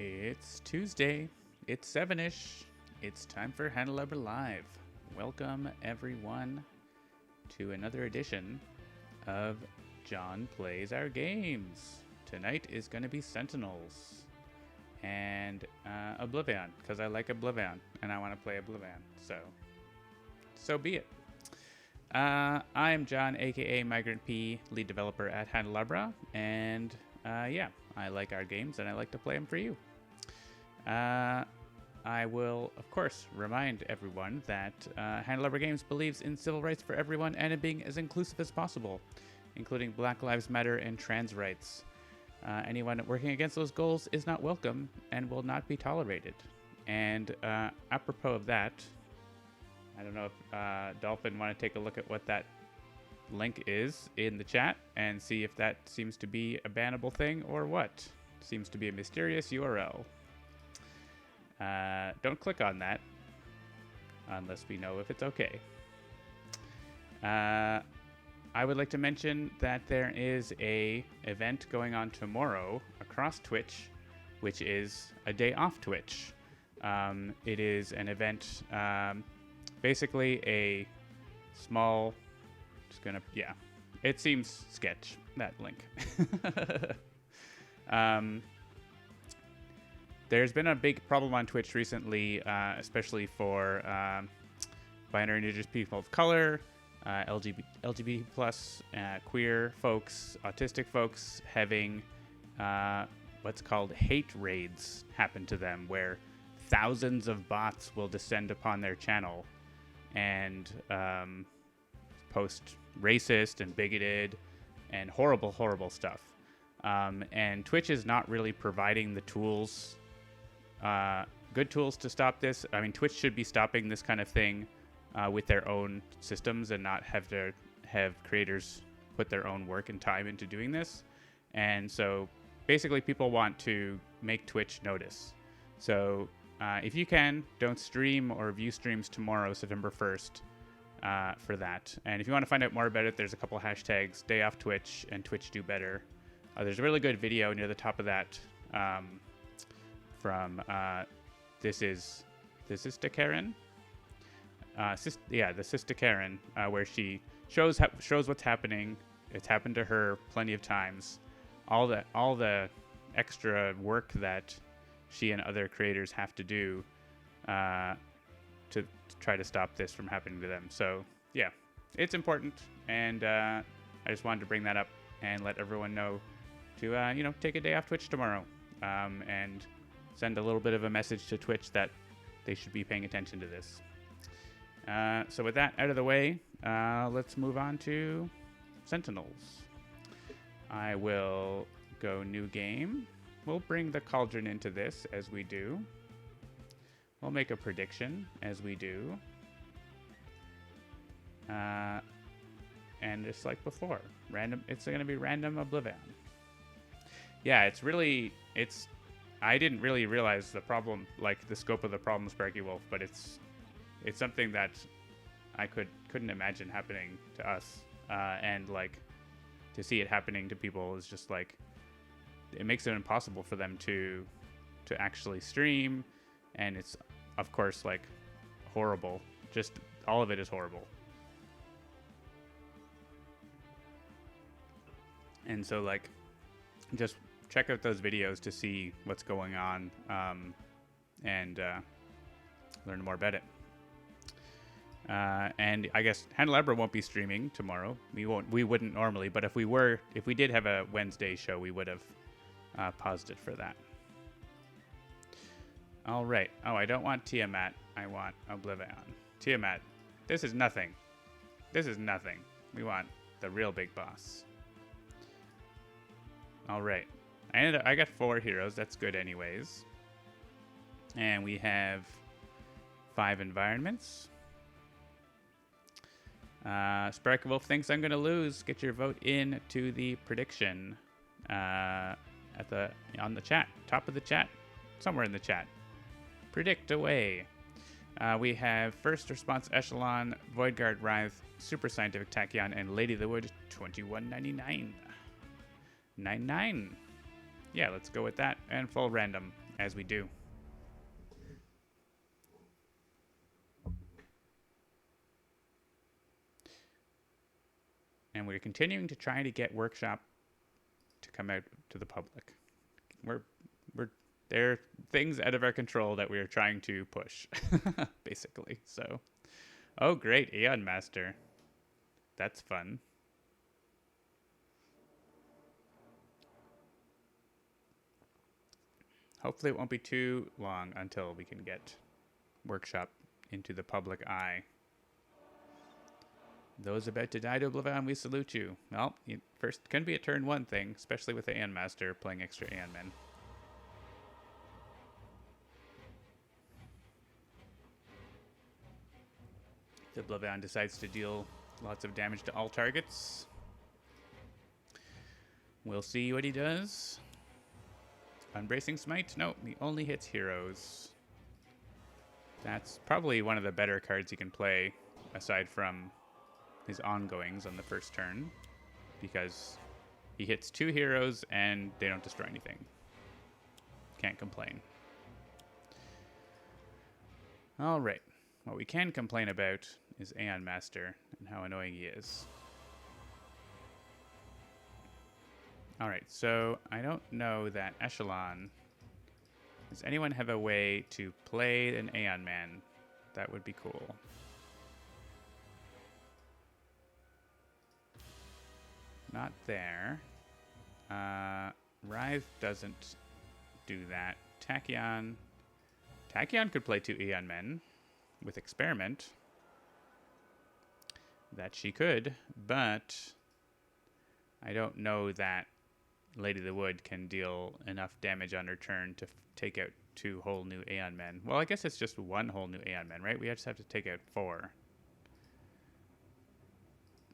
It's Tuesday. It's 7-ish. It's time for Handelabra Live. Welcome, everyone, to another edition of John Plays Our Games. Tonight is going to be Sentinels and OblivAeon, because I like OblivAeon, and I want to play OblivAeon, so be it. I'm John, aka Migrant P, lead developer at Handelabra, and I like our games, and I like to play them for you. I will, of course, remind everyone that Handelabra Games believes in civil rights for everyone and in being as inclusive as possible, including Black Lives Matter and trans rights. Anyone working against those goals is not welcome and will not be tolerated. And apropos of that, I don't know if Dolphin want to take a look at what that link is in the chat and see if that seems to be a bannable thing or what. Seems to be a mysterious URL. Don't click on that unless we know if it's okay. I would like to mention that there is a event going on tomorrow across Twitch, which is a day off Twitch. It is an event, basically a small, it seems sketch, that link. There's been a big problem on Twitch recently, especially for binary indigenous people of color, LGBT plus, queer folks, autistic folks having what's called hate raids happen to them, where thousands of bots will descend upon their channel and post racist and bigoted and horrible, horrible stuff. And Twitch is not really providing the tools, good tools to stop this. I mean, Twitch should be stopping this kind of thing with their own systems and not have creators put their own work and time into doing this. And so basically people want to make Twitch notice. So if you can, don't stream or view streams tomorrow, September 1st, for that. And if you want to find out more about it, there's a couple hashtags, Day Off Twitch and Twitch Do Better. There's a really good video near the top of that from this is to Karen. The Sister Karen, where she shows what's happening. It's happened to her plenty of times. All the extra work that she and other creators have to do to try to stop this from happening to them. So yeah, it's important, and I just wanted to bring that up and let everyone know to take a day off Twitch tomorrow, and send a little bit of a message to Twitch that they should be paying attention to this. So with that out of the way, let's move on to Sentinels. I will go new game. We'll bring the cauldron into this as we do. We'll make a prediction as we do. And just like before, random. It's going to be random OblivAeon. Yeah, I didn't really realize the problem, like the scope of the problem, Sparky Wolf, but it's something that I couldn't imagine happening to us, and like to see it happening to people is just like, it makes it impossible for them to actually stream, and it's of course like horrible. Just all of it is horrible. And so like, just check out those videos to see what's going on, and learn more about it. And I guess Handelabra won't be streaming tomorrow. We wouldn't normally, but if we did have a Wednesday show, we would have paused it for that. All right. Oh, I don't want Tiamat. I want OblivAeon. Tiamat, this is nothing. This is nothing. We want the real big boss. All right. I got 4 heroes. That's good anyways. And we have 5 environments. Sparky Wolf thinks I'm going to lose. Get your vote in to the prediction on the chat. Top of the chat. Somewhere in the chat. Predict away. We have First Response Echelon, Voidguard Wraith, Super Scientific Tachyon, and Lady of the Wood 2199. 99. Yeah, let's go with that. And full random. as we do. And we're continuing to try to get Workshop to come out to the public. We're there are things out of our control that we are trying to push, basically. So, oh great, Aeon Master. That's fun. Hopefully it won't be too long until we can get Workshop into the public eye. Those about to die to OblivAeon, we salute you. Well, first can be a turn one thing, especially with the Aeon Master playing extra Aeon Men. The OblivAeon decides to deal lots of damage to all targets. We'll see what he does. Unbracing Smite? No, he only hits heroes. That's probably one of the better cards he can play, aside from his ongoings on the first turn, because he hits 2 heroes and they don't destroy anything. Can't complain. All right. What we can complain about is Aeon Master and how annoying he is. All right, so I don't know that Echelon. Does anyone have a way to play an Aeon Man? That would be cool. Not there. Rive doesn't do that. Tachyon. Tachyon could play 2 Aeon Men with Experiment. That she could, but I don't know that Lady of the Wood can deal enough damage on her turn to take out 2 whole new Aeon Men. Well, I guess it's just 1 whole new Aeon Men, right? We just have to take out 4.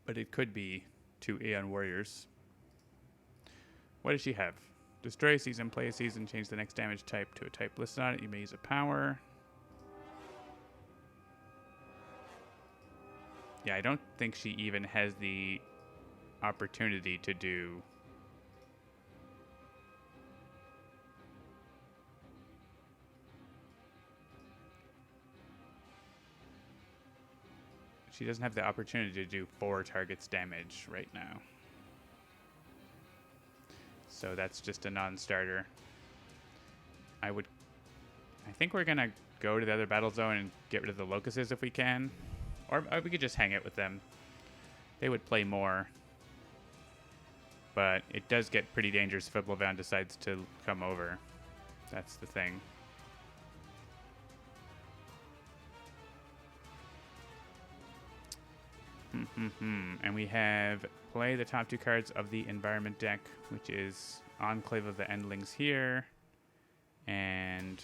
But it could be 2 Aeon Warriors. What does she have? Destroy a season, play a season, change the next damage type to a type listed on it. You may use a power. Yeah, I don't think she even has the opportunity to do... She doesn't have the opportunity to do 4 targets damage right now. So that's just a non-starter. I think we're going to go to the other battle zone and get rid of the locusts if we can. Or we could just hang out with them. They would play more. But it does get pretty dangerous if OblivAeon decides to come over. That's the thing. And we have play the top 2 cards of the environment deck, which is Enclave of the Endlings here, and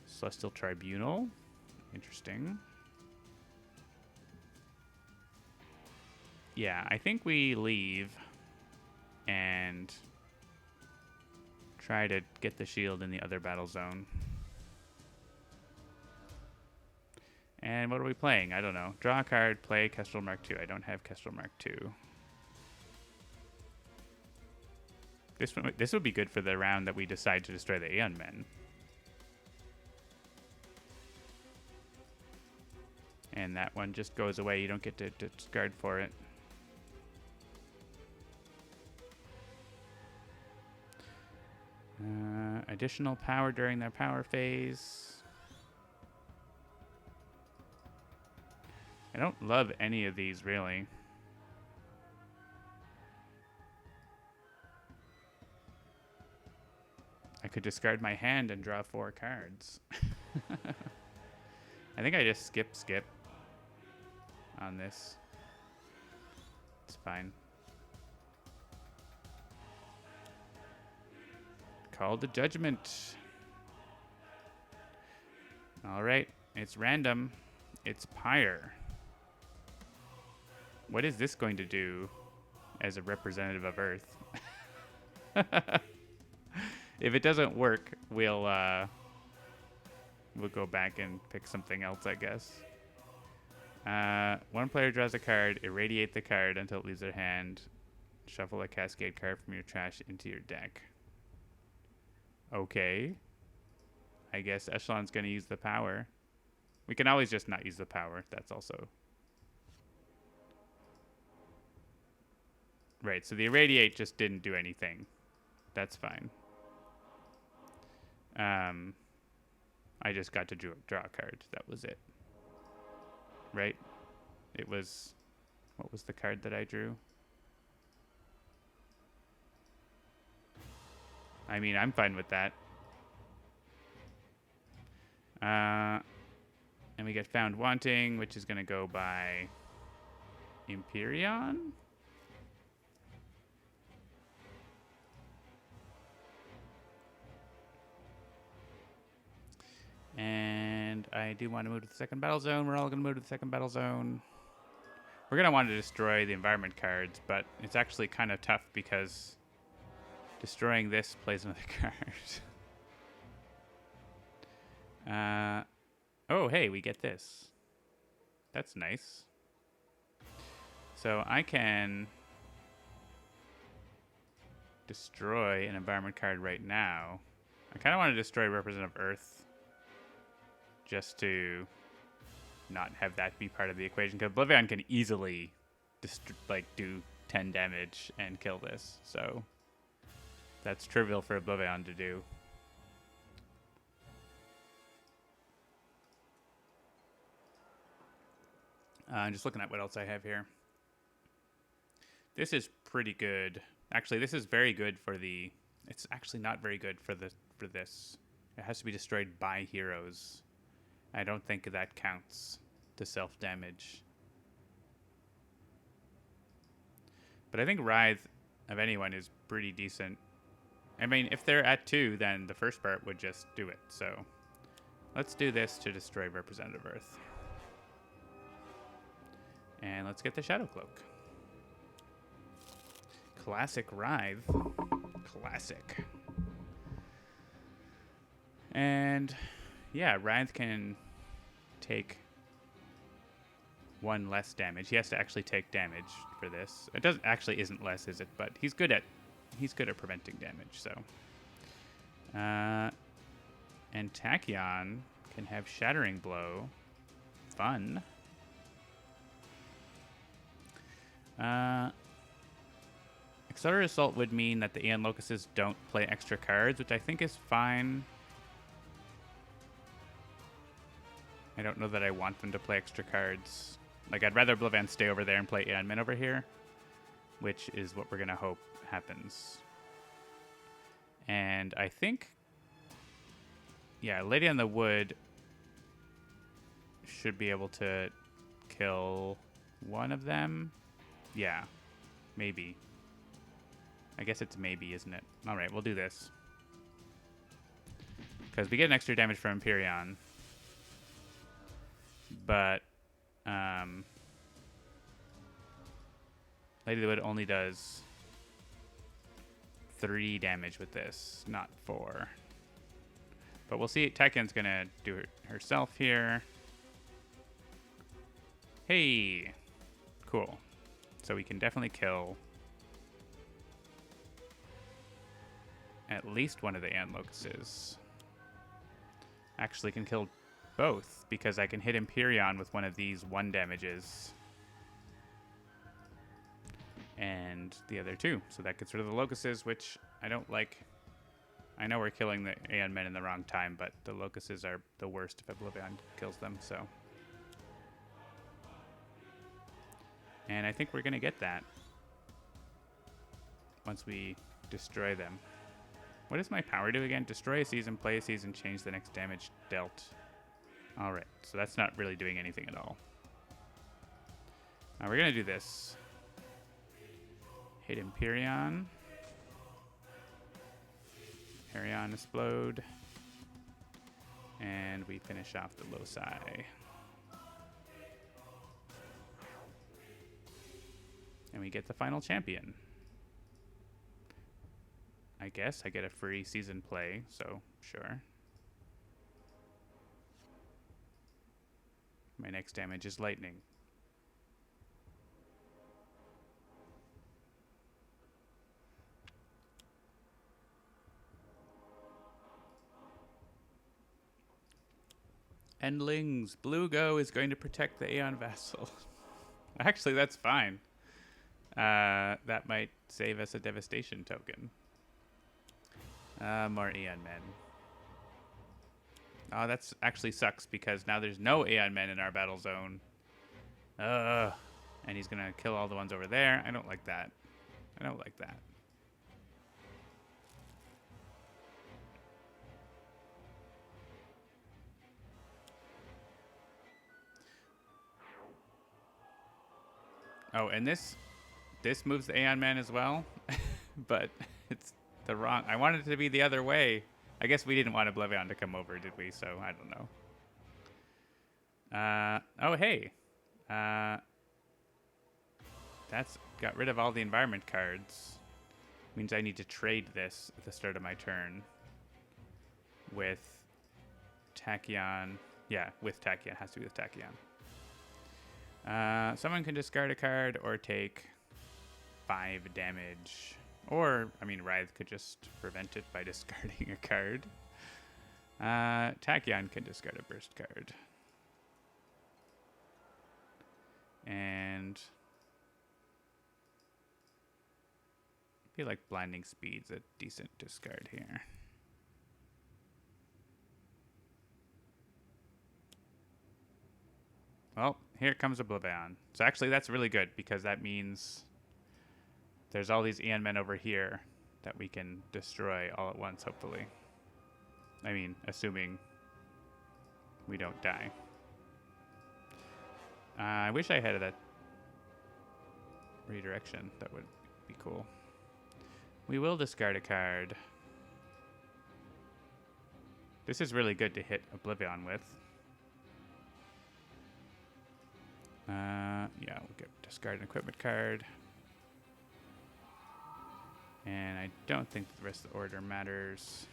Celestial Tribunal. Interesting. Yeah, I think we leave and try to get the shield in the other battle zone. And what are we playing? I don't know. Draw a card, play Kestrel Mark II. I don't have Kestrel Mark II. This would be good for the round that we decide to destroy the Aeon Men. And that one just goes away. You don't get to discard for it. Additional power during their power phase. I don't love any of these, really. I could discard my hand and draw 4 cards. I think I just skip on this. It's fine. Call the Judgment. All right, it's random. It's Pyre. What is this going to do as a representative of Earth? If it doesn't work, we'll go back and pick something else, I guess. One player draws a card, irradiate the card until it leaves their hand. Shuffle a Cascade card from your trash into your deck. Okay. I guess Echelon's going to use the power. We can always just not use the power. That's also... Right, so the Irradiate just didn't do anything. That's fine. I just got to draw a card. That was it. Right? It was... What was the card that I drew? I mean, I'm fine with that. And we get Found Wanting, which is going to go by Empyreon? And I do want to move to the second battle zone. We're all going to move to the second battle zone. We're going to want to destroy the environment cards, but it's actually kind of tough because destroying this plays another card. Oh, hey, we get this. That's nice. So I can destroy an environment card right now. I kind of want to destroy Representative Earth just to not have that be part of the equation, because OblivAeon can easily do 10 damage and kill this. So that's trivial for OblivAeon to do. I'm just looking at what else I have here. This is pretty good. Actually, this is very good for the... It's actually not very good for this. It has to be destroyed by heroes. I don't think that counts to self-damage. But I think Writhe of anyone is pretty decent. I mean, if they're at 2, then the first part would just do it. So let's do this to destroy Representative Earth. And let's get the Shadow Cloak. Classic Writhe. Classic. And yeah, Writhe can take 1 less damage. He has to actually take damage for this. It doesn't actually isn't less, is it? But he's good at preventing damage. So, and Tachyon can have Shattering Blow. Fun. Accelerated Assault would mean that the Aeon Locusts don't play extra cards, which I think is fine. I don't know that I want them to play extra cards. Like, I'd rather OblivAeon stay over there and play Aeon Min over here, which is what we're going to hope happens. And I think, yeah, Lady on the Wood should be able to kill one of them. Yeah, maybe. I guess it's maybe, isn't it? All right, we'll do this. Because we get an extra damage from Empyreon. But Lady of the Wood only does 3 damage with this, not 4. But we'll see. Takyon's going to do it herself here. Hey! Cool. So we can definitely kill at least one of the Aeon Locusts. Actually can kill both, because I can hit Empyreon with one of these 1 damages. And the other 2. So that gets rid of the Locusts, which I don't like. I know we're killing the Aeon Men in the wrong time, but the Locusts are the worst if OblivAeon kills them, so. And I think we're going to get that once we destroy them. What does my power do again? Destroy a season, play a season, change the next damage dealt. Alright, so that's not really doing anything at all. Now we're going to do this. Hit Empyreon. Empyreon explode. And we finish off the loci. And we get the final champion. I guess I get a free season play, so sure. My next damage is lightning. Endlings. Blue Go is going to protect the Aeon Vassal. Actually, that's fine. That might save us a devastation token. More Aeon Men. Oh, that's actually sucks because now there's no Aeon Men in our battle zone. And he's gonna kill all the ones over there. I don't like that. I don't like that. Oh, and this moves the Aeon Man as well, but it's the wrong. I wanted it to be the other way. I guess we didn't want OblivAeon to come over, did we? So I don't know. Oh, hey. That's got rid of all the environment cards. Means I need to trade this at the start of my turn with Tachyon. Yeah, with Tachyon. Has to be with Tachyon. Someone can discard a card or take 5 damage. Or, I mean, Writhe could just prevent it by discarding a card. Tachyon can discard a burst card. And I feel like Blinding Speed's a decent discard here. Well, here comes OblivAeon. So actually that's really good because that means there's all these Aeon Men over here that we can destroy all at once, hopefully. I mean, assuming we don't die. I wish I had that redirection. That would be cool. We will discard a card. This is really good to hit OblivAeon with. Yeah, we'll discard an equipment card. And I don't think the rest of the order matters.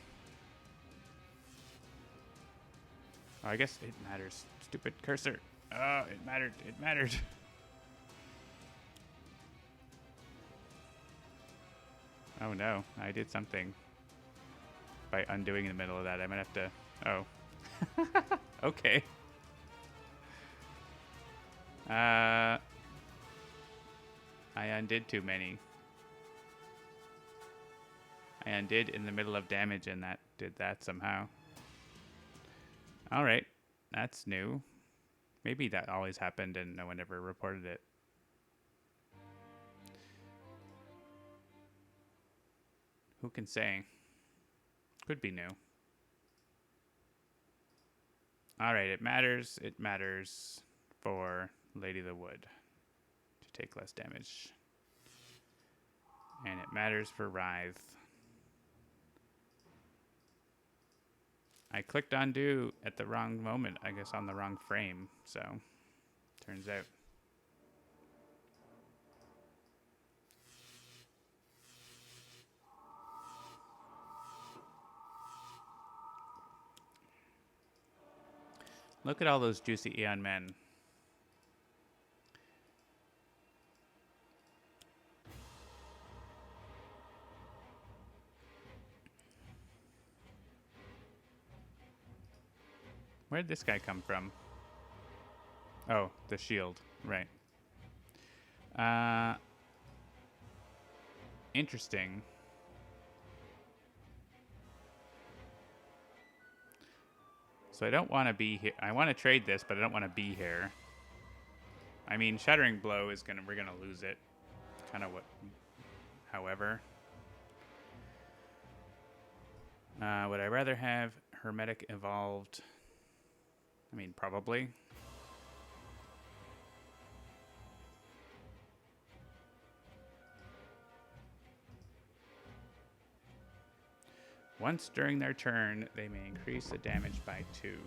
Oh, I guess it matters. Stupid cursor. Oh, it mattered. It mattered. Oh no, I did something by undoing in the middle of that. I might have to. Oh. Okay. I undid too many. I undid in the middle of damage and that did that somehow. Alright, that's new. Maybe that always happened and no one ever reported it. Who can say? Could be new. Alright, it matters. It matters for Lady of the Wood to take less damage. And it matters for Writhe. I clicked undo at the wrong moment, I guess on the wrong frame, so turns out. Look at all those juicy Aeon Men. Where'd this guy come from? Oh, the shield, right. Interesting. So I don't want to be here. I want to trade this, but I don't want to be here. I mean, Shattering Blow is we're gonna lose it. Kind of what. However, would I rather have Hermetic Evolved? I mean, probably. Once during their turn, they may increase the damage by 2.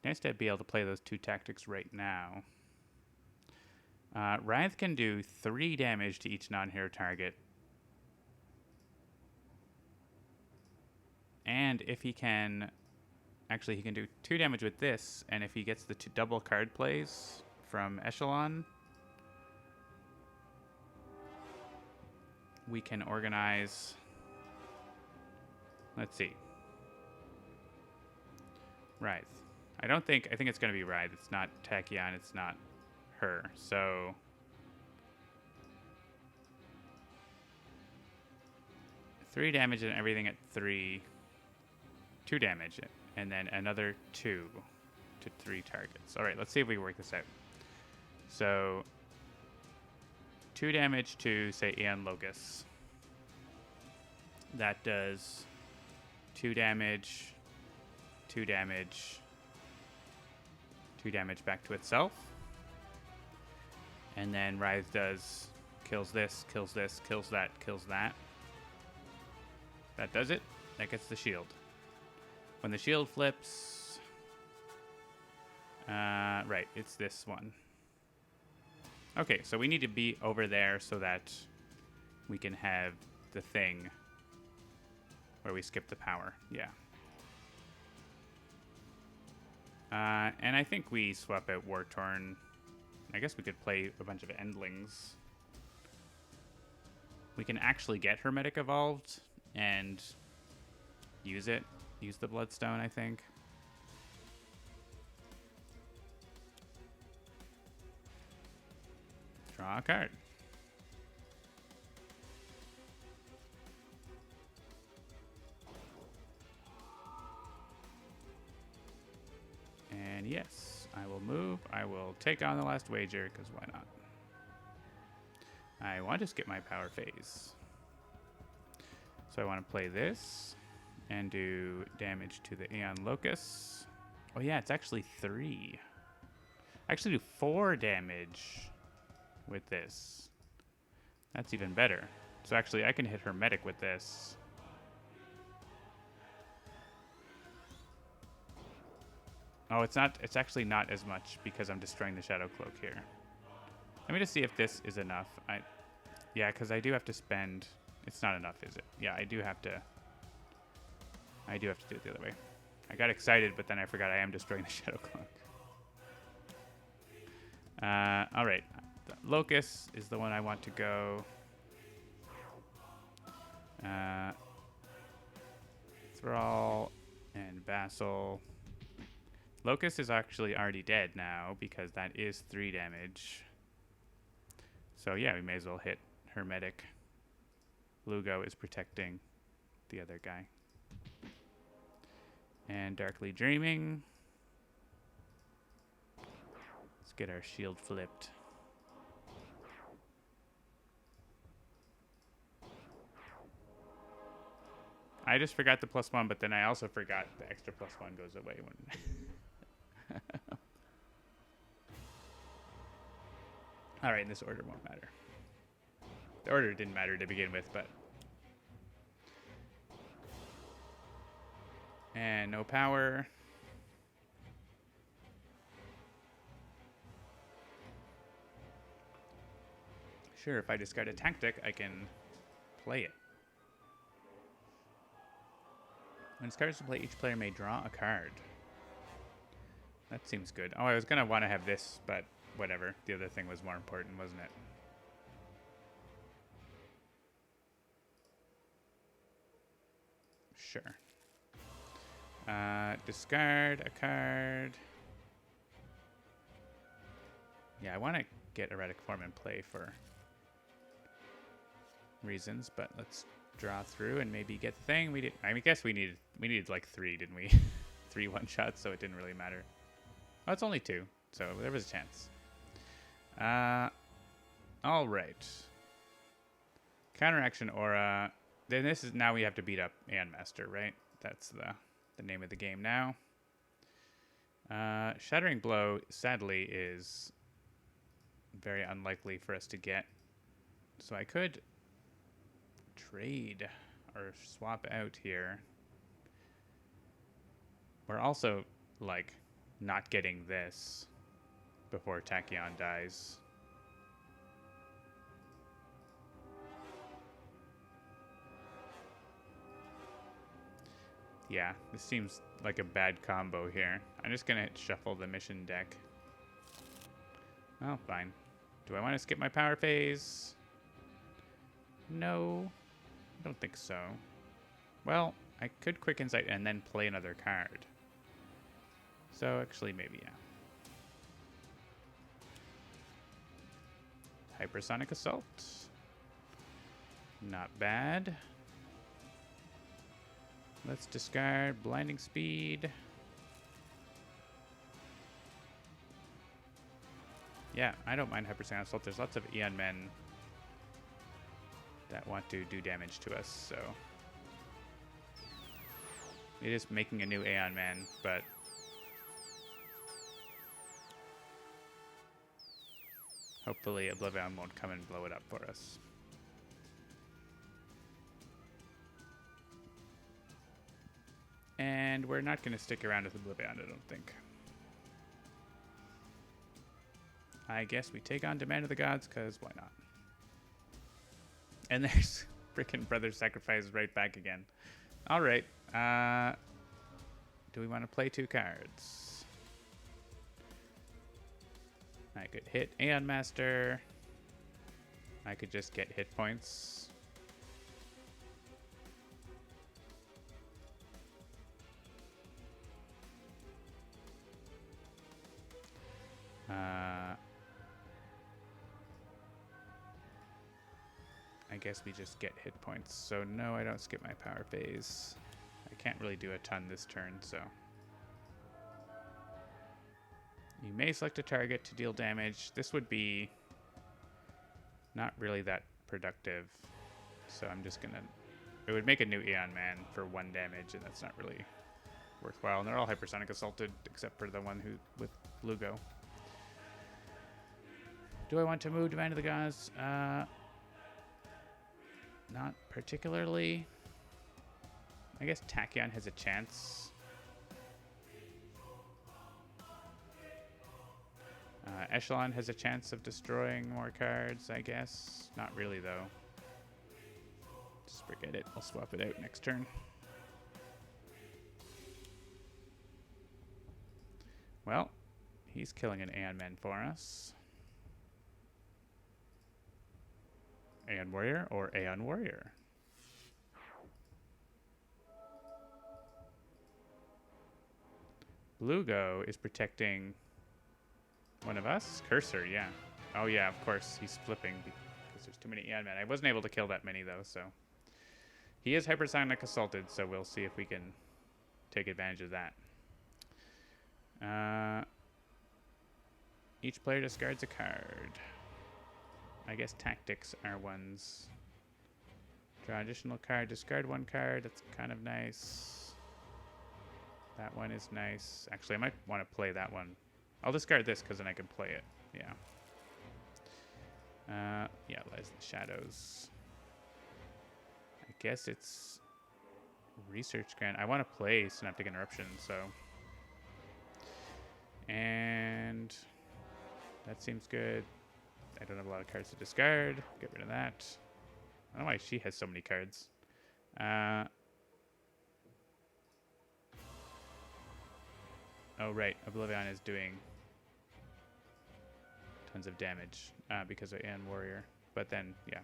Nice to be able to play those 2 tactics right now. Writhe can do 3 damage to each non-hero target. And if he can... Actually, he can do 2 damage with this, and if he gets the 2 double card plays from Echelon, we can organize... Let's see. Writhe. I think it's going to be Writhe. It's not Tachyon, it's not her. So... 3 damage and everything at 3. 2 damage. And then another 2 to 3 targets. All right, let's see if we can work this out. So, 2 damage to, say, Aeon Locus. That does 2 damage, 2 damage, 2 damage back to itself. And then Writhe does, kills this, kills that, kills that. That does it. That gets the shield. When the shield flips... right, it's this one. Okay, so we need to be over there so that we can have the thing where we skip the power. Yeah. And I think we swap out War Torn. I guess we could play a bunch of Endlings. We can actually get Hermetic evolved and use it. Use the Bloodstone, I think. Draw a card. And yes, I will move. I will take on the last wager, because why not? I want to skip my power phase. So I want to play this and do damage to the Aeon Locus. Oh yeah, it's actually 3. I actually do 4 damage with this. That's even better. So actually I can hit Hermetic with this. Oh, it's actually not as much because I'm destroying the Shadow Cloak here. Let me just see if this is enough. Yeah, because I do have to spend... It's not enough, is it? Yeah, I do have to do it the other way. I got excited, but then I forgot I am destroying the Shadow Cloak. All right. The Locust is the one I want to go. Thrall and Vassal. Locust is actually already dead now because that is 3 damage. So yeah, we may as well hit Hermetic. Lugo is protecting the other guy. And Darkly Dreaming. Let's get our shield flipped. I just forgot the +1, but then I also forgot the extra +1 goes away when... Alright, and this order won't matter. The order didn't matter to begin with, but... And no power. Sure, if I discard a tactic, I can play it. When discards to play, each player may draw a card. That seems good. Oh, I was going to want to have this, but whatever. The other thing was more important, wasn't it? Sure. Discard a card. Yeah, I want to get Erratic Form in play for reasons, but let's draw through and maybe get the thing. We did. I mean, guess we needed like 3, didn't we? 3 1-shots, so it didn't really matter. Oh, it's only 2, so there was a chance. All right. Counteraction Aura. Then this is now we have to beat up Aeon Master, right? That's the name of the game now. Shattering Blow, sadly, is very unlikely for us to get. So I could trade or swap out here. We're also, like, not getting this before Tachyon dies. Yeah, this seems like a bad combo here. I'm just gonna shuffle the mission deck. Oh, fine. Do I want to skip my power phase? No, I don't think so. Well, I could Quick Insight and then play another card. So actually, maybe, yeah. Hypersonic Assault. Not bad. Let's discard Blinding Speed. Yeah, I don't mind Hypersonic Assault. There's lots of Aeon Men that want to do damage to us, so... It is making a new Aeon Man, but... Hopefully OblivAeon won't come and blow it up for us. And we're not going to stick around with OblivAeon, I don't think. I guess we take on Demand of the Gods, because why not? And there's frickin' Brother Sacrifice right back again. Alright. Do we want to play 2 cards? I could hit Aeon Master. I could just get hit points. I guess we just get hit points. So no, I don't skip my power phase. I can't really do a ton this turn, so. You may select a target to deal damage. This would be not really that productive. So I'm just gonna, it would make a new Aeon Man for 1 damage, and that's not really worthwhile. And they're all Hypersonic Assaulted, except for the one who with Lugo. Do I want to move Demand of the Gods? Not particularly. I guess Tachyon has a chance. Echelon has a chance of destroying more cards, I guess. Not really, though. Just forget it. I'll swap it out next turn. Well, he's killing an Aeon Man for us. Aeon Warrior or Aeon Warrior? Lugo is protecting one of us? Cursor, yeah. Oh yeah, of course, he's flipping because there's too many Aeon Men. I wasn't able to kill that many though, so. He is Hypersonic Assaulted, so we'll see if we can take advantage of that. Each player discards a card. I guess tactics are ones. Draw additional card, discard 1 card. That's kind of nice. That one is nice. Actually, I might want to play that one. I'll discard this because then I can play it. Yeah. Yeah, Lies in the Shadows. I guess it's Research Grant. I want to play Synaptic Interruption, so. And that seems good. I don't have a lot of cards to discard. Get rid of that. I don't know why she has so many cards. Oh, right. OblivAeon is doing tons of damage because of Aeon Warrior. But then, yeah.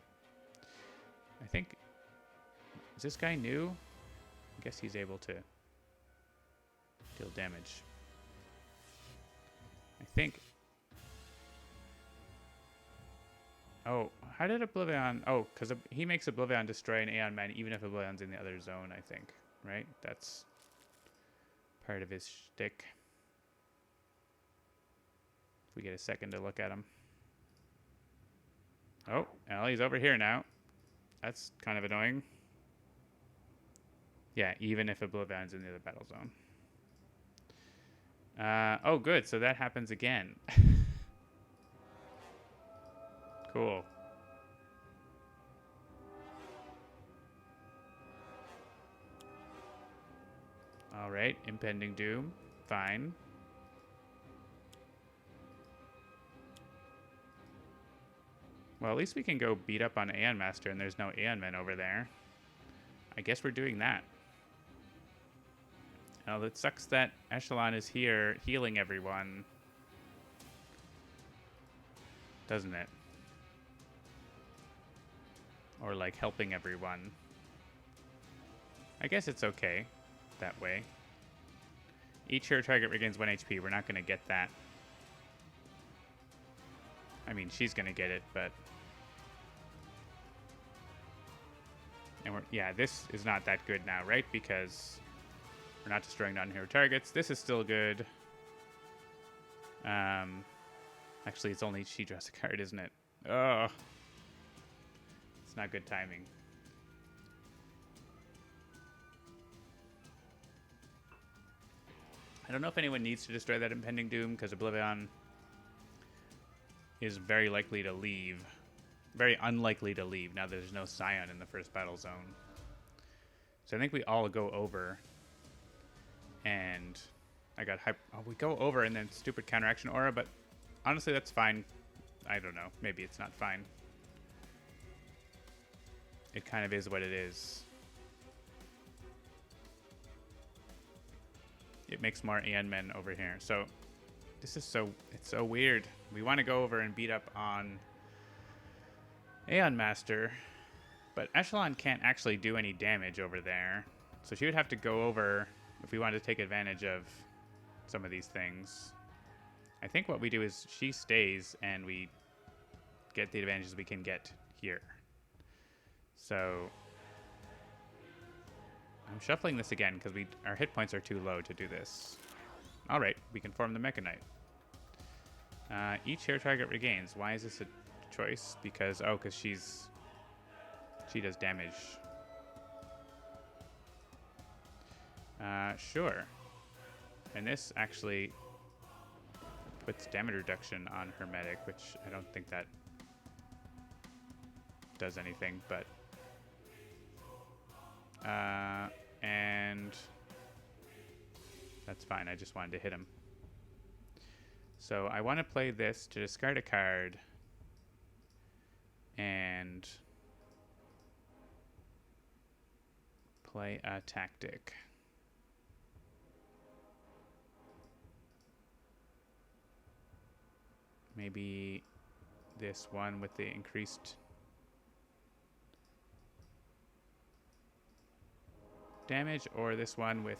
I think... Is this guy new? I guess he's able to deal damage. I think... Oh, how did OblivAeon... Oh, because he makes OblivAeon destroy an Aeon Man even if OblivAeon's in the other zone, I think. Right? That's part of his shtick. If we get a second to look at him. Oh, well, he's over here now. That's kind of annoying. Yeah, even if OblivAeon's in the other battle zone. Oh, good. So that happens again. Cool. All right, Impending Doom. Fine. Well, at least we can go beat up on Aeon Master and there's no Aeon Men over there. I guess we're doing that. Oh, it sucks that Echelon is here healing everyone. Doesn't it? Or like helping everyone. I guess it's okay that way. Each hero target regains 1 HP. We're not going to get that. I mean, she's going to get it, but... And yeah, this is not that good now, right? Because we're not destroying non-hero targets. This is still good. Actually, it's only she draws a card, isn't it? Oh. It's not good timing. I don't know if anyone needs to destroy that Impending Doom, because OblivAeon is very likely to leave. Very unlikely to leave now that there's no Scion in the first battle zone. So I think we all go over. And I got hype. Oh, we go over and then stupid counteraction aura, but honestly, that's fine. I don't know. Maybe it's not fine. It kind of is what it is. It makes more Aeon men over here. So this is it's so weird. We want to go over and beat up on Aeon Master, but Echelon can't actually do any damage over there. So she would have to go over if we wanted to take advantage of some of these things. I think what we do is she stays and we get the advantages we can get here. So I'm shuffling this again because our hit points are too low to do this. All right, we can form the Mechanite. Each hero target regains. Why is this a choice? Because she does damage. Sure. And this actually puts damage reduction on Hermetic, which I don't think that does anything, but and that's fine. I just wanted to hit him. So I want to play this to discard a card and play a tactic. Maybe this one with the increased damage, or this one with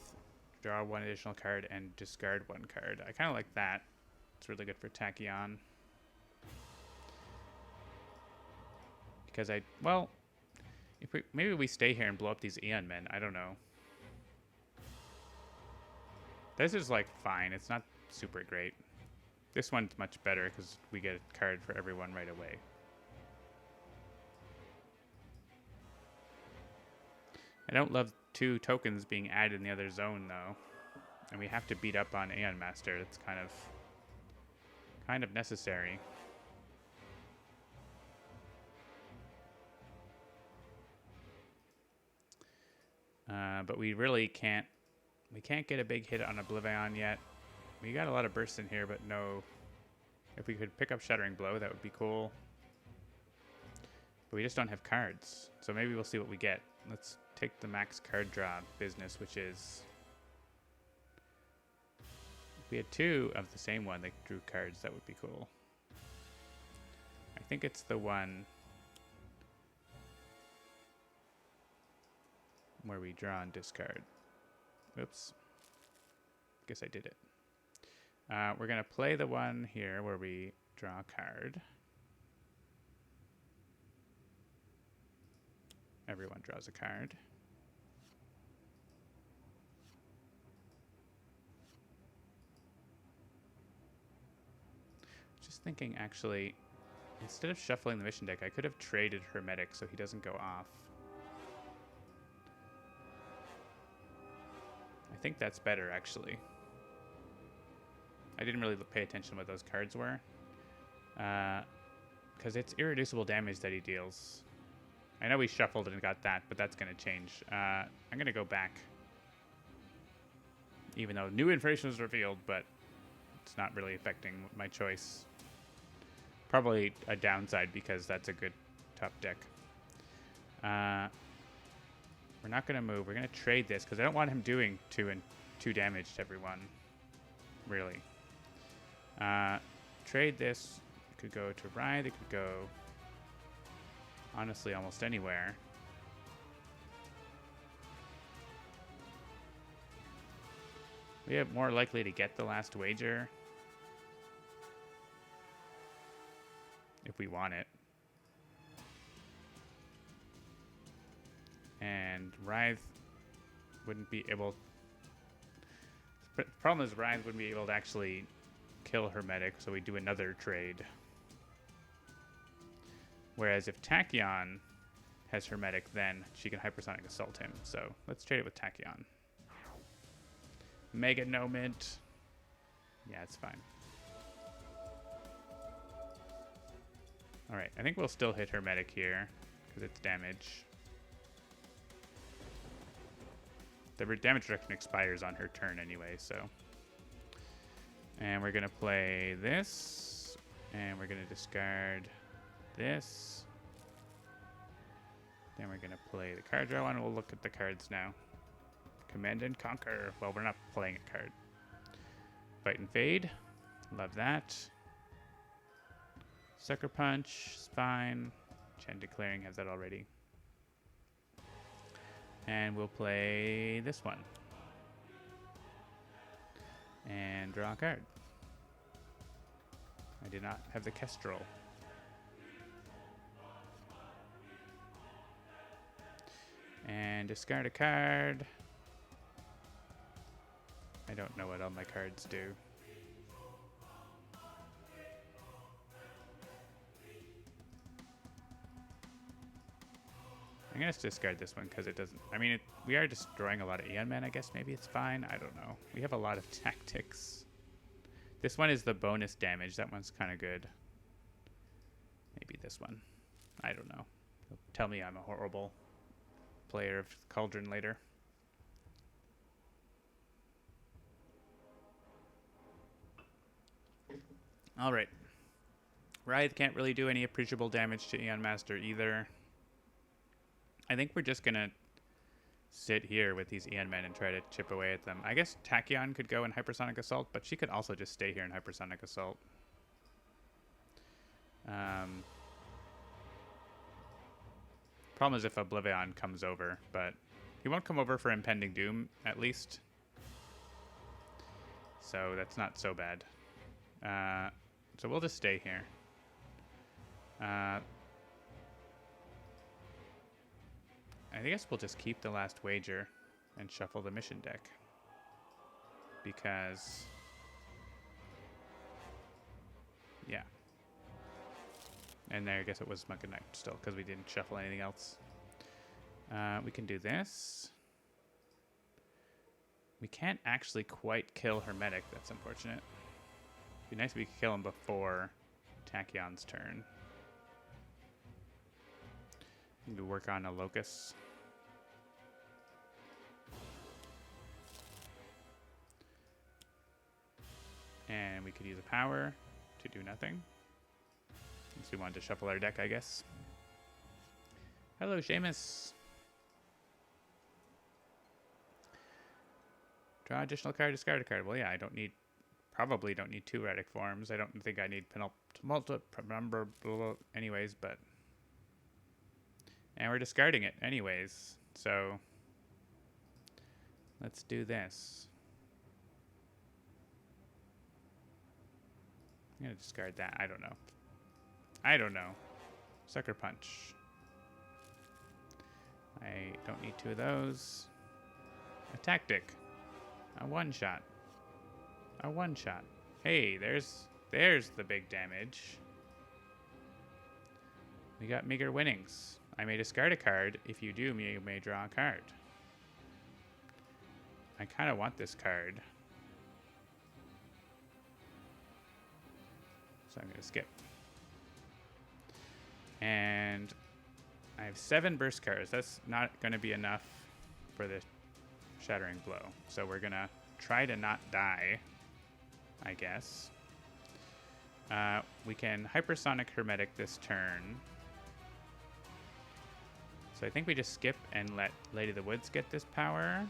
draw one additional card and discard one card. I kind of like that. It's really good for Tachyon. Because maybe we stay here and blow up these Aeon men. I don't know. This is like fine. It's not super great. This one's much better because we get a card for everyone right away. I don't love 2 tokens being added in the other zone though. And we have to beat up on Aeon Master. It's kind of necessary. But we really can't get a big hit on OblivAeon yet. We got a lot of bursts in here, but no. If we could pick up Shattering Blow, that would be cool. But we just don't have cards. So maybe we'll see what we get. Let's take the max card draw business, which is... If we had 2 of the same one that drew cards, that would be cool. I think it's the one where we draw and discard. Oops. Guess I did it. We're going to play the one here where we draw a card. Everyone draws a card. Just thinking, actually, instead of shuffling the mission deck, I could have traded Hermetic so he doesn't go off. I think that's better, actually. I didn't really pay attention to what those cards were. Because it's irreducible damage that he deals. I know we shuffled and got that, but that's going to change. I'm going to go back. Even though new information was revealed, but it's not really affecting my choice. Probably a downside because that's a good top deck. We're not going to move. We're going to trade this because I don't want him doing 2 and 2 damage to everyone, really. Trade this. It could go to Writhe. It could go, honestly, almost anywhere. We are more likely to get the last wager if we want it. And Writhe wouldn't be able... The problem is Writhe wouldn't be able to actually kill Hermetic, so we do another trade. Whereas if Tachyon has Hermetic, then she can Hypersonic Assault him. So let's trade it with Tachyon. Mega no mint. Yeah, it's fine. Alright, I think we'll still hit Hermetic here, because it's damage. The damage reduction expires on her turn anyway, so. And we're going to play this, and we're going to discard this. Then we're going to play the card draw one. We'll look at the cards now. Command and Conquer. Well, we're not playing a card. Fight and Fade. Love that. Sucker Punch. Spine. Chanticleering has that already. And we'll play this one. And draw a card. I did not have the Kestrel. And discard a card. I don't know what all my cards do. I'm going to discard this one because it doesn't... I mean, we are destroying a lot of Aeon Men. I guess maybe it's fine. I don't know. We have a lot of tactics. This one is the bonus damage. That one's kind of good. Maybe this one. I don't know. He'll tell me I'm a horrible player of Cauldron later. Alright. Writhe can't really do any appreciable damage to Aeon Master either. I think we're just going to sit here with these Aeon Men and try to chip away at them. I guess Tachyon could go in Hypersonic Assault, but she could also just stay here in Hypersonic Assault. Problem is if OblivAeon comes over, but he won't come over for Impending Doom, at least. So that's not so bad. So we'll just stay here. I guess we'll just keep the last wager and shuffle the mission deck. Because... yeah. And there, I guess it was Monk and Knight still, because we didn't shuffle anything else. We can do this. We can't actually quite kill Hermetic. That's unfortunate. It'd be nice if we could kill him before Tachyon's turn. Need to work on a Locust. And we could use a power to do nothing. Since we wanted to shuffle our deck, I guess. Hello, Seamus. Draw additional card, discard a card. Well, yeah, I don't need... probably don't need 2 Radic forms. I don't think I need penultimate number anyways, but... and we're discarding it anyways, so... let's do this. I'm gonna discard that. I don't know. I don't know. Sucker Punch. I don't need 2 of those. A Tactic. A one-shot. A one-shot. Hey, there's the big damage. We got meager winnings. I may discard a card. If you do, you may draw a card. I kind of want this card. So I'm going to skip. And I have 7 burst cards. That's not going to be enough for the Shattering Blow. So we're going to try to not die, I guess. We can Hypersonic Hermetic this turn. So I think we just skip and let Lady of the Woods get this power.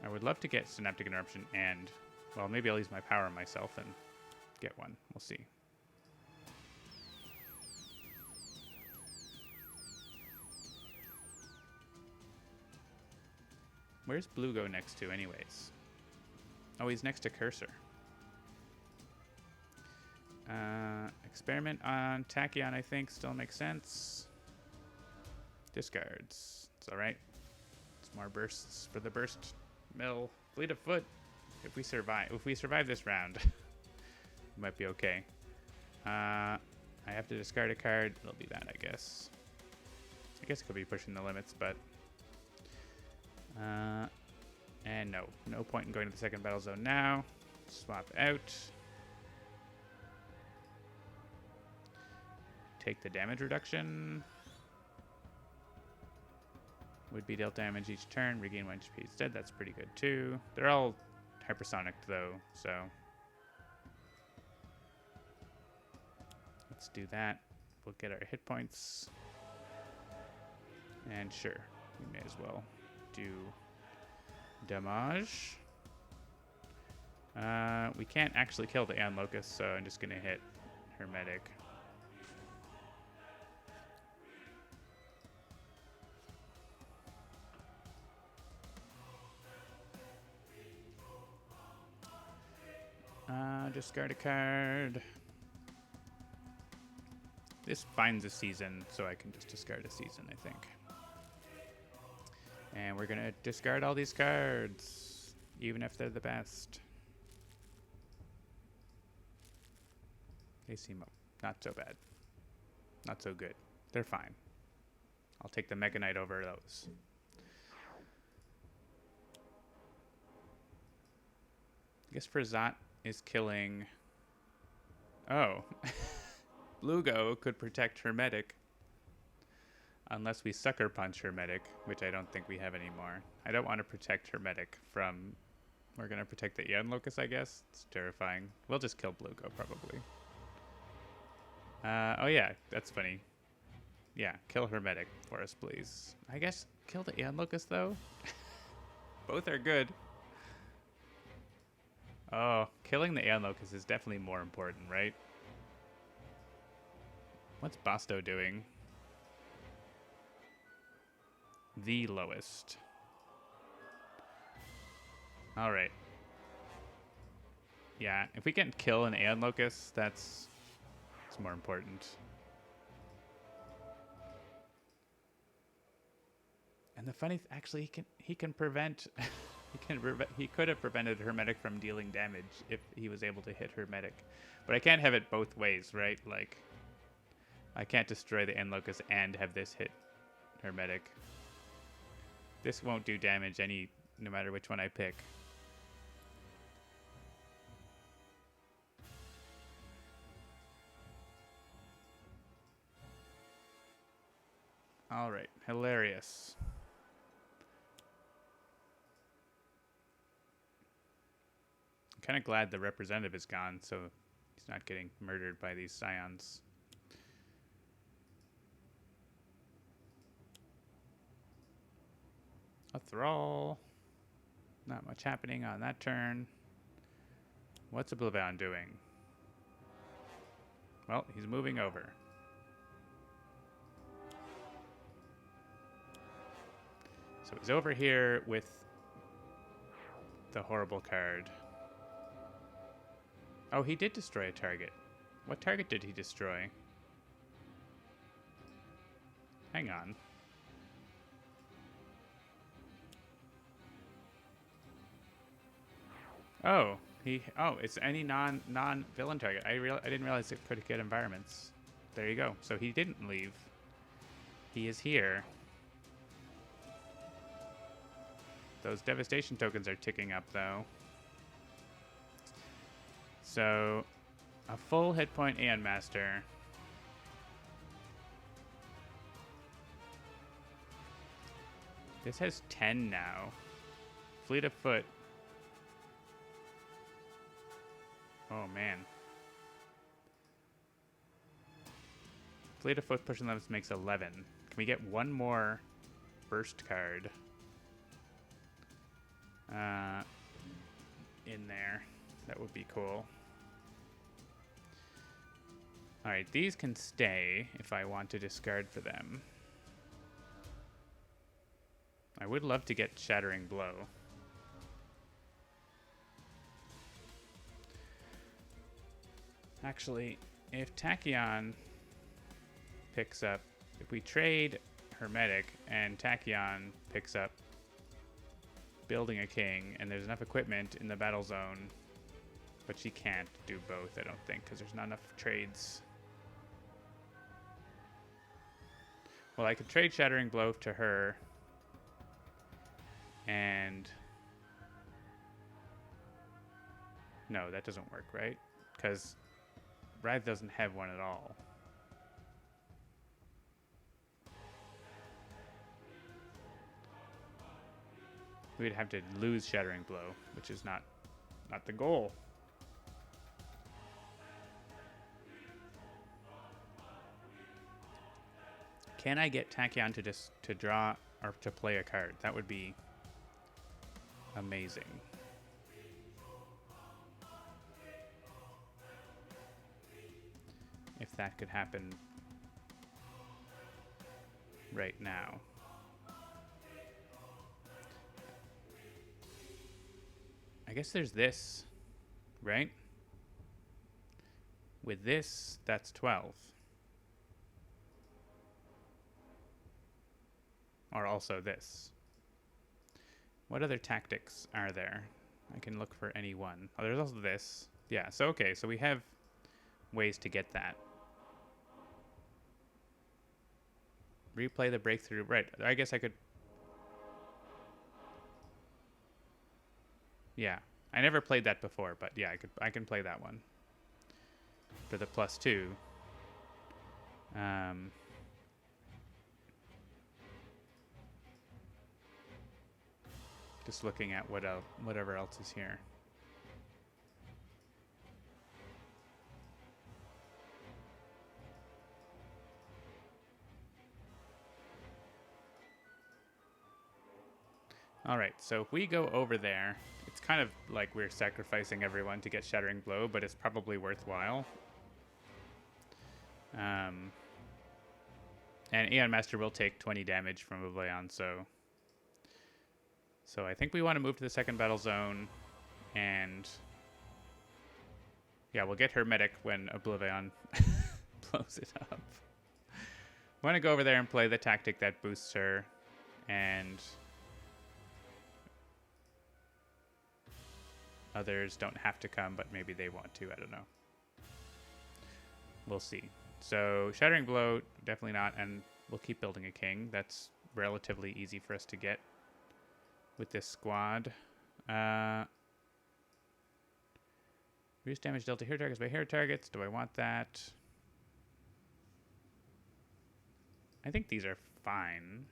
I would love to get Synaptic Interruption and, well, maybe I'll use my power on myself and get one. We'll see. Where's Blue go next to anyways? Oh, he's next to Cursor. Experiment on Tachyon, I think, still makes sense. Discards. It's alright. It's more bursts for the burst mill. Fleet of Foot. If we survive this round, we might be okay. I have to discard a card. It'll be that, I guess. I guess it could be pushing the limits, but... and no point in going to the second battle zone now. Swap out. Take the damage reduction. Would be dealt damage each turn. Regain 1 HP instead. That's pretty good too. They're all hypersonic though, so let's do that. We'll get our hit points. And sure, we may as well do damage. We can't actually kill the Aeon Locust, so I'm just gonna hit Hermetic. Discard a card. This binds a season, so I can just discard a season, I think. And we're gonna discard all these cards, even if they're the best. They seem not so bad. Not so good. They're fine. I'll take the Mega Knight over those. I guess Frazat is killing... Oh. Blugo could protect Hermetic. Unless we Sucker Punch Hermetic, which I don't think we have anymore. I don't want to protect Hermetic from... We're going to protect the Aeon Locust, I guess. It's terrifying. We'll just kill Blugo, probably. Oh yeah, that's funny. Yeah, kill Hermetic for us, please. I guess kill the Aeon Locust, though. Both are good. Oh, killing the Aeon Locust is definitely more important, right? What's Basto doing? The lowest. Alright. Yeah, if we can kill an Aeon Locust, that's more important. And the funny, actually, he can prevent. He could have prevented Hermetic from dealing damage if he was able to hit Hermetic, but I can't have it both ways, right? Like, I can't destroy the Aeon Locust and have this hit Hermetic. This won't do damage no matter which one I pick. All right, hilarious. I'm kind of glad the representative is gone, so he's not getting murdered by these scions. A thrall. Not much happening on that turn. What's OblivAeon doing? Well, he's moving over. So he's over here with the horrible card. Oh, he did destroy a target. What target did he destroy? Hang on. Oh, it's any non-villain target. I didn't realize it could get environments. There you go. So he didn't leave. He is here. Those devastation tokens are ticking up, though. So, a full hit point Aeon Master. This has 10 now. Fleet of Foot. Oh, man. Fleet of Foot pushing limits makes 11. Can we get one more burst card? in there. That would be cool. Alright, these can stay if I want to discard for them. I would love to get Shattering Blow. Actually, if Tachyon picks up... If we trade Hermetic and Tachyon picks up Building a King, and there's enough equipment in the battle zone, but she can't do both, I don't think, because there's not enough trades. Well, I could trade Shattering Blow to her, and... No, that doesn't work, right? Because Wrath doesn't have one at all. We'd have to lose Shattering Blow, which is not the goal. Can I get Tachyon to draw or to play a card? That would be amazing. If that could happen right now. I guess there's this, right? With this, that's 12. Or also this. What other tactics are there? I can look for any one. Oh, there's also this. Yeah, so okay, so we have ways to get that. Replay the breakthrough. Right, I guess I could... Yeah, I never played that before, but yeah, I can play that one. For the +2. Just looking at whatever else is here. All right, so if we go over there, it's kind of like we're sacrificing everyone to get Shattering Blow, but it's probably worthwhile. And Aeon Master will take 20 damage from OblivAeon, so I think we want to move to the second battle zone, and yeah, we'll get Hermetic when OblivAeon blows it up. I want to go over there and play the tactic that boosts her, and others don't have to come, but maybe they want to, I don't know. We'll see. So Shattering Blow, definitely not, and we'll keep building a king. That's relatively easy for us to get with this squad. Reduce damage dealt to hero targets by hero targets. Do I want that? I think these are fine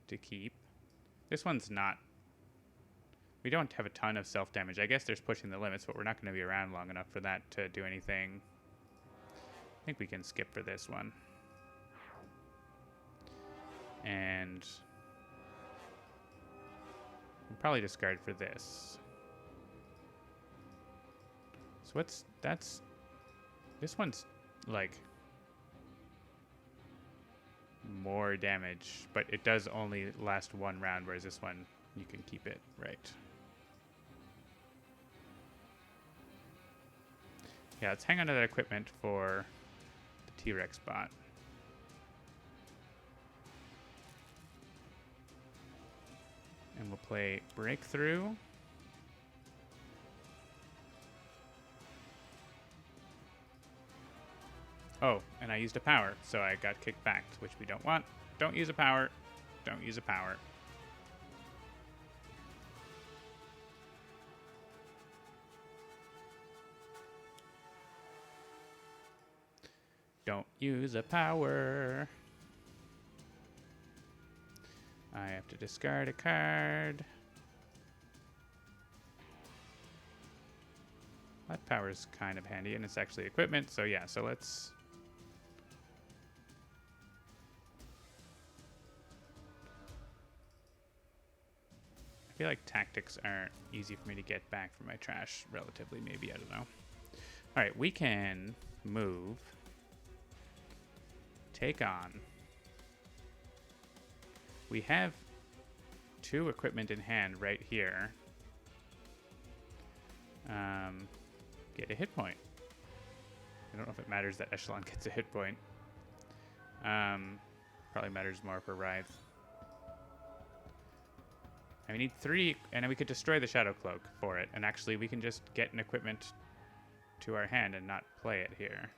to keep. This one's not. We don't have a ton of self-damage. I guess there's pushing the limits, but we're not going to be around long enough for that to do anything. I think we can skip for this one. And we'll probably discard for this. So this one's like more damage, but it does only last one round, whereas this one, you can keep it, right? Yeah, let's hang on to that equipment for the T-Rex bot. And we'll play Breakthrough. Oh, and I used a power, so I got kicked back, which we don't want. Don't use a power. Don't use a power. Don't use a power. I have to discard a card. That power is kind of handy, and it's actually equipment, so yeah, so let's... feel like tactics are easy for me to get back from my trash relatively, maybe. I don't know. All right, we can move. Take on. We have 2 equipment in hand right here. Get a hit point. I don't know if it matters that Echelon gets a hit point. Probably matters more for Writhe. And we need 3, and then we could destroy the Shadow Cloak for it. And actually, we can just get an equipment to our hand and not play it here.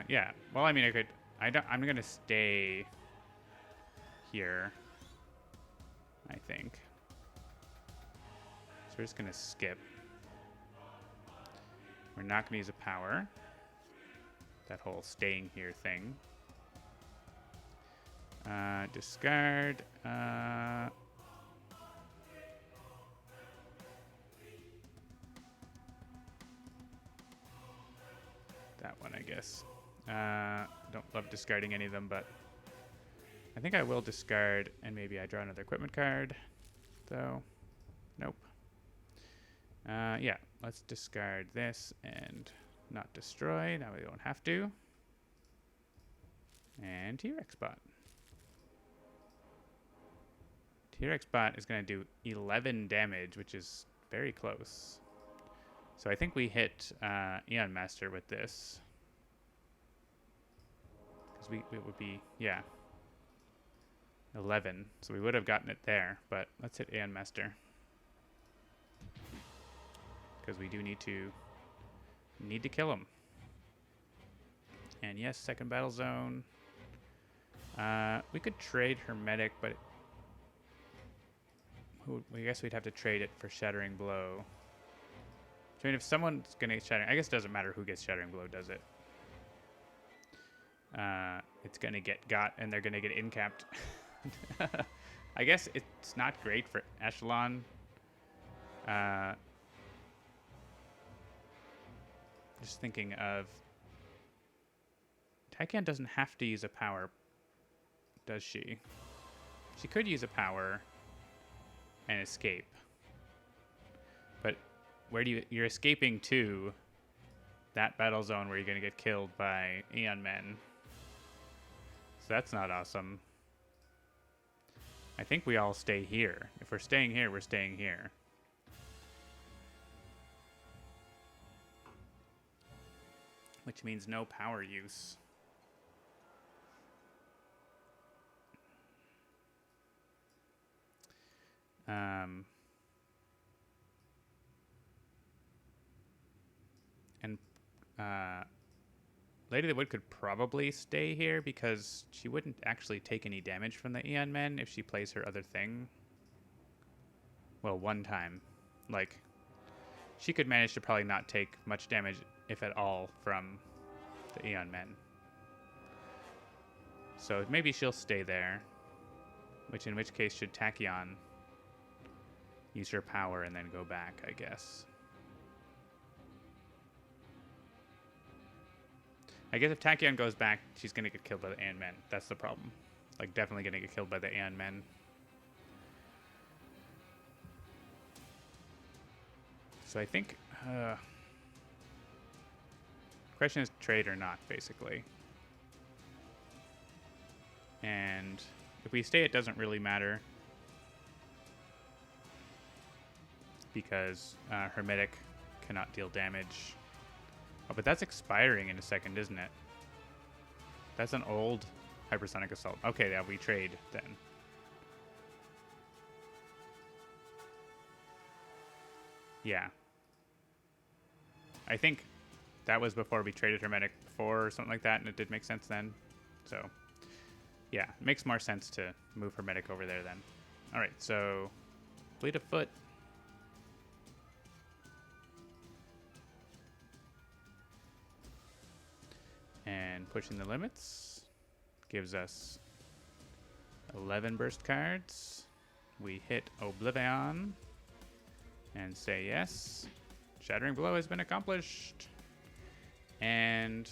Yeah. Well, I mean, I could. I'm gonna stay here, I think. So we're just gonna skip. We're not gonna use a power. That whole staying here thing. Discard. That one, I guess. Don't love discarding any of them, but I think I will discard, and maybe I draw another equipment card, though. Nope. Yeah, let's discard this and not destroy. Now we don't have to. And T-Rex Bot. T-Rex Bot is going to do 11 damage, which is very close. So I think we hit Aeon Master with this. Because it would be, yeah, 11. So we would have gotten it there, but let's hit Aeon Master. Because we do need to kill him. And yes, second battle zone. We could trade Hermetic, but I guess we'd have to trade it for Shattering Blow. So I mean, if someone's gonna get Shattering, I guess it doesn't matter who gets Shattering Blow, does it? It's gonna get got, and they're gonna get incapped. I guess it's not great for Echelon. Just thinking of... Tachyon doesn't have to use a power, does she? She could use a power and escape. But where do you're escaping to that battle zone where you're going to get killed by Aeon Men. So that's not awesome. I think we all stay here. If we're staying here, we're staying here. Which means no power use. Lady of the Wood could probably stay here because she wouldn't actually take any damage from the Aeon Men if she plays her other thing. Well, one time. Like, she could manage to probably not take much damage, if at all, from the Aeon Men. So maybe she'll stay there. In which case should Tachyon use her power and then go back, I guess. I guess if Tachyon goes back, she's going to get killed by the Aeon Men. That's the problem. Like, definitely going to get killed by the Aeon Men. So I think... question is trade or not, basically. And if we stay, it doesn't really matter. Because Hermetic cannot deal damage. Oh, but that's expiring in a second, isn't it? That's an old Hypersonic Assault. Okay, yeah, we trade then. Yeah. I think that was before we traded Hermetic before or something like that, and it did make sense then. So, yeah, it makes more sense to move Hermetic over there then. All right, so Fleet of Foot. And pushing the limits gives us 11 burst cards. We hit OblivAeon and say yes. Shattering Blow has been accomplished. And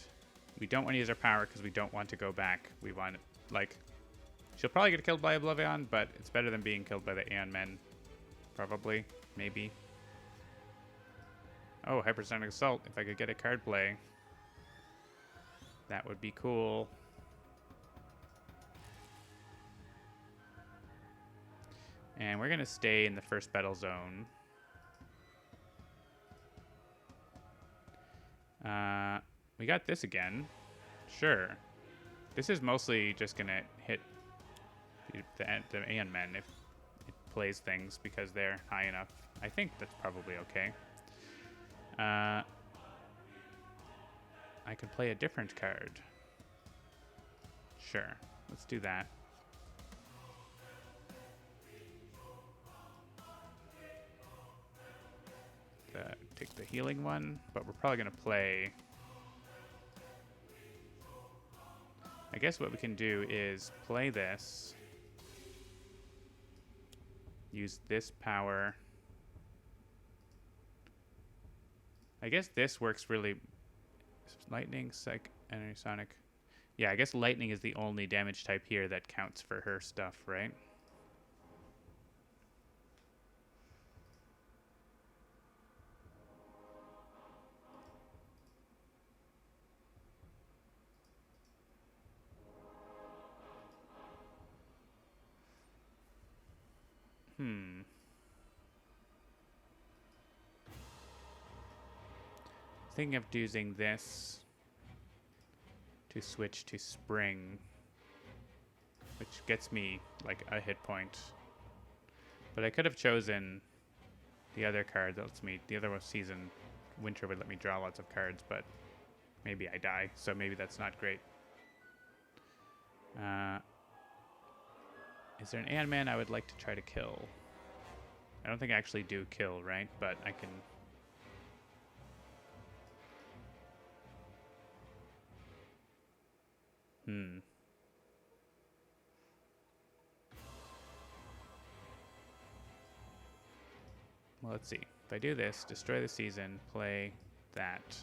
we don't want to use our power because we don't want to go back. We want like, she'll probably get killed by OblivAeon, but it's better than being killed by the Aeon Men. Probably. Maybe. Oh, Hypersonic Assault. If I could get a card play, that would be cool. And we're going to stay in the first battle zone. We got this again. Sure. This is mostly just going to hit the Aeon Men if it plays things because they're high enough. I think that's probably okay. I could play a different card. Sure. Let's do that. Take the healing one, but we're probably going to play... I guess what we can do is play this. Use this power. I guess this works really... Lightning, Psych, Energy, Sonic. Yeah, I guess lightning is the only damage type here that counts for her stuff, right? Thinking of using this to switch to Spring, which gets me like a hit point. But I could have chosen the other card that lets me, the other season, Winter would let me draw lots of cards, but maybe I die, so maybe that's not great. Is there an Aeon Man I would like to try to kill? I don't think I actually do kill, right? But I can... Well, let's see. If I do this, destroy the season, play that.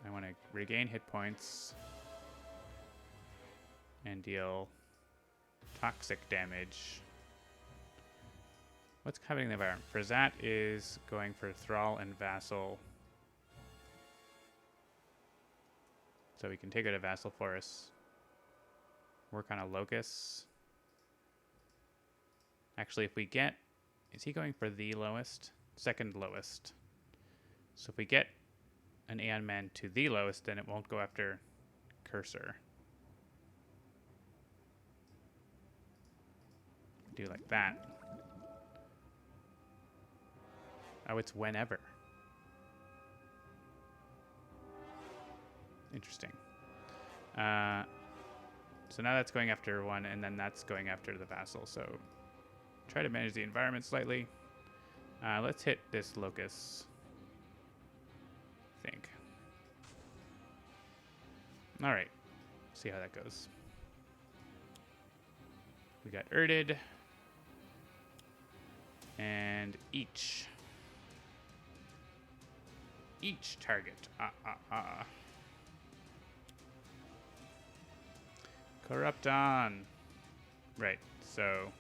I want to regain hit points and deal toxic damage. What's happening in the environment? Frazat is going for Thrall and Vassal. So we can take out a Vassal for us. Work on a Locust. Actually, if we get... Is he going for the lowest? Second lowest. So if we get an Aeon Man to the lowest, then it won't go after Cursor. Do like that. Oh, it's whenever. Interesting. So now that's going after one, and then that's going after the Vassal. So try to manage the environment slightly. Let's hit this Locust. I think. All right. See how that goes. We got Erded. And each target. Corrupton. Right, so...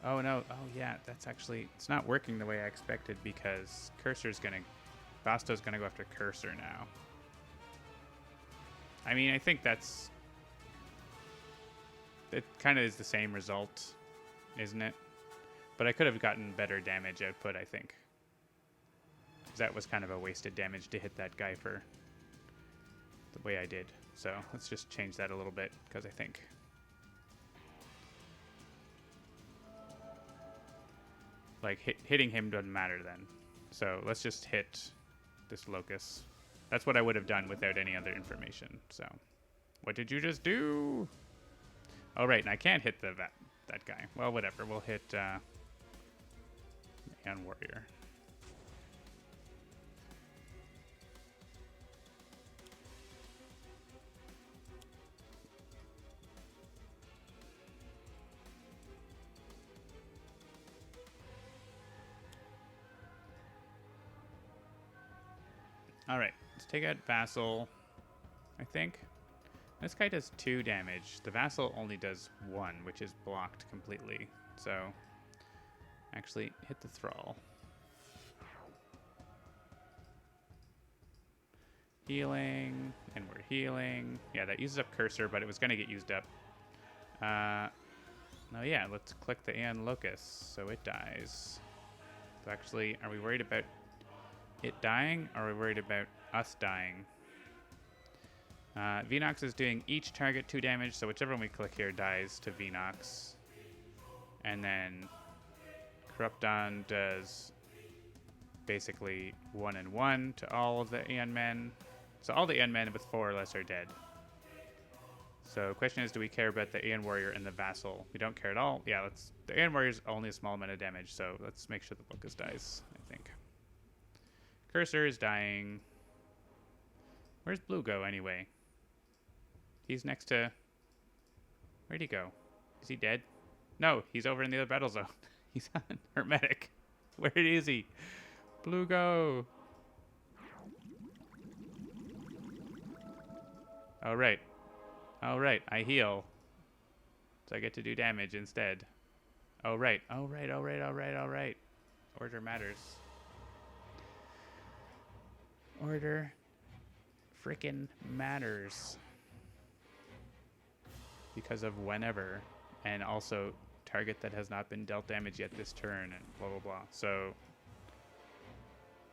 Oh, no. Oh, yeah, that's actually... It's not working the way I expected because Cursor's gonna... Basto's gonna go after Cursor now. I mean, I think that's... It kind of is the same result, isn't it? But I could have gotten better damage output, I think. That was kind of a wasted damage to hit that guy for the way I did. So let's just change that a little bit, because I think... Like, hitting him doesn't matter then. So let's just hit this Locust. That's what I would have done without any other information. So, what did you just do? Oh, right, and I can't hit that guy. Well, whatever. We'll hit Aeon Warrior. All right, let's take out Vassal, I think. This guy does 2 damage. The Vassal only does 1, which is blocked completely. So, actually, hit the Thrall. Healing, and we're healing. Yeah, that uses up Cursor, but it was going to get used up. No, yeah, let's click the Aeon Locus so it dies. So actually, are we worried about it dying, or are we worried about us dying? Venox is doing each target 2 damage, so whichever one we click here dies to Venox. And then Corrupton does basically 1 and 1 to all of the Aeon men. So all the Aeon men with 4 or less are dead. So the question is, do we care about the Aeon Warrior and the Vassal? We don't care at all. Yeah, let's. The Aeon Warrior is only a small amount of damage, so let's make sure the Locus dies, I think. Cursor is dying. Where's Blue go, anyway? He's next to... Where'd he go? Is he dead? No, he's over in the other battle zone. He's on Hermetic. Where is he? Blue go! Oh, right. Oh, right. I heal. So I get to do damage instead. Oh, right. Oh, right. Oh, right. Oh, right. Oh, right. Order matters. Order frickin' matters. Because of whenever. And also target that has not been dealt damage yet this turn and blah, blah, blah. So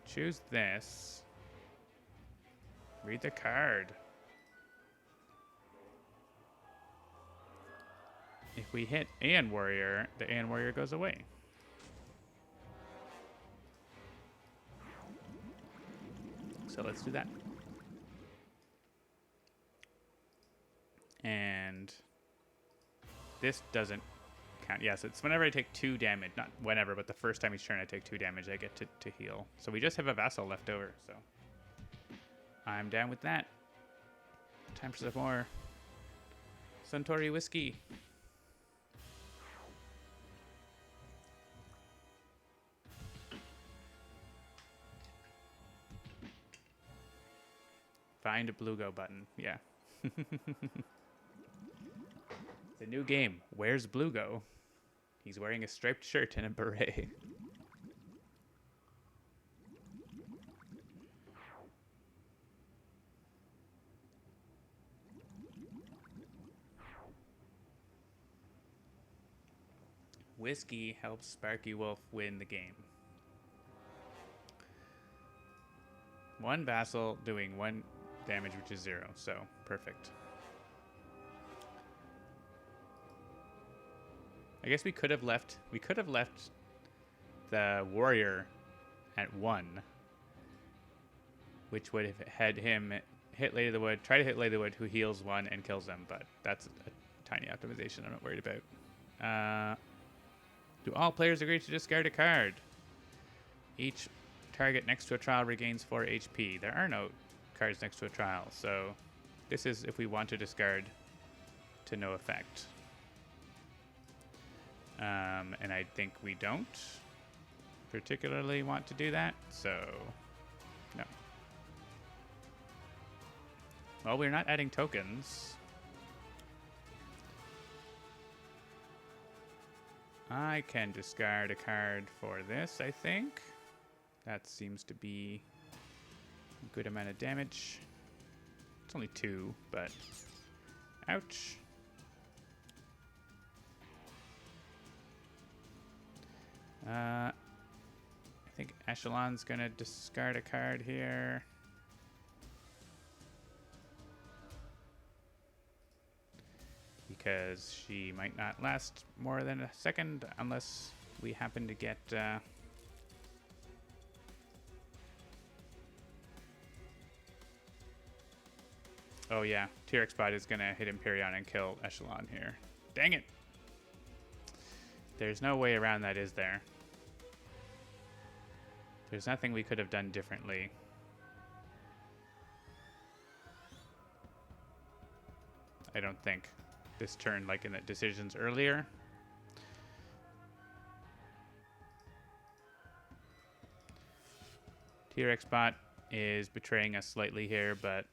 choose this. Read the card. If we hit Aeon Warrior, the Aeon Warrior goes away. So let's do that. And this doesn't count. Yes, it's whenever I take 2 damage. Not whenever, but the first time each turn I take 2 damage, I get to heal. So we just have a Vassal left over, so I'm down with that. Time for some more Suntory whiskey. Find a Blue Go button. Yeah. It's a new game. Where's Blue Go? He's wearing a striped shirt and a beret. Whiskey helps Sparky Wolf win the game. 1 Vassal doing 1 damage, which is 0, so perfect. I guess we could have left the Warrior at 1, which would have had him hit Lady of the Wood, try to hit Lady of the Wood, who heals 1 and kills them, but that's a tiny optimization I'm not worried about. Do all players agree to discard a card? Each target next to a trial regains 4 HP. There are no cards next to a trial, so this is if we want to discard to no effect. And I think we don't particularly want to do that, so no. Well, we're not adding tokens. I can discard a card for this, I think. That seems to be a good amount of damage. It's only 2, but ouch. I think Echelon's gonna discard a card here. Because she might not last more than a second unless we happen to get... Oh yeah, T-Rex Bot is gonna hit Imperion and kill Echelon here. Dang it! There's no way around that, is there? There's nothing we could have done differently. I don't think. This turn, like in the decisions earlier. T-Rex Bot is betraying us slightly here, but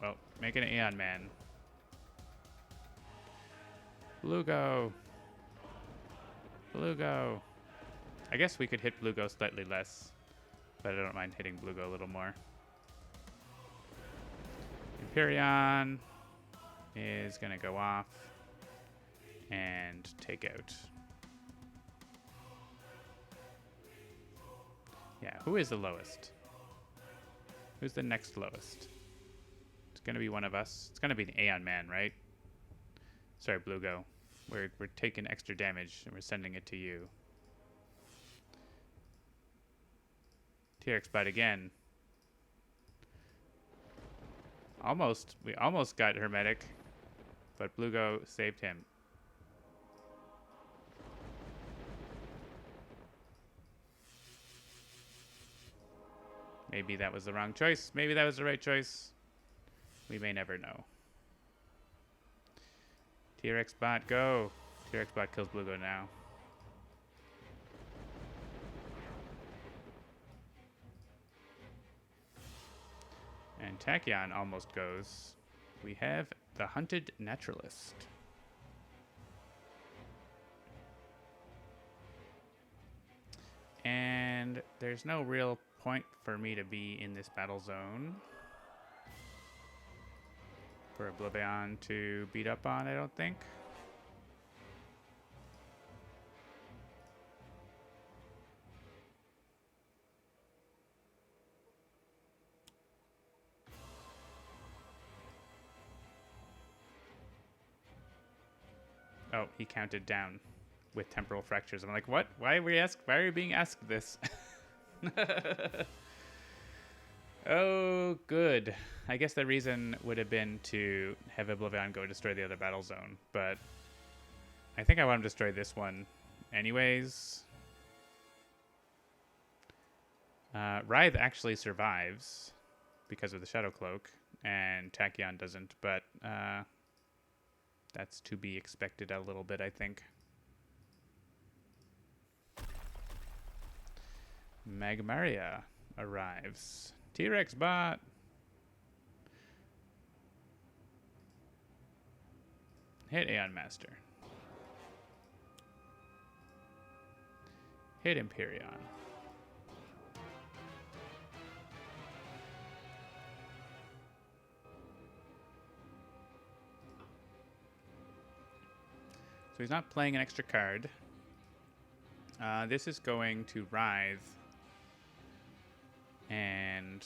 Well, make an Aeon Man. Blue go. Blue go. I guess we could hit Blue go slightly less, but I don't mind hitting Blue go a little more. Empyrean is going to go off and take out. Yeah, who is the lowest? Who's the next lowest? It's going to be one of us. It's going to be the Aeon Man, right? Sorry, Blue go. We're taking extra damage and we're sending it to you. T-Rex bite again. We almost got Hermetic, but Blue go saved him. Maybe that was the wrong choice. Maybe that was the right choice. We may never know. T-Rex bot, go. T-Rex bot kills Blue go now. And Tachyon almost goes. We have the Hunted Naturalist. And there's no real point for me to be in this battle zone for OblivAeon to beat up on, I don't think. Oh, he counted down with temporal fractures. I'm like, what? Why are we being asked this? Oh, good. I guess the reason would have been to have OblivAeon go destroy the other battle zone, but I think I want to destroy this one anyways. Writhe actually survives because of the Shadow Cloak, and Tachyon doesn't, but that's to be expected a little bit, I think. Magmaria arrives. T-Rex bot. Hit Aeon Master. Hit Empyrean. So he's not playing an extra card. This is going to Writhe. And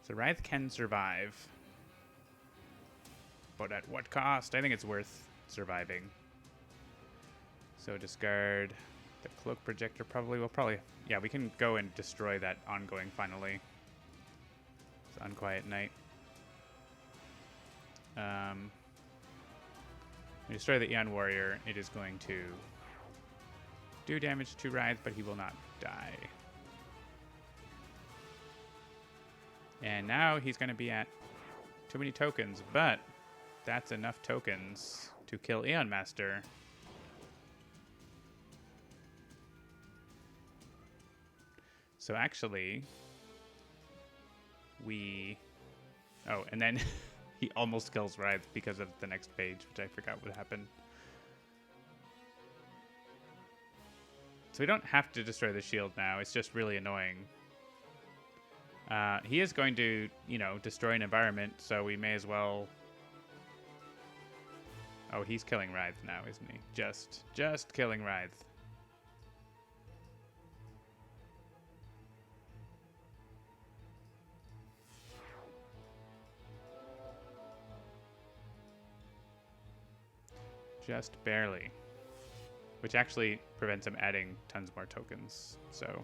so Writhe can survive. But at what cost? I think it's worth surviving. So discard the Cloak Projector probably. Yeah, we can go and destroy that ongoing finally. It's Unquiet Night. We destroy the Aeon Warrior. It is going to do damage to Writhe, but he will not die. And now he's going to be at too many tokens, but that's enough tokens to kill Aeon Master. So actually, oh, and then he almost kills Writhe because of the next page, which I forgot what happened. So we don't have to destroy the shield now. It's just really annoying. He is going to, destroy an environment, so we may as well... Oh, he's killing Writhe now, isn't he? Just killing Writhe. Just barely. Which actually prevents him adding tons more tokens, so...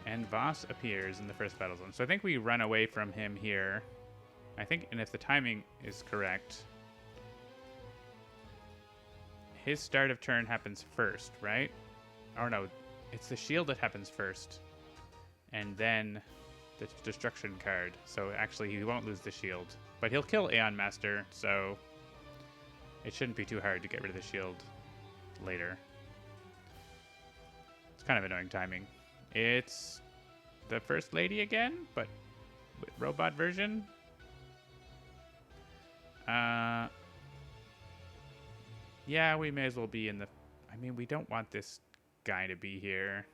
And Voss appears in the first battle zone. So I think we run away from him here. I think, and if the timing is correct, his start of turn happens first, right? Or no, it's the shield that happens first. And then the destruction card. So actually he won't lose the shield. But he'll kill Aeon Master, so it shouldn't be too hard to get rid of the shield later. It's kind of annoying timing. It's the First Lady again, but with robot version. Yeah, we may as well be in the... I mean, we don't want this guy to be here.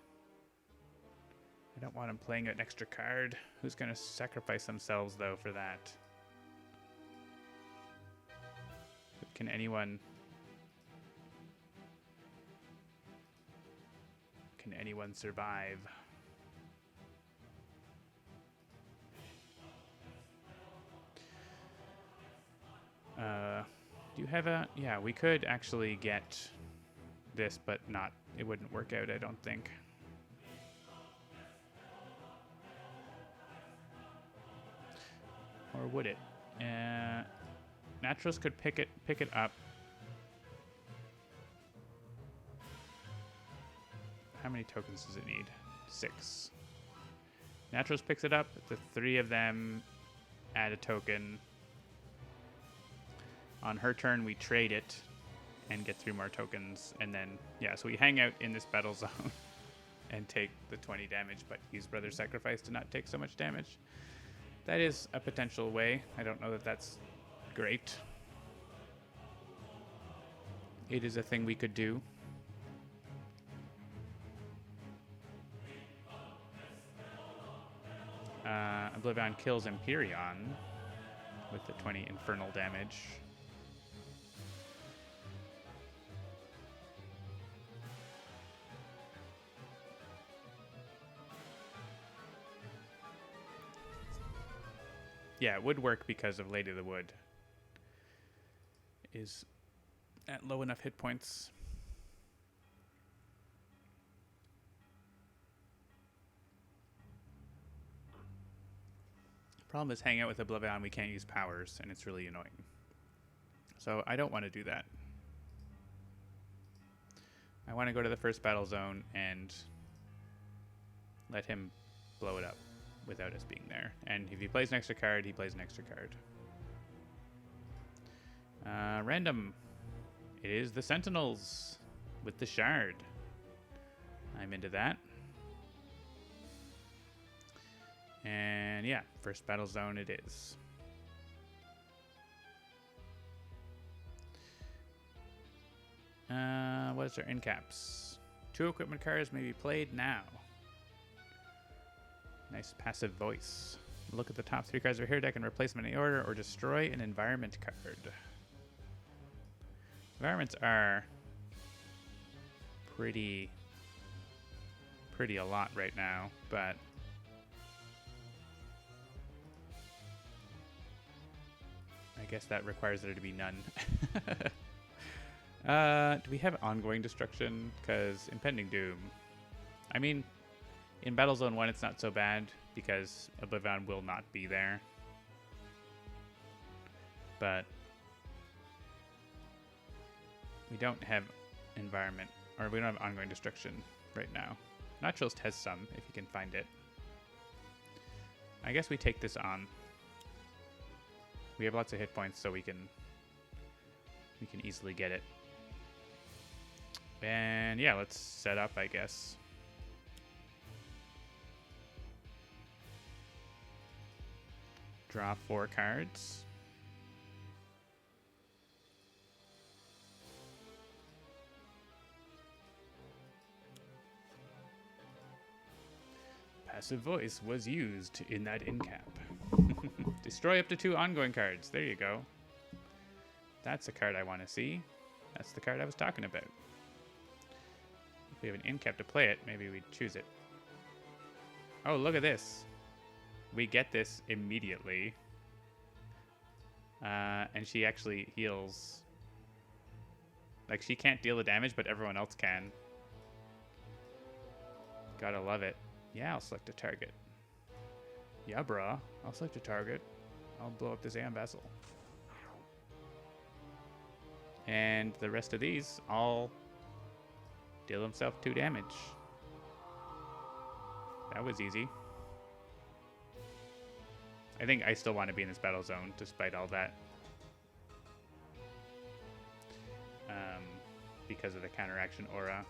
I don't want him playing an extra card. Who's going to sacrifice themselves, though, for that? Can anyone... Can anyone survive? Do you have a... Yeah, we could actually get this, but not... It wouldn't work out, I don't think. Or would it? Naturals could pick it up. How many tokens does it need? 6. Naturals picks it up. The 3 of them add a token. On her turn, we trade it and get 3 more tokens. And then, yeah, so we hang out in this battle zone and take the 20 damage, but use Brother's Sacrifice to not take so much damage. That is a potential way. I don't know that that's great. It is a thing we could do. OblivAeon kills Empyreon with the 20 infernal damage. Yeah, it would work because of Lady of the Wood is at low enough hit points. Problem is, hanging out with OblivAeon, we can't use powers, and it's really annoying. So I don't want to do that. I want to go to the first battle zone and let him blow it up without us being there. And if he plays an extra card, he plays an extra card. Random. It is the Sentinels with the Shard. I'm into that. And yeah, first battle zone it is. What is our end caps? 2 equipment cards may be played now. Nice passive voice. Look at the top 3 cards of your deck and replace them in any order, or destroy an environment card. Environments are pretty a lot right now, but I guess that requires there to be none. Do we have ongoing destruction? Because Impending Doom. I mean, in Battle Zone 1 it's not so bad because OblivAeon will not be there. But we don't have environment, or we don't have ongoing destruction right now. Naturalist has some, if you can find it. I guess we take this on. We have lots of hit points, so we can easily get it. And yeah, let's set up, I guess. Draw 4 cards. Passive voice was used in that end cap. Destroy up to 2 ongoing cards. There you go. That's a card I want to see. That's the card I was talking about. If we have an end cap to play it, maybe we'd choose it. Oh, look at this. We get this immediately. And she actually heals. Like, she can't deal the damage, but everyone else can. Gotta love it. Yeah, I'll select a target. Yeah, bruh. I'll select a target. I'll blow up this Aeon Vassal. And the rest of these all deal himself 2 damage. That was easy. I think I still want to be in this battle zone despite all that. Because of the counteraction aura.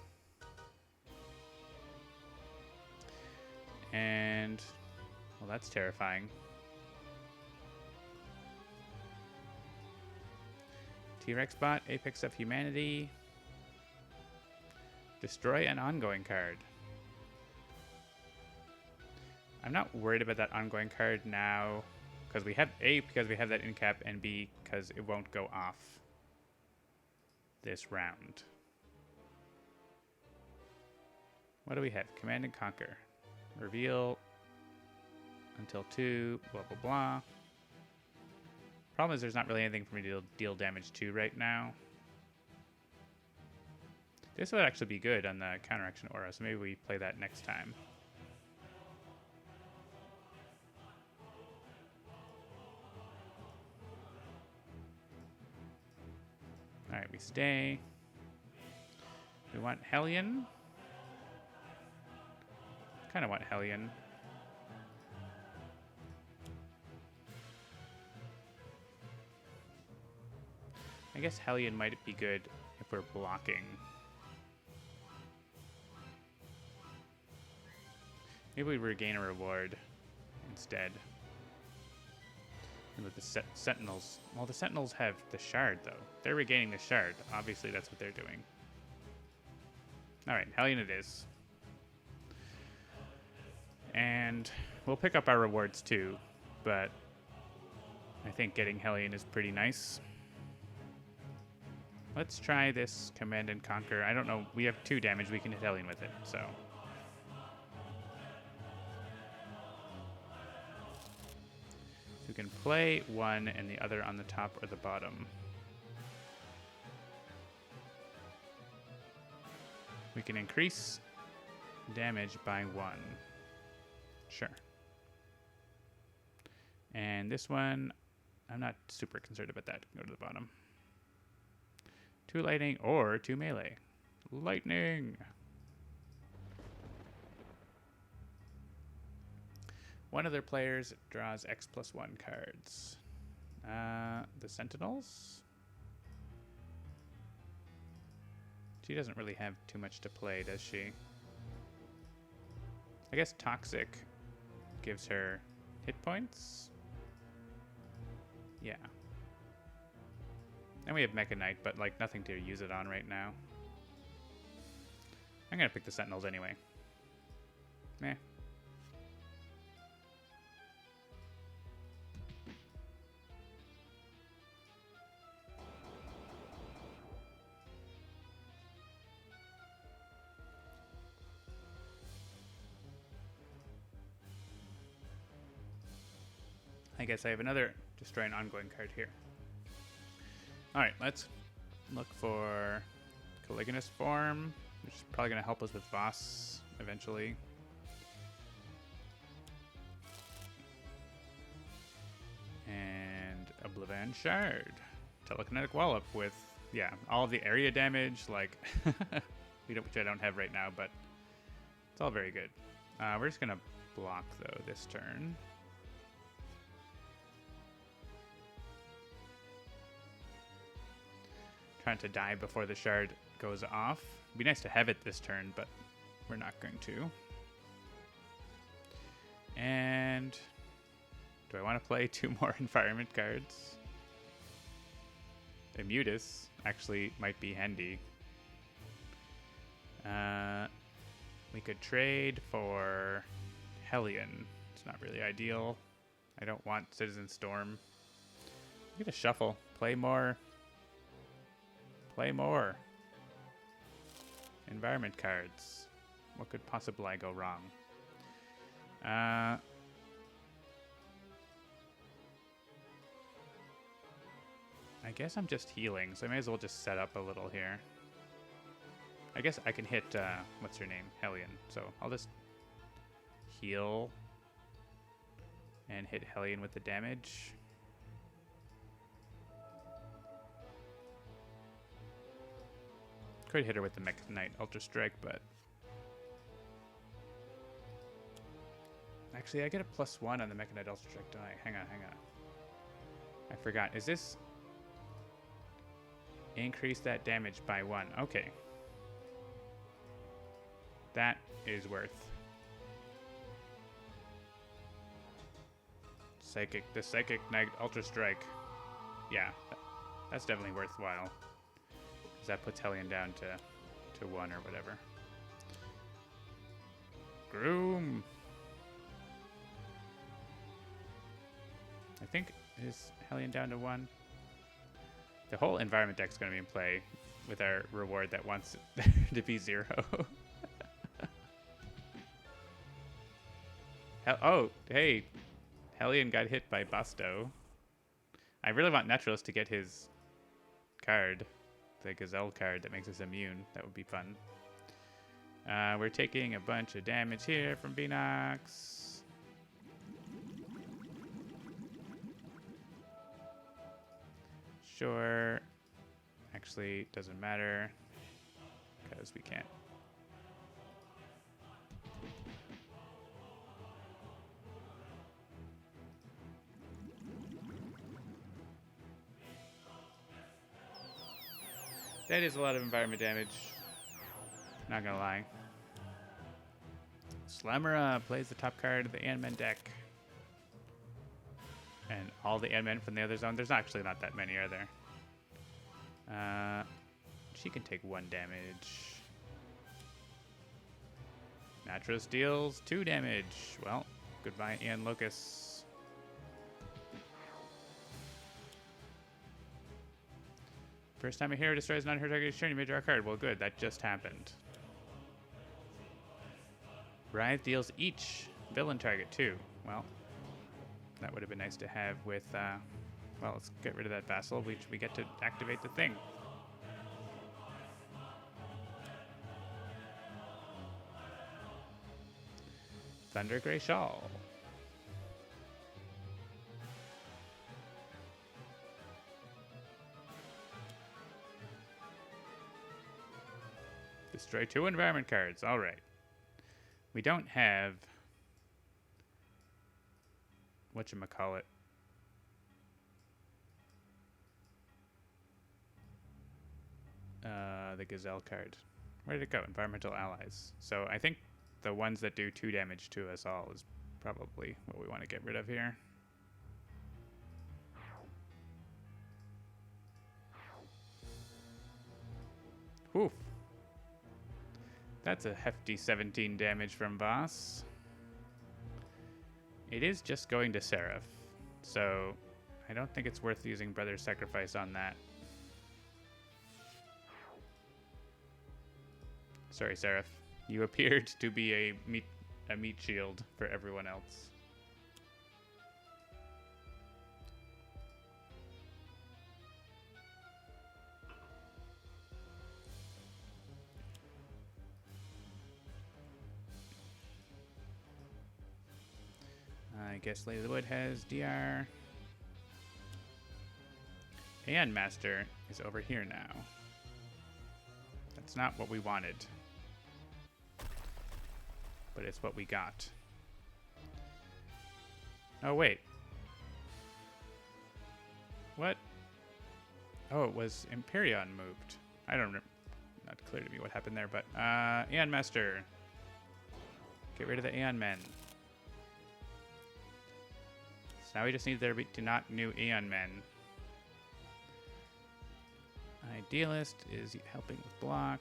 Well, that's terrifying. T-Rex bot, Apex of Humanity. Destroy an ongoing card. I'm not worried about that ongoing card now, because we have because we have that in cap, and B, because it won't go off this round. What do we have? Command and Conquer. Reveal until 2, blah, blah, blah. Problem is there's not really anything for me to deal damage to right now. This would actually be good on the counteraction aura, so maybe we play that next time. Alright, we stay. We want Hellion. Kind of want Hellion. I guess Hellion might be good if we're blocking. Maybe we regain a reward instead. And with the Sentinels. Well, the Sentinels have the Shard, though. They're regaining the Shard. Obviously, that's what they're doing. Alright, Hellion it is. And we'll pick up our rewards, too. But I think getting Hellion is pretty nice. Let's try this Command and Conquer. I don't know. We have 2 damage. We can hit Hellion with it, so... we can play one and the other on the top or the bottom. We can increase damage by 1. Sure. And this one, I'm not super concerned about that. Go to the bottom. 2 lightning or 2 melee. Lightning! One of their players draws X+1 cards. The Sentinels? She doesn't really have too much to play, does she? I guess Toxic gives her hit points? Yeah. And we have Mecha Knight, but like nothing to use it on right now. I'm gonna pick the Sentinels anyway. Meh. I guess I have another Destroy an Ongoing card here. Alright, let's look for Caliginous Form, which is probably going to help us with Voss eventually. And OblivAeon Shard. Telekinetic Wallop with, yeah, all of the area damage, like, which I don't have right now, but it's all very good. We're just going to block, though, this turn. Trying to die before the shard goes off. It'd be nice to have it this turn, but we're not going to. And do I want to play 2 more environment cards? Immutus actually might be handy. We could trade for Hellion. It's not really ideal. I don't want Citizen Storm. I'm gonna shuffle. Play more. Play more. Environment cards. What could possibly go wrong? I guess I'm just healing, so I may as well just set up a little here. I guess I can hit, what's her name? Hellion. So I'll just heal and hit Hellion with the damage. Could hit her with the Mecha Knight Ultra Strike, but... Actually, I get a +1 on the Mecha Knight Ultra Strike, don't I? Hang on. I forgot. Is this... Increase that damage by 1. Okay. That is worth. The Psychic Knight Ultra Strike. Yeah, that's definitely worthwhile. Because that puts Hellion down to 1 or whatever. Groom! I think is Hellion down to 1. The whole environment deck's going to be in play with our reward that wants it to be 0. Oh, hey. Hellion got hit by Basto. I really want Naturalist to get his card. The Gazelle card that makes us immune. That would be fun. We're taking a bunch of damage here from Beanox. Sure. Actually, doesn't matter. Because we can't. That is a lot of environment damage. Not gonna lie. Slamera plays the top card of the Ant-Man deck. And all the Ant-Men from the other zone. There's actually not that many, are there? She can take 1 damage. Naturalist deals 2 damage. Well, goodbye, Ian Locus. First time a hero destroys non-hero target turn, you may draw a card. Well, good. That just happened. Writhe deals each villain target, too. Well, that would have been nice to have with... well, let's get rid of that Vassal. We get to activate the thing. Thunder Grey Shawl. Destroy 2 environment cards. All right. We don't have... whatchamacallit. The Gazelle card. Where did it go? Environmental Allies. So I think the ones that do 2 damage to us all is probably what we want to get rid of here. Whew. That's a hefty 17 damage from Voss. It is just going to Seraph, so I don't think it's worth using Brother's Sacrifice on that. Sorry, Seraph. You appeared to be a meat shield for everyone else. I guess Lady of the Wood has DR. And Master is over here now. That's not what we wanted. But it's what we got. Oh, wait. What? Oh, it was Empyreon moved. I don't know. Not clear to me what happened there, but Aeon Master. Get rid of the Aeon Men. So now we just need there to not new Aeon Men. Idealist is helping with block.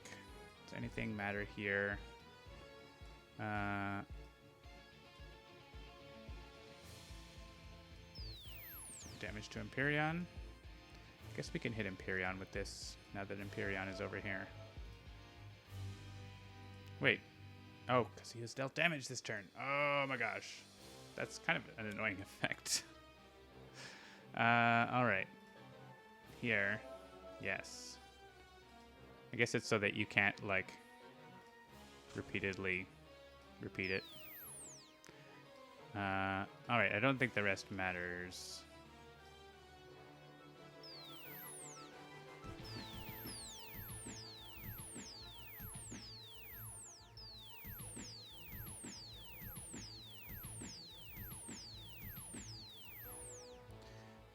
Does anything matter here? Some damage to Empyreon. I guess we can hit Empyreon with this now that Empyreon is over here. Wait. Oh, because he has dealt damage this turn. Oh my gosh. That's kind of an annoying effect. Alright. Here. Yes. I guess it's so that you can't, like, repeatedly repeat it. Alright, I don't think the rest matters.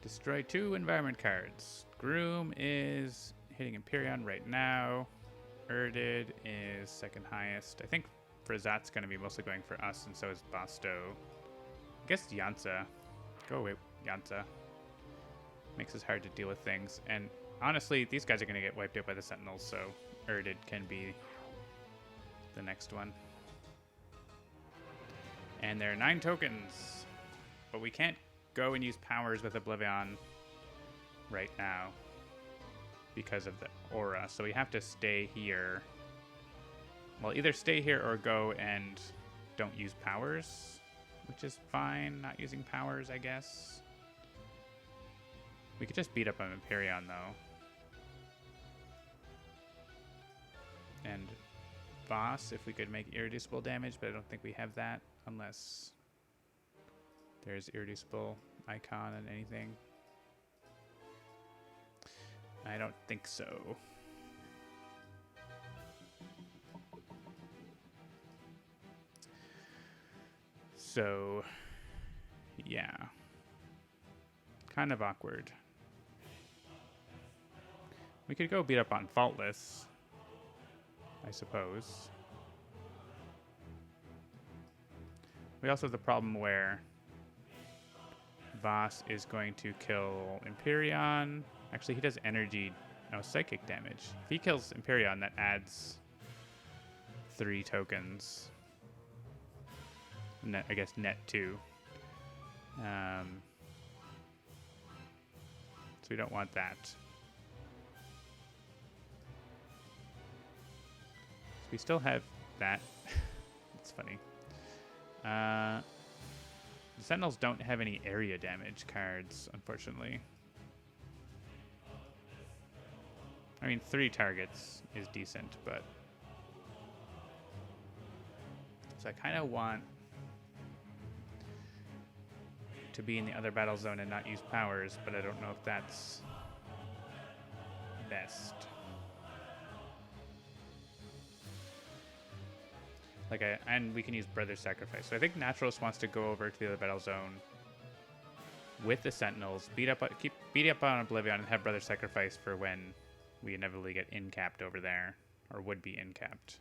Destroy 2 environment cards. Groom is hitting Empyreon right now. Erdid is second highest. I think Frazat's going to be mostly going for us, and so is Basto. I guess Yansa Go away, Yanza. Makes us hard to deal with things. And honestly, these guys are going to get wiped out by the Sentinels, so Erdid can be the next one. And there are 9 tokens. But we can't go and use powers with OblivAeon right now because of the aura. So we have to stay here. Well, either stay here or go and don't use powers, which is fine. Not using powers, I guess. We could just beat up on Empyrean, though. And Voss, if we could make irreducible damage, but I don't think we have that unless there's irreducible icon and anything. I don't think so. So, yeah. Kind of awkward. We could go beat up on Faultless, I suppose. We also have the problem where Voss is going to kill Empyrean. Actually, he does energy, no, psychic damage. If he kills Empyrean, that adds 3 tokens. Net, I guess net 2. So we don't want that. So we still have that. It's funny. The Sentinels don't have any area damage cards, unfortunately. I mean, 3 targets is decent, but... So I kind of want to be in the other battle zone and not use powers, but I don't know if that's best. And we can use Brother Sacrifice. So I think Naturalist wants to go over to the other battle zone with the Sentinels, keep beating up on OblivAeon, and have Brother Sacrifice for when we inevitably get incapped over there, or would be incapped.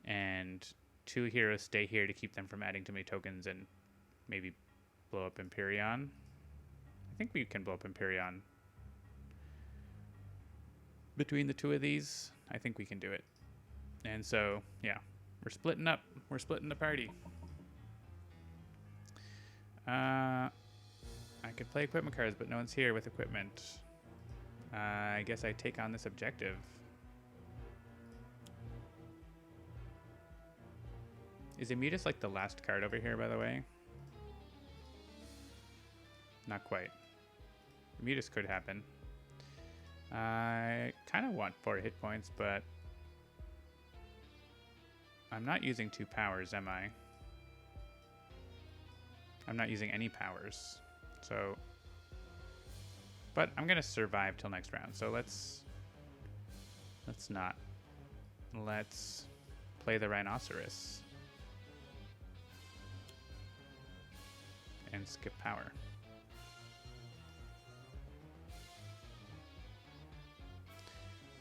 And 2 heroes stay here to keep them from adding too many tokens and maybe blow up Empyrean. I think we can blow up Empyrean. Between the 2 of these, I think we can do it. And so, yeah, we're splitting up. We're splitting the party. I could play equipment cards, but no one's here with equipment. I guess I take on this objective. Is Immutus like the last card over here, by the way? Not quite. Immutus could happen. I kind of want 4 hit points, but I'm not using 2 powers, am I? I'm not using any powers. So, but I'm going to survive till next round. So let's not. Let's play the Rhinoceros and skip power.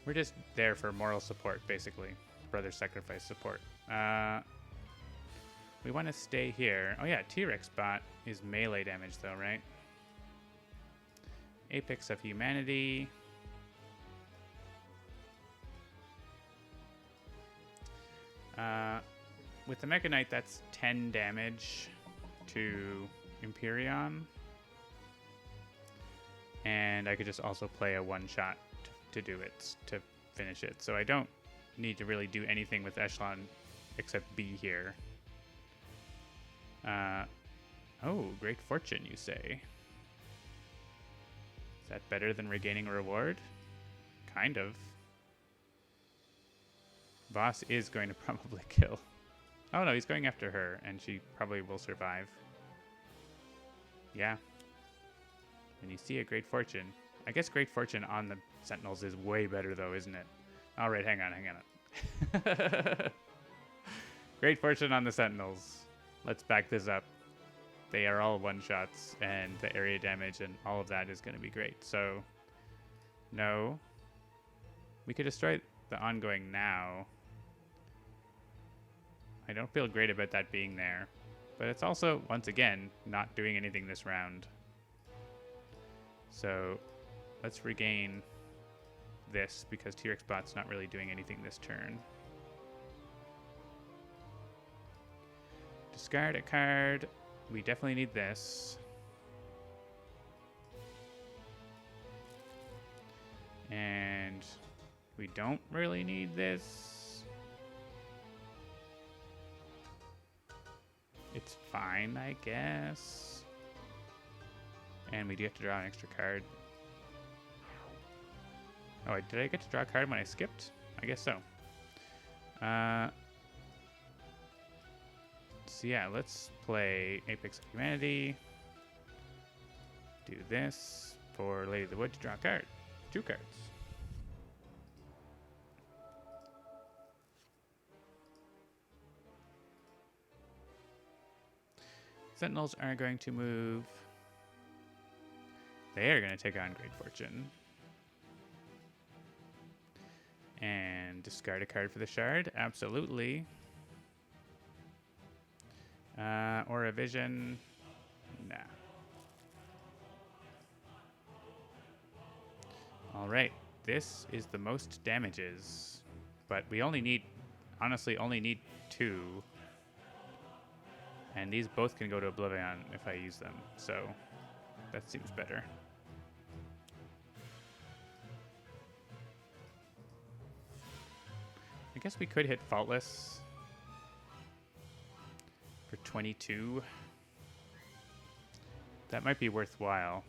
We're just there for moral support, basically. Brother Sacrifice support. We want to stay here. Oh yeah, T-Rex bot is melee damage though, right? Apex of Humanity. With the Mega Knight, that's 10 damage to Empyrean. And I could just also play a one-shot to do it, to finish it. So I don't need to really do anything with Echelon except be here. Oh, Great Fortune, you say? Is that better than regaining a reward? Kind of. Voss is going to probably kill. Oh no, he's going after her, and she probably will survive. Yeah. And you see a Great Fortune. I guess Great Fortune on the Sentinels is way better though, isn't it? Alright, hang on. Great Fortune on the Sentinels. Let's back this up. They are all one-shots, and the area damage and all of that is going to be great. So, no. We could destroy the ongoing now. I don't feel great about that being there. But it's also, once again, not doing anything this round. So let's regain this because T-Rex Bot's not really doing anything this turn. Discard a card. We definitely need this. And we don't really need this. It's fine, I guess. And we do have to draw an extra card. Oh, did I get to draw a card when I skipped? I guess so. So yeah, let's play Apex of Humanity. Do this for Lady of the Wood to draw a card. 2 cards. Sentinels are going to move. They are going to take on Great Fortune. And discard a card for the shard. Absolutely. Or a vision. Nah. All right. This is the most damages. But we only need, honestly, only need 2. And these both can go to OblivAeon if I use them. So that seems better. I guess we could hit Faultless for 22. That might be worthwhile.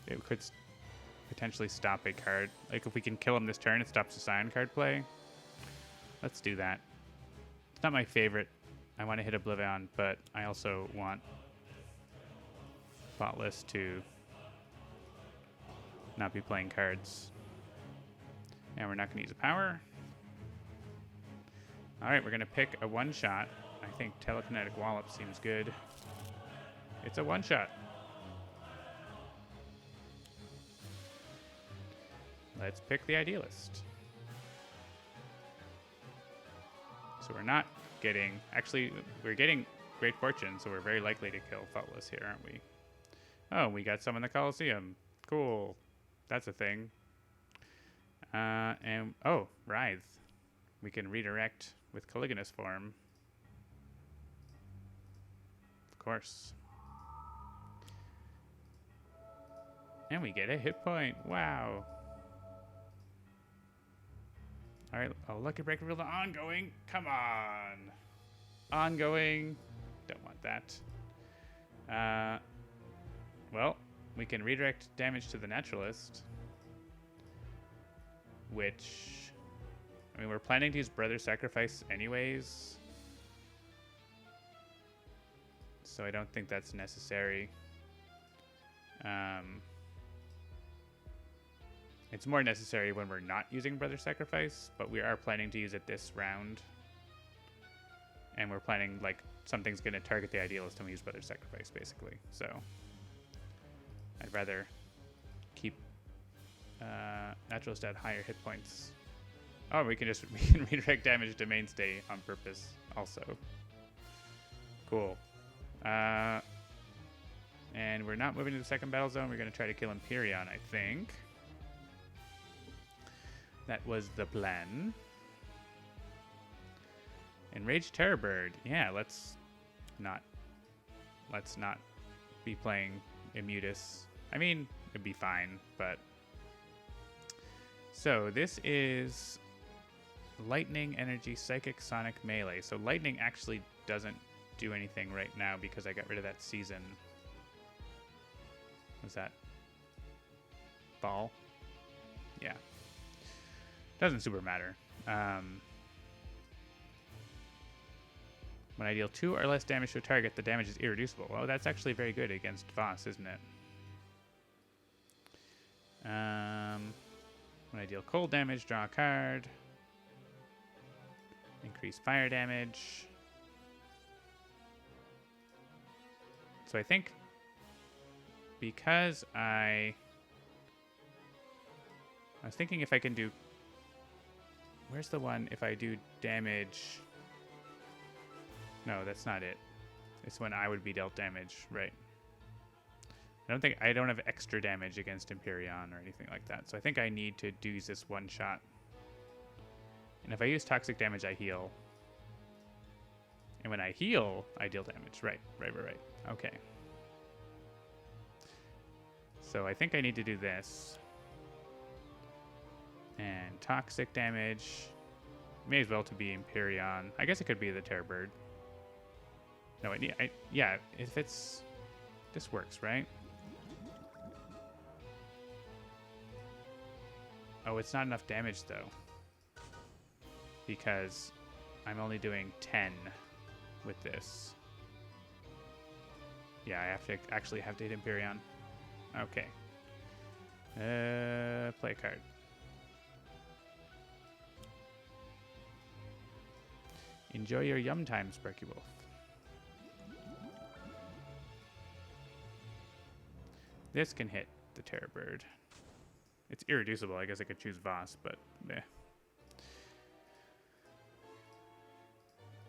It could potentially stop a card. Like if we can kill him this turn, it stops the Scion card play. Let's do that. It's not my favorite. I want to hit OblivAeon, but I also want Faultless to not be playing cards. And we're not going to use a power. All right, we're going to pick a one-shot. I think Telekinetic Wallop seems good. It's a one-shot. Let's pick the Idealist. So we're not getting... Actually, we're getting Great Fortune, so we're very likely to kill Faultless here, aren't we? Oh, we got some in the Coliseum. Cool. That's a thing. And oh, Writhe. We can redirect with Caligulous form. Of course. And we get a hit point. Wow. All right, a Lucky Break reveal to ongoing. Come on. Ongoing. Don't want that. Well, we can redirect damage to the Naturalist. Which... I mean, we're planning to use Brother Sacrifice anyways. So I don't think that's necessary. It's more necessary when we're not using Brother Sacrifice, but we are planning to use it this round. And we're planning, like, something's going to target the Idealist and we use Brother Sacrifice, basically. So I'd rather keep Naturalist at higher hit points. Oh, we can redirect damage to Mainstay on purpose also. Cool. And we're not moving to the second battle zone. We're going to try to kill Empyreon, I think. That was the plan. Enraged Terrorbird. Yeah, let's not be playing Immutus. I mean, it'd be fine, but... So this is Lightning, Energy, Psychic, Sonic, Melee. So Lightning actually doesn't do anything right now because I got rid of that season. Was that Ball? Yeah. Doesn't super matter. When I deal 2 or less damage to a target, the damage is irreducible. Well, that's actually very good against Voss, isn't it? When I deal cold damage, draw a card. Increase fire damage. So I think because I was thinking if I can do... Where's the one if I do damage? No, that's not it. It's when I would be dealt damage, right? I don't have extra damage against Empyreon or anything like that. So I think I need to use this one shot. And if I use toxic damage, I heal. And when I heal, I deal damage. Right. Okay. So I think I need to do this. And toxic damage. May as well to be Empyreon. I guess it could be the Terror Bird. No, yeah, if it's... This works, right? Oh, it's not enough damage, though. Because I'm only doing 10 with this. Yeah, I have to actually have to hit Empyreon. Okay. Play a card. Enjoy your yum time, Sparky Wolf. This can hit the Terror Bird. It's irreducible. I guess I could choose Voss, but meh.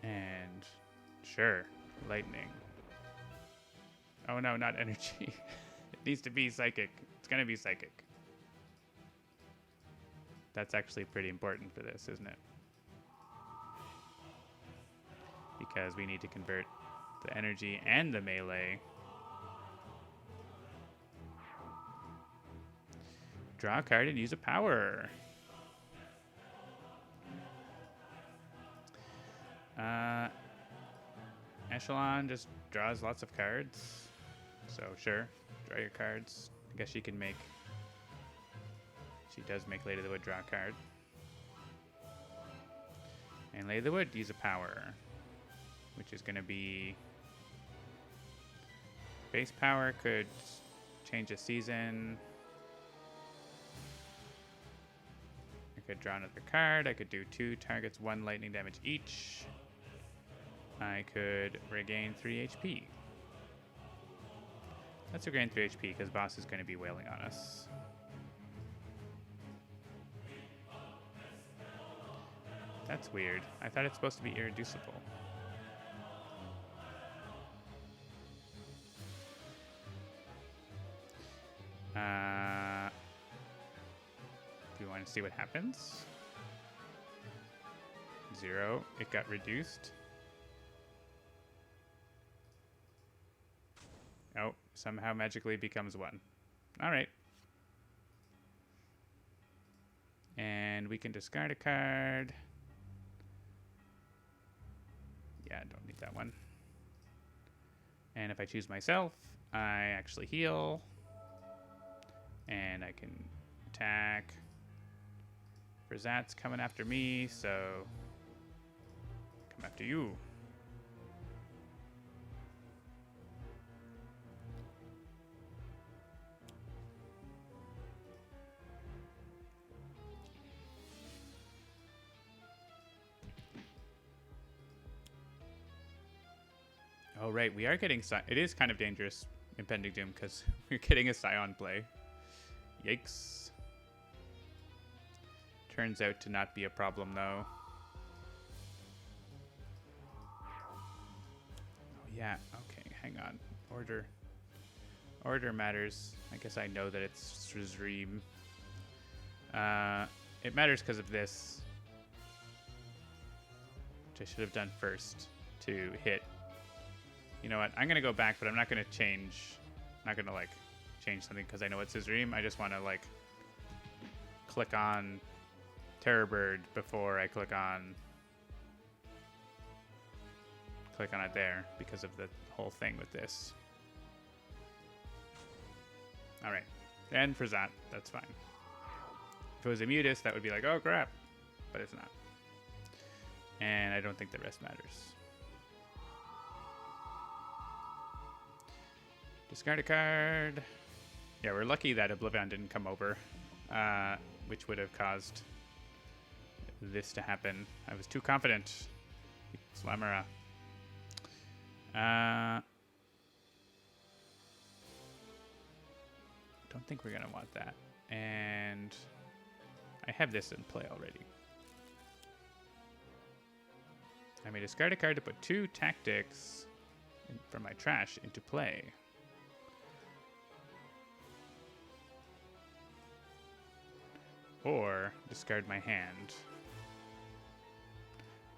And sure, lightning. Oh no, not energy. It needs to be psychic. It's gonna be psychic. That's actually pretty important for this, isn't it? Because we need to convert the energy and the melee. Draw a card and use a power. Echelon just draws lots of cards. So sure, draw your cards. I guess she can make... She does make Lady of the Wood draw a card. And Lady of the Wood use a power. Which is going to be... Base power could change a season. I could draw another card. I could do 2 targets, 1 lightning damage each. I could regain 3 HP. Let's regain 3 HP because Boss is going to be wailing on us. That's weird. I thought it's supposed to be irreducible. Do you want to see what happens? 0. It got reduced. Oh, somehow magically becomes 1. All right. And we can discard a card. Yeah, I don't need that one. And if I choose myself, I actually heal. And I can attack. Brazat's coming after me, so come after you. Oh, right. We are getting... It is kind of dangerous, Impending Doom, because we're getting a Scion play. Yikes. Turns out to not be a problem, though. Oh, yeah. Okay, hang on. Order matters. I guess I know that it's Srizreem. It matters because of this. Which I should have done first to hit. You know what? I'm going to go back, but I'm not going to change. I'm not going to, like, change something because I know it's Srizreem. I just want to, like, click on Terror Bird before I click on it there because of the whole thing with this. All right. And for that, that's fine. If it was a Mutus, that would be like, oh, crap. But it's not. And I don't think the rest matters. Discard a card. Yeah, we're lucky that OblivAeon didn't come over, which would have caused this to happen. I was too confident. Slamera. Don't think we're going to want that. And I have this in play already. I may discard a card to put 2 tactics from my trash into play. Or discard my hand.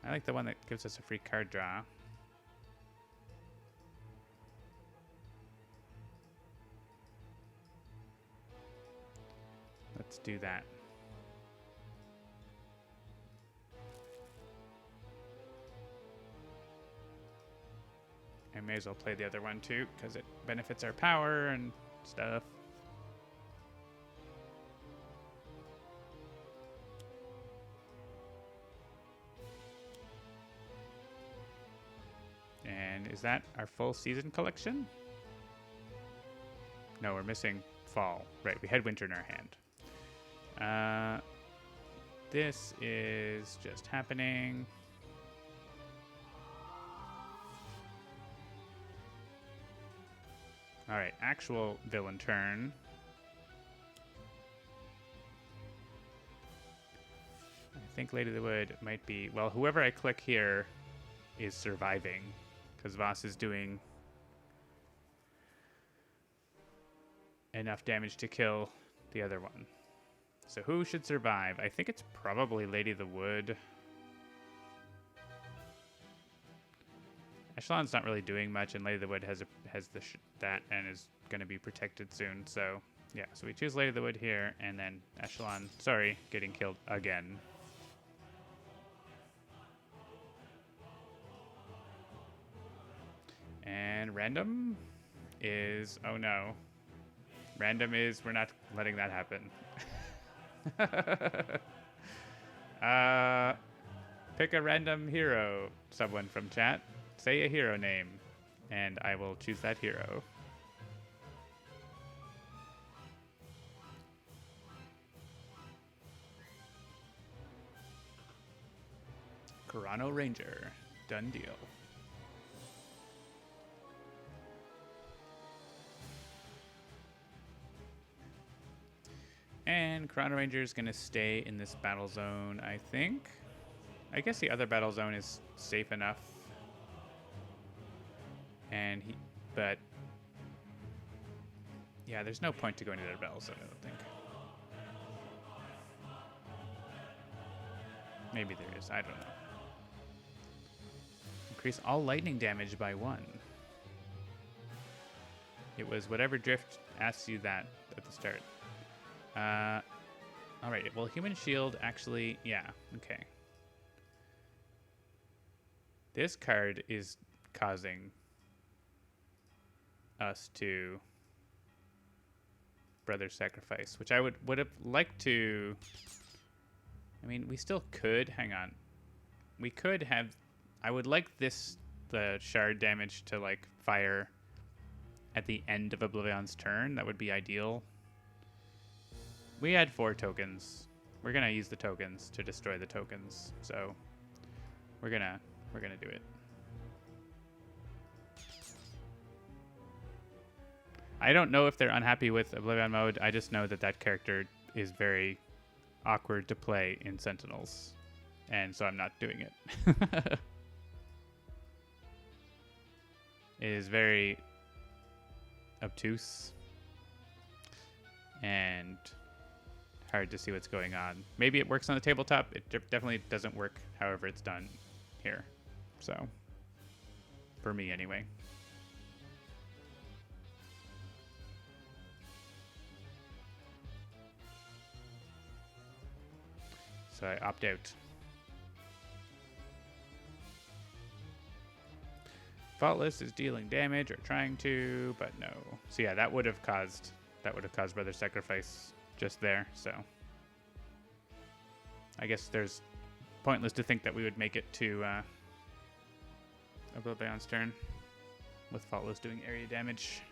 I like the one that gives us a free card draw. Let's do that. I may as well play the other one too, because it benefits our power and stuff. And is that our full season collection? No, we're missing fall. Right, we had winter in our hand. This is just happening. All right, actual villain turn. I think Lady of the Wood might be... Well, whoever I click here is surviving, because Voss is doing enough damage to kill the other one. So who should survive? I think it's probably Lady of the Wood. Echelon's not really doing much, and Lady of the Wood has that and is going to be protected soon. So yeah, so we choose Lady of the Wood here, and then Echelon, sorry, getting killed again. And random is, oh no. Random is, we're not letting that happen. Pick a random hero, someone from chat. Say a hero name, and I will choose that hero. Corano Ranger. Done deal. And Corano Ranger is going to stay in this battle zone, I think. I guess the other battle zone is safe enough. But yeah, there's no point to going to that battle zone, I don't think. Maybe there is, I don't know. Increase all lightning damage by 1. It was whatever drift asks you that at the start. All right, well, Human Shield actually, yeah, okay. This card is causing us to Brother Sacrifice, which I would have liked to. I mean, we still could. Hang on, we could have. I would like the shard damage to like fire at the end of OblivAeon's turn. That would be ideal. We had 4 tokens. We're gonna use the tokens to destroy the tokens. So we're gonna do it. I don't know if they're unhappy with OblivAeon mode. I just know that that character is very awkward to play in Sentinels, and so I'm not doing it. It is very obtuse and hard to see what's going on. Maybe it works on the tabletop. It definitely doesn't work however it's done here. So, for me anyway. So I opt out. Faultless is dealing damage or trying to, but no. So yeah, that would have caused Brother Sacrifice just there. So I guess there's pointless to think that we would make it to OblivAeon's turn with Faultless doing area damage.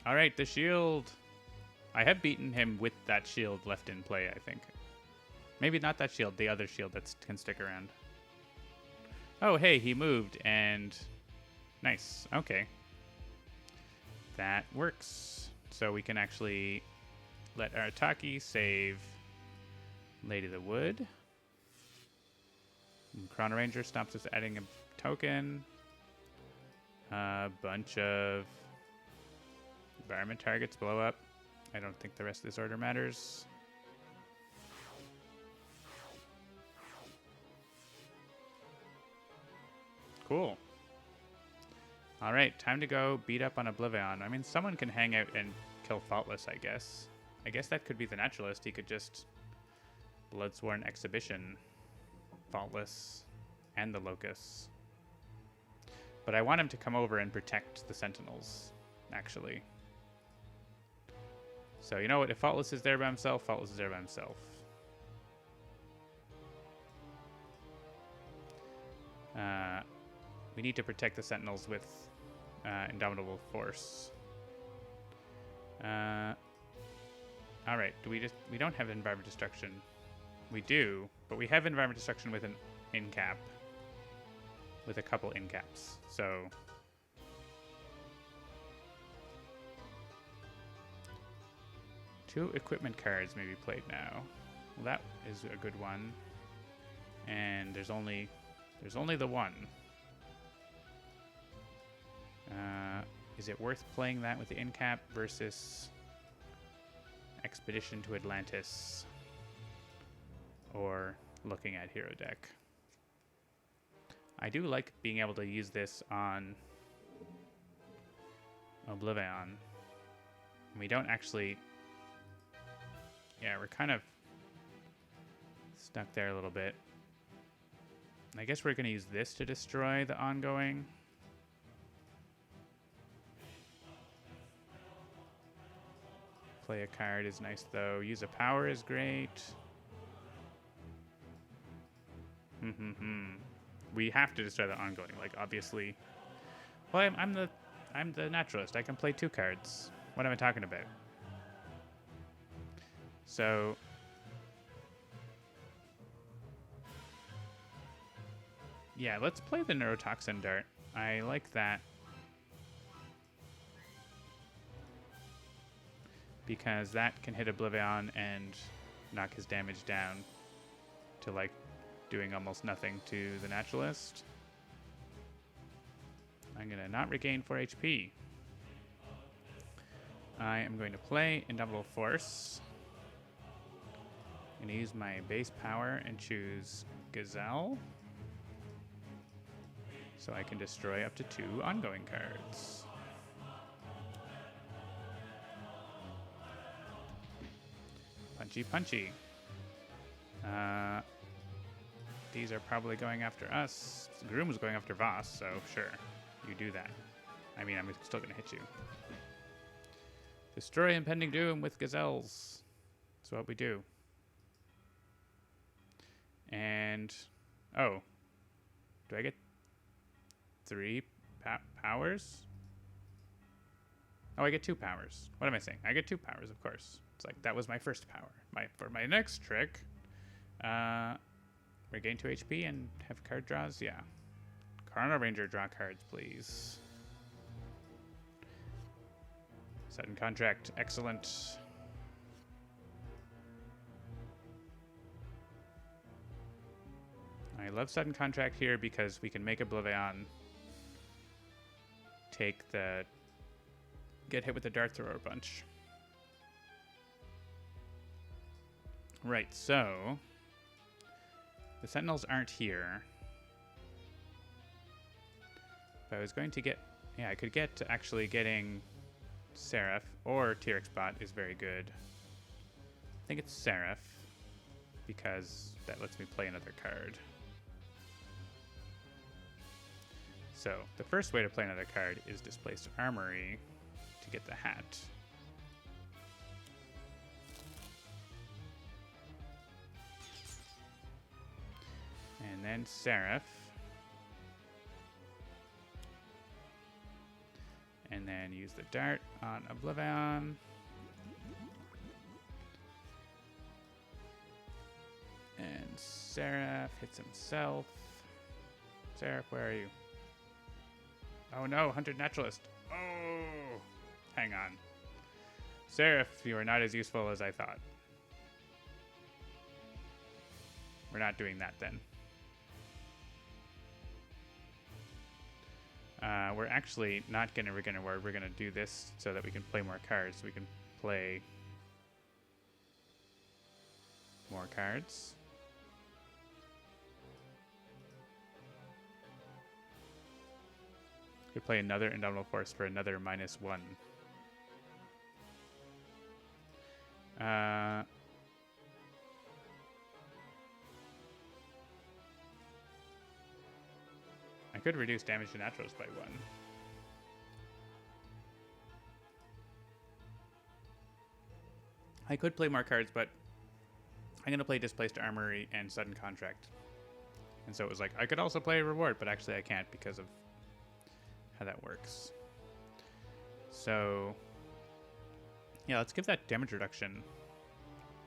All right, the shield. I have beaten him with that shield left in play, I think. Maybe not that shield, the other shield that can stick around. Oh, hey, he moved, and nice. Okay. That works. So we can actually let Arataki save Lady of the Wood. Chrono Ranger stops us adding a token. A bunch of environment targets blow up. I don't think the rest of this order matters. Cool. All right, time to go beat up on OblivAeon. I mean, someone can hang out and kill Faultless, I guess. I guess that could be the Naturalist. He could just Bloodsworn Exhibition Faultless and the Locust. But I want him to come over and protect the Sentinels, actually. So, you know what? If Faultless is there by himself, Faultless is there by himself. We need to protect the Sentinels with Indomitable Force. Alright, we don't have Environment Destruction. We do, but we have Environment Destruction with an in-cap. With a couple in-caps, so... Two equipment cards may be played now. Well, that is a good one. And there's only the one. Is it worth playing that with the in-cap versus Expedition to Atlantis? Or looking at Hero Deck? I do like being able to use this on OblivAeon. We don't actually... Yeah, we're kind of stuck there a little bit. I guess we're going to use this to destroy the ongoing. Play a card is nice, though. Use a power is great. We have to destroy the ongoing, like, obviously. Well, I'm the Naturalist. I can play 2 cards. What am I talking about? So... Yeah, let's play the Neurotoxin Dart. I like that. Because that can hit OblivAeon and knock his damage down to, like, doing almost nothing to the Naturalist. I'm going to not regain 4 HP. I am going to play Indomitable Force. I'm going to use my base power and choose Gazelle. So I can destroy up to 2 ongoing cards. Punchy, punchy. These are probably going after us. Groom's going after Voss, so sure, you do that. I mean, I'm still going to hit you. Destroy Impending Doom with Gazelles. That's what we do. And, oh, do I get 3 powers? Oh, I get 2 powers. What am I saying? I get 2 powers, of course. It's like, that was my first power. For my next trick, regain 2 HP and have card draws? Yeah. Chrono Ranger, draw cards, please. Sudden Contract, excellent. I love Sudden Contract here because we can make OblivAeon get hit with the Dart Thrower a bunch. Right, so the Sentinels aren't here. If I was going to get, yeah, I could get to actually getting Seraph or T-Rex Bot is very good. I think it's Seraph because that lets me play another card. So the first way to play another card is Displaced Armory to get the hat. And then Seraph. And then use the dart on OblivAeon. And Seraph hits himself. Seraph, where are you? Oh no, Hunted Naturalist. Oh! Hang on. Seraph, you are not as useful as I thought. We're not doing that then. We're actually not going to Regain Ward. We're going to do this so that we can play more cards. We can play more cards. We could play another Indomitable Force for another -1. I could reduce damage to naturals by 1. I could play more cards, but I'm going to play Displaced Armory and Sudden Contract. And so it was like, I could also play a Reward, but actually I can't because of how that works. So, yeah, let's give that damage reduction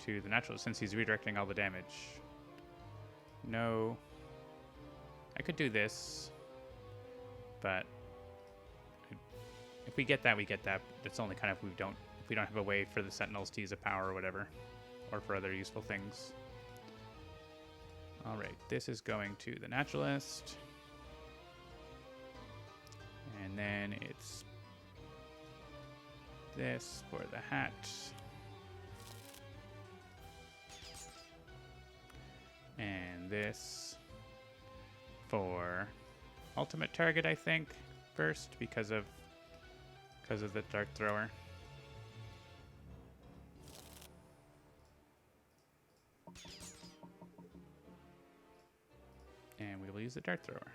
to the naturalist since he's redirecting all the damage. No. I could do this, but if we get that, we get that. That's only kind of if we don't have a way for the Sentinels to use a power or whatever, or for other useful things. All right, this is going to the naturalist, and then it's this for the hat. And this for ultimate target, I think, first because of the Dart Thrower. And we will use the Dart Thrower.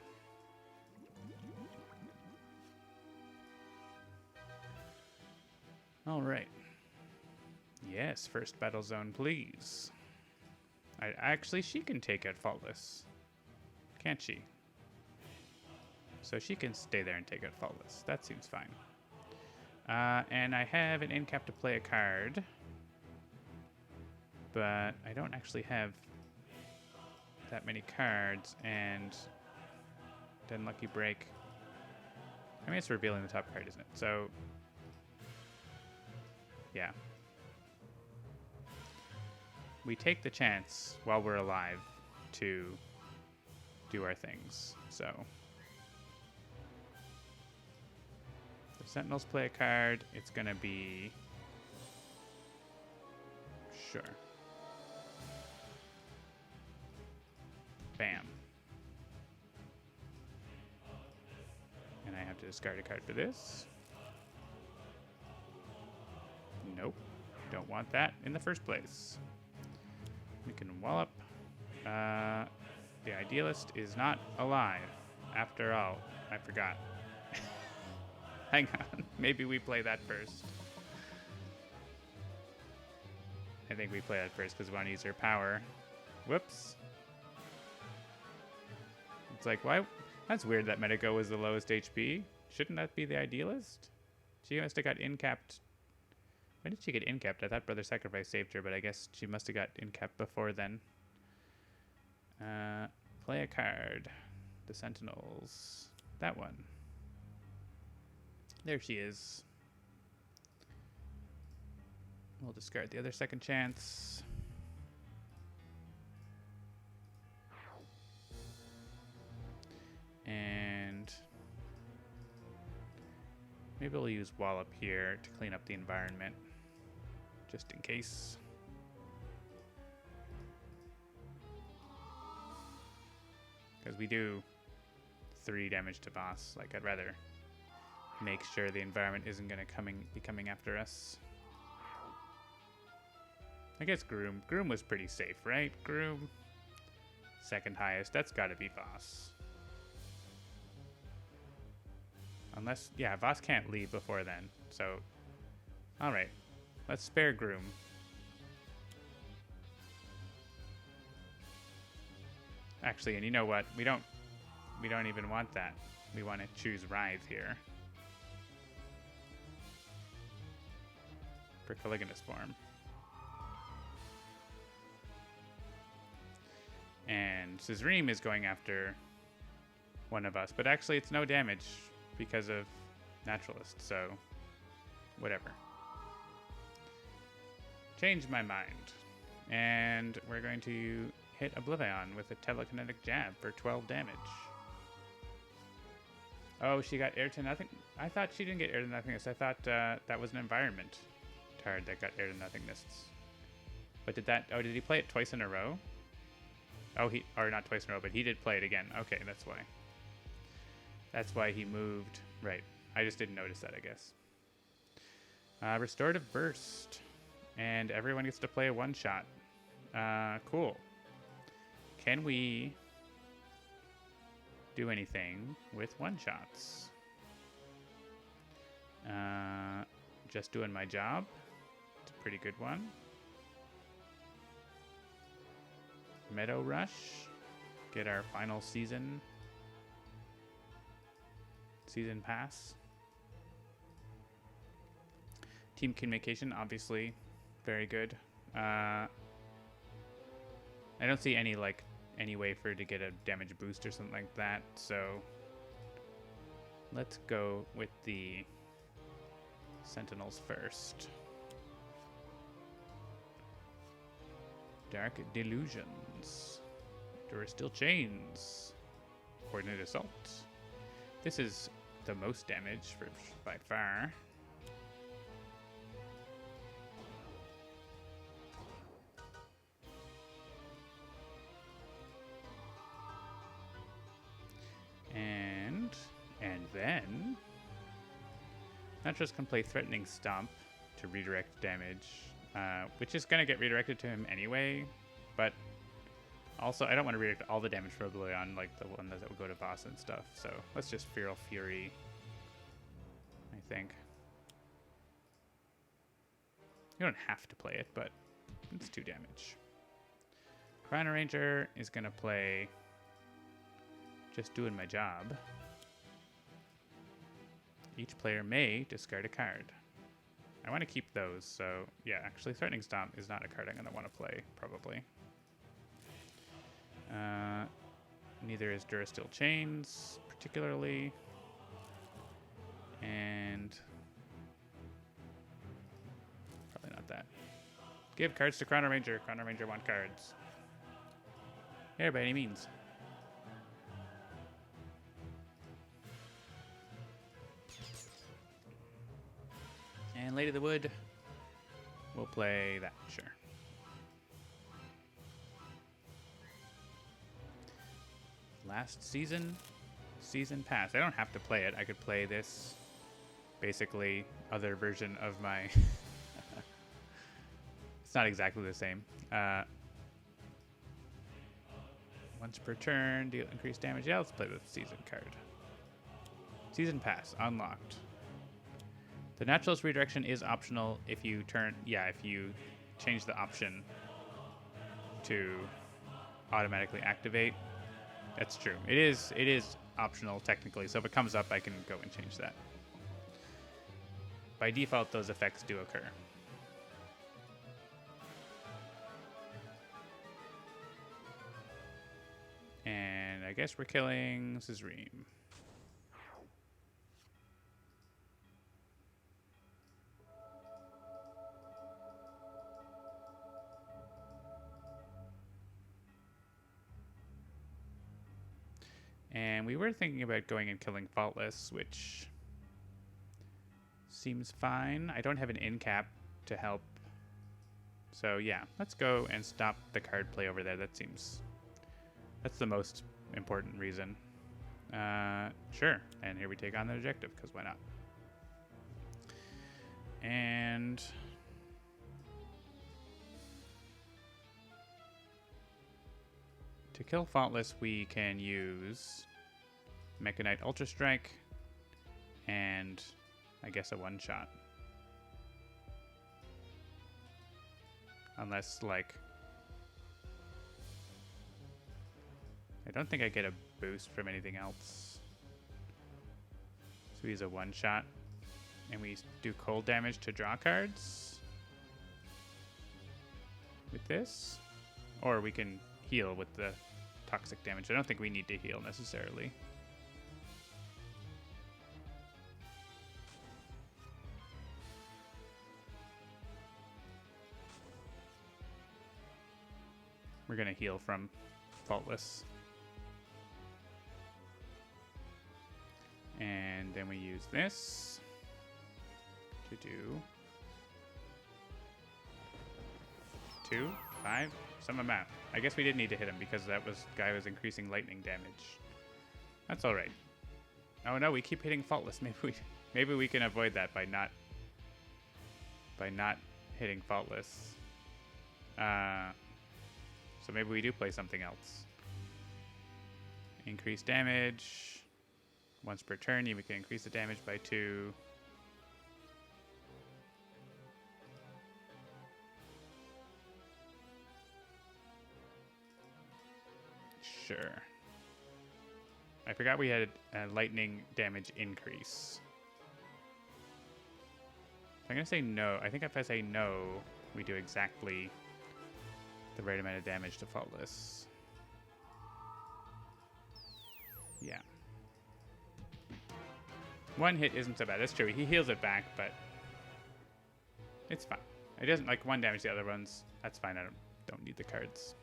All right. Yes, first battle zone, please. Actually, she can take out Faultless, can't she? So she can stay there and take out Faultless. That seems fine. And I have an end cap to play a card, but I don't actually have that many cards, and then Lucky Break. I mean, it's revealing the top card, isn't it? So, yeah. We take the chance while we're alive to do our things. So, the Sentinels play a card. It's going to be... Sure. Bam. And I have to discard a card for this. Nope. Don't want that in the first place. We can wallop. The Idealist is not alive. After all, I forgot. Hang on. Maybe we play that first. I think we play that first because we want to use her power. Whoops. It's like, why? That's weird that Medico was the lowest HP. Shouldn't that be the Idealist? She must have got incapped. When did she get incapped? I thought Brother Sacrifice saved her, but I guess she must have got incapped before then. Play a card. The Sentinels. That one. There she is. We'll discard the other second chance. And maybe we'll use Wallop here to clean up the environment, just in case. Because we do 3 damage to boss. Like, I'd rather make sure the environment isn't going to be coming after us. I guess Groom. Groom was pretty safe, right? Groom, second highest. That's got to be Voss. Unless, yeah, Voss can't leave before then. So, all right, let's spare Groom. Actually, and you know what? We don't even want that. We want to choose Writhe here for Caligula's form. And Suzreem is going after one of us, but actually it's no damage because of Naturalist, so whatever. Change my mind. And we're going to hit OblivAeon with a telekinetic jab for 12 damage. Oh, she got air to nothing. I thought she didn't get air to nothingness. I thought that was an environment card that got air to nothingness. But did that? Oh, did he play it twice in a row? Oh, or not twice in a row, but he did play it again. Okay, that's why. That's why he moved. Right. I just didn't notice that, I guess. Restorative Burst. And everyone gets to play a one-shot. Cool. Can we do anything with one-shots? Just doing my job. It's a pretty good one. Meadow Rush. Get our final season pass. Team communication, obviously, very good. I don't see any way for her to get a damage boost or something like that, so let's go with the Sentinels first. Dark Delusions. Durasteel Chains. Coordinated Assault. This is the most damage by far. And then Naturals can play Threatening Stomp to redirect damage, which is going to get redirected to him anyway, but also I don't want to redirect all the damage for OblivAeon, like the one that would go to boss and stuff, so let's just Feral Fury, I think. You don't have to play it, but it's 2 damage. Chrono Ranger is going to play Just Doing My Job. Each player may discard a card. I want to keep those, so yeah, actually Threatening Stomp is not a card I'm going to want to play, probably. Neither is Durasteel Chains, particularly. And probably not that. Give cards to Chrono Ranger. Chrono Ranger want cards. Here, by any means. And Lady of the Wood, we'll play that, sure. Last season pass. I don't have to play it. I could play this basically other version of my... It's not exactly the same. Once per turn, deal increased damage. Yeah, let's play the season card. Season pass, unlocked. The Naturalist redirection is optional if you if you change the option to automatically activate. That's true. It is optional technically, so if it comes up, I can go and change that. By default, those effects do occur. And I guess we're killing Zizreem. And we were thinking about going and killing Faultless, which seems fine. I don't have an in cap to help. So yeah, let's go and stop the card play over there. That's the most important reason. Sure, and here we take on the objective, because why not? And to kill Faultless, we can use Mechanite Ultra Strike and I guess a one-shot. Unless, like... I don't think I get a boost from anything else. So we use a one-shot. And we do cold damage to draw cards. With this. Or we can heal with the toxic damage. I don't think we need to heal necessarily. We're going to heal from Faultless. And Then we use this to do 2, 5, some amount. I guess we did need to hit him because that guy was increasing lightning damage. That's all right. Oh no, we keep hitting faultless. Maybe we can avoid that by not hitting faultless. So maybe we do play something else. Increase damage. Once per turn, we can increase the damage by 2. Sure. I forgot we had a lightning damage increase. I'm going to say no. I think if I say no, we do exactly the right amount of damage to faultless. Yeah. 1 hit isn't so bad. That's true. He heals it back, but it's fine. It doesn't like 1 damage the other ones. That's fine. I don't need the cards.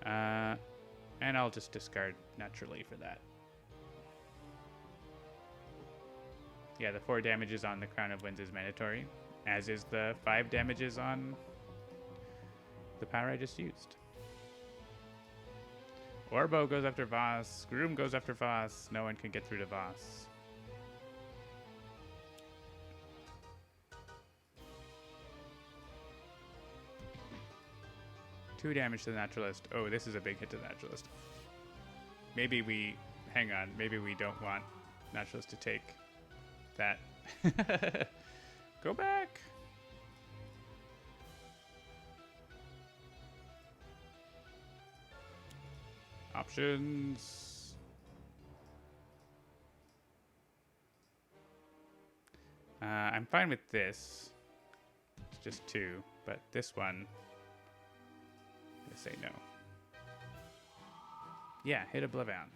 And I'll just discard naturally for that. Yeah, the 4 damages on the Crown of Winds is mandatory, as is the 5 damages on the power I just used. Orbo goes after Voss. Groom goes after Voss. No one can get through to Voss. Two damage to the Naturalist. Oh, this is a big hit to the Naturalist. Maybe we... Hang on. Maybe we don't want Naturalist to take that. Go back. Options. I'm fine with this. It's just 2, but this one, I'm gonna say no. Yeah, hit OblivAeon.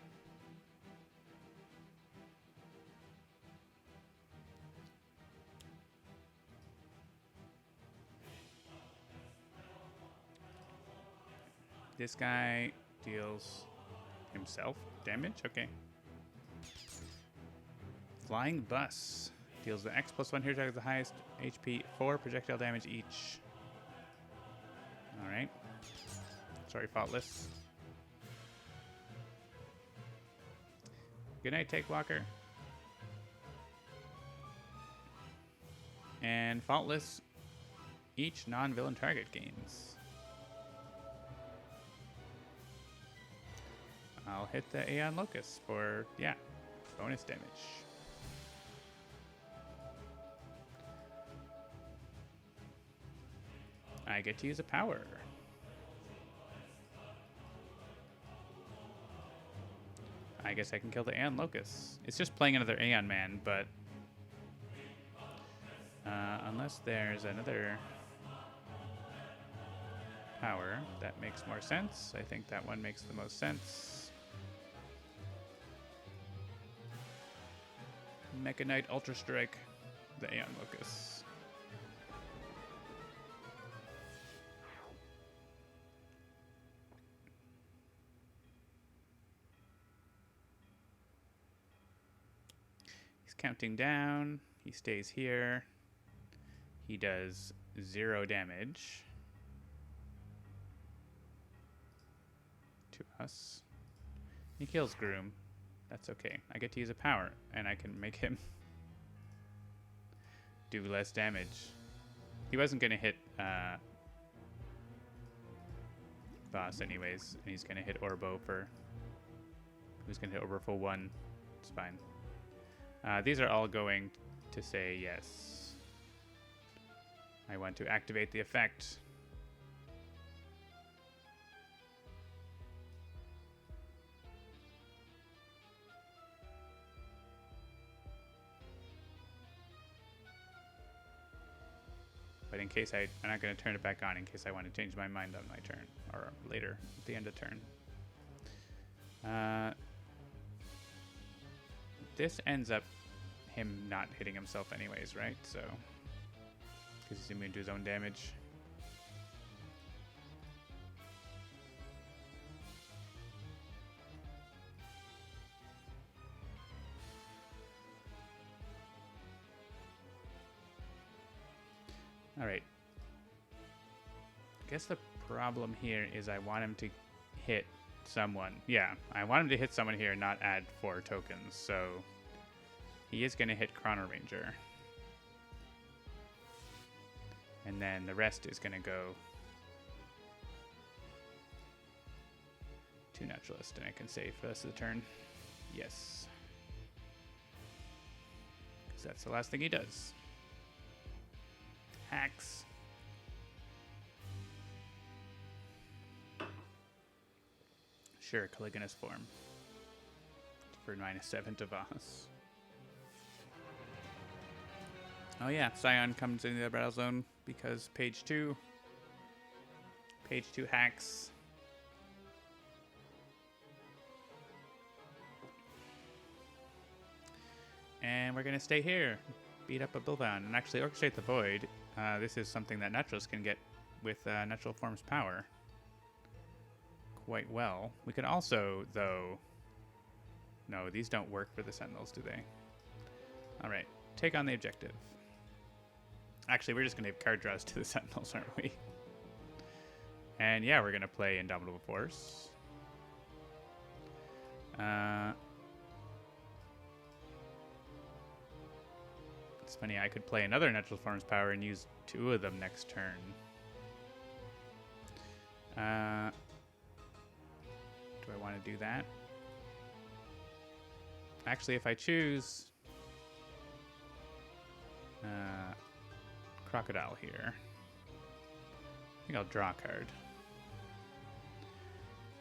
This guy deals himself damage? Okay. Flying Bus. Deals the X +1 hero attack with the highest HP, 4 projectile damage each. Alright. Sorry, Faultless. Good night, Take Walker. And Faultless, each non-villain target gains. I'll hit the Aeon Locust for, yeah, bonus damage. I get to use a power. I guess I can kill the Aeon Locust. It's just playing another Aeon Man, but unless there's another power that makes more sense, I think that one makes the most sense. Mecha Knight Ultra Strike the Aeon Locust. Counting down. He stays here. He does 0 damage to us. He kills Groom. That's okay. I get to use a power, and I can make him do less damage. He wasn't going to hit Voss anyways, and he's going to hit Orbo for... Who's going to hit Orbo for 1? It's fine. These are all going to say yes. I want to activate the effect. But in case I'm not going to turn it back on in case I want to change my mind on my turn, or later at the end of turn. This ends up him not hitting himself anyways, right? So, because he's immune to his own damage. Alright. I guess the problem here is I want him to hit someone. Yeah, I want him to hit someone here and not add 4 tokens, so he is going to hit Chrono Ranger. And then the rest is going to go to Naturalist, and I can save for the rest of the turn. Yes. Because that's the last thing he does. Hacks. Sure, Caligula's form. For -7 to Voss. Oh yeah, Scion comes into the battle zone because page 2 hacks. And we're gonna stay here, beat up OblivAeon, and actually Orchestrate the Void. This is something that Naturalists can get with Natural Form's power quite well. We could also, though... No, these don't work for the Sentinels, do they? Alright, take on the objective. Actually, we're just going to give card draws to the Sentinels, aren't we? And yeah, we're going to play Indomitable Force. It's funny, I could play another Natural Form's power and use 2 of them next turn. Do I want to do that? Actually, if I choose Crocodile here, I think I'll draw a card.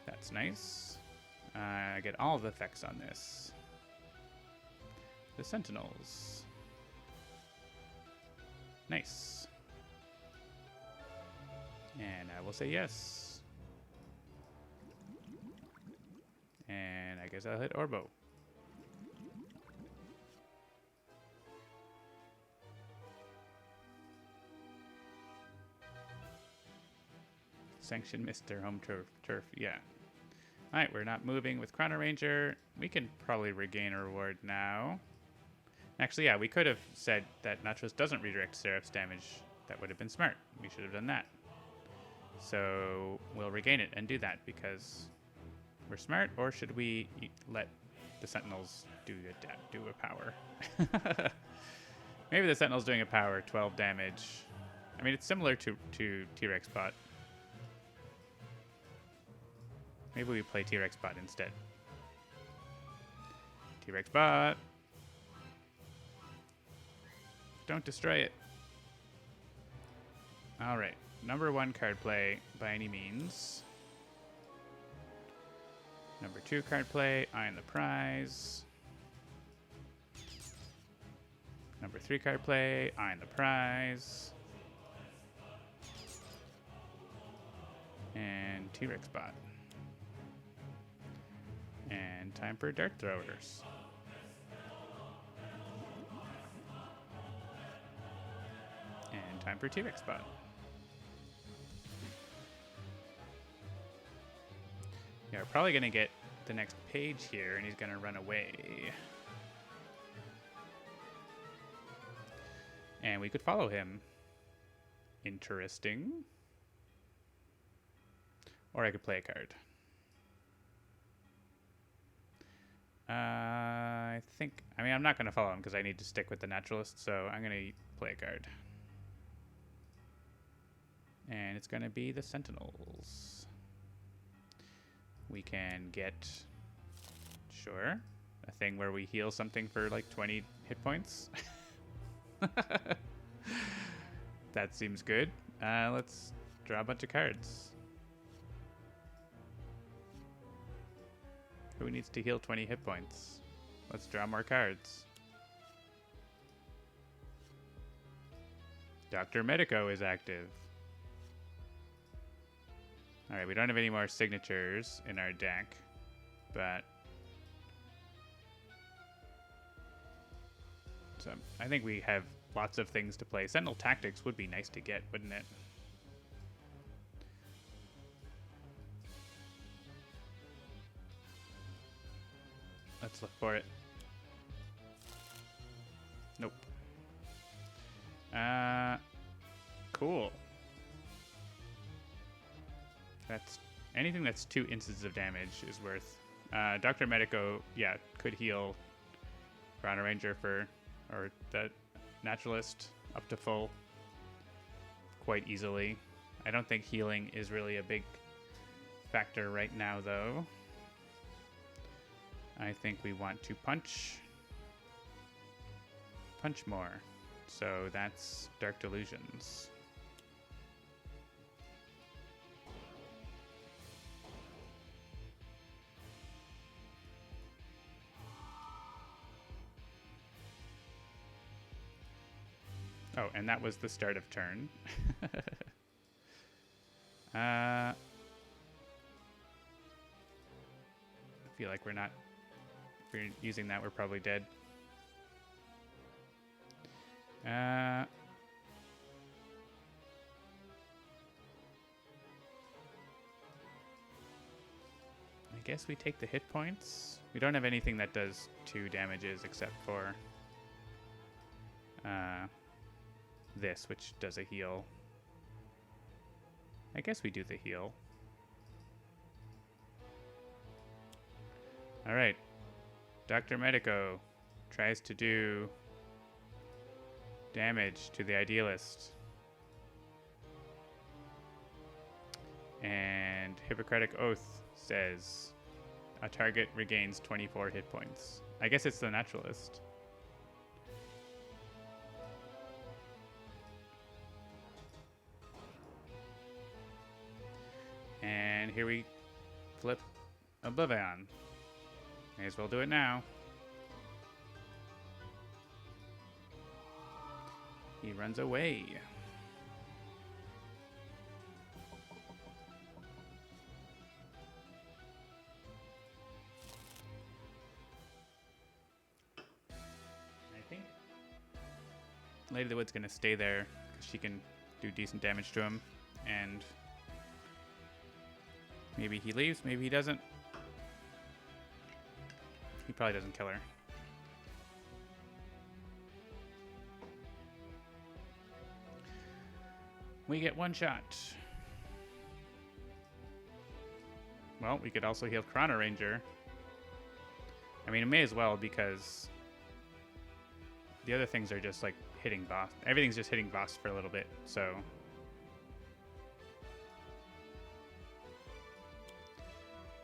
That's nice. I get all of the effects on this. The Sentinels. Nice. And I will say yes. And I guess I'll hit Orbo. Sanction Mr. Home turf. Yeah. Alright, we're not moving with Chrono Ranger. We can probably regain a reward now. Actually, yeah, we could have said that Naturalist doesn't redirect Seraph's damage. That would have been smart. We should have done that. So we'll regain it and do that because we're smart, or should we let the Sentinels do a power? Maybe the Sentinel's doing a power, 12 damage. I mean, it's similar to T-Rex Bot. Maybe we play T-Rex Bot instead. T-Rex Bot. Don't destroy it. Alright. Number 1 card play by any means. Number 2 card play, Eye on the Prize. Number 3 card play, Eye on the Prize. And T-Rex Bot. And time for Dart Throwers. And time for T-Rex Bot. Yeah, we're probably going to get the next page here, and he's going to run away. And we could follow him. Interesting. Or I could play a card. I mean, I'm not going to follow him because I need to stick with the Naturalist, so I'm going to play a card. And it's going to be the Sentinels. We can get, sure, a thing where we heal something for like 20 hit points. That seems good. Let's draw a bunch of cards. Who needs to heal 20 hit points? Let's draw more cards. Dr. Medico is active. Alright, we don't have any more signatures in our deck, but... So, I think we have lots of things to play. Sentinel Tactics would be nice to get, wouldn't it? Let's look for it. Nope. Cool. That's anything that's 2 instances of damage is worth. Dr. Medico, yeah, could heal Chrono Ranger or the Naturalist up to full quite easily. I don't think healing is really a big factor right now, though. I think we want to punch more. So that's Dark Delusions. Oh, and that was the start of turn. I feel like we're not... If we're using that, we're probably dead. I guess we take the hit points. We don't have anything that does 2 damages except for this, which does a heal. I guess we do the heal. All right. Dr. Medico tries to do damage to the Idealist. And Hippocratic Oath says a target regains 24 hit points. I guess it's the Naturalist. And here we flip OblivAeon. May as well do it now. He runs away. I think Lady of the Wood's gonna stay there because she can do decent damage to him, and maybe he leaves, maybe he doesn't. He probably doesn't kill her. We get 1 shot. Well, we could also heal Chrono Ranger. I mean, it may as well because the other things are just like hitting boss. Everything's just hitting boss for a little bit, so.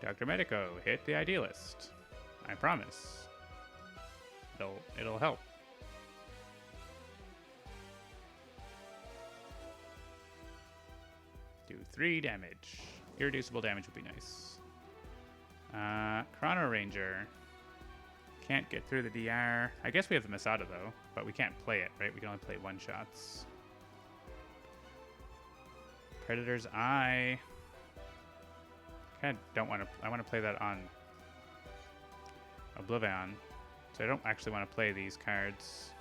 Dr. Medico, hit the Idealist. I promise. It'll help. Do 3 damage. Irreducible damage would be nice. Chrono Ranger. Can't get through the DR. I guess we have the Masada though, but we can't play it, right? We can only play 1-shots. Predator's Eye. Kind of don't want to. I want to play that on OblivAeon, so I don't actually want to play these cards.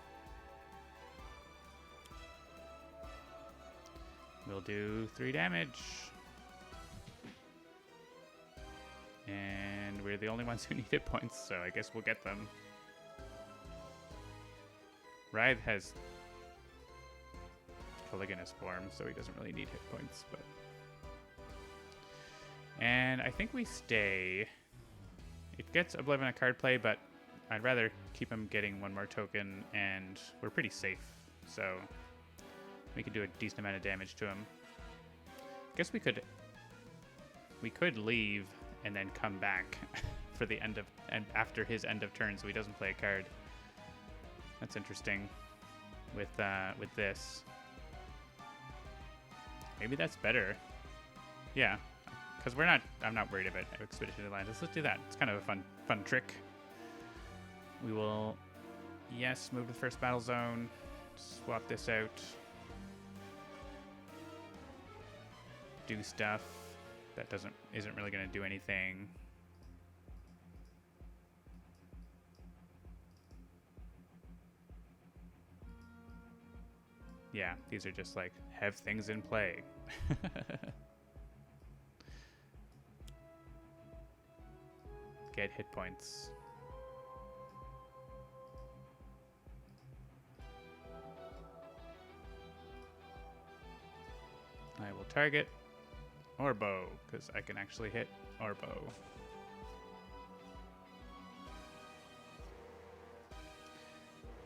We'll do 3 damage. And we're the only ones who need hit points, so I guess we'll get them. Writhe has Caligulous form, so he doesn't really need hit points, but... And I think we stay. It gets OblivAeon a card play, but I'd rather keep him getting 1 more token, and we're pretty safe, so we could do a decent amount of damage to him. Guess we could leave and then come back for the end of and after his end of turn, so he doesn't play a card. That's interesting with this. Maybe that's better. Yeah. Because I'm not worried about Expedition Atlantis. Let's do that. It's kind of a fun trick. We will, yes, move to the first battle zone. Swap this out. Do stuff that isn't really going to do anything. Yeah, these are just like have things in play. Get hit points. target Orbo, because I can actually hit Orbo.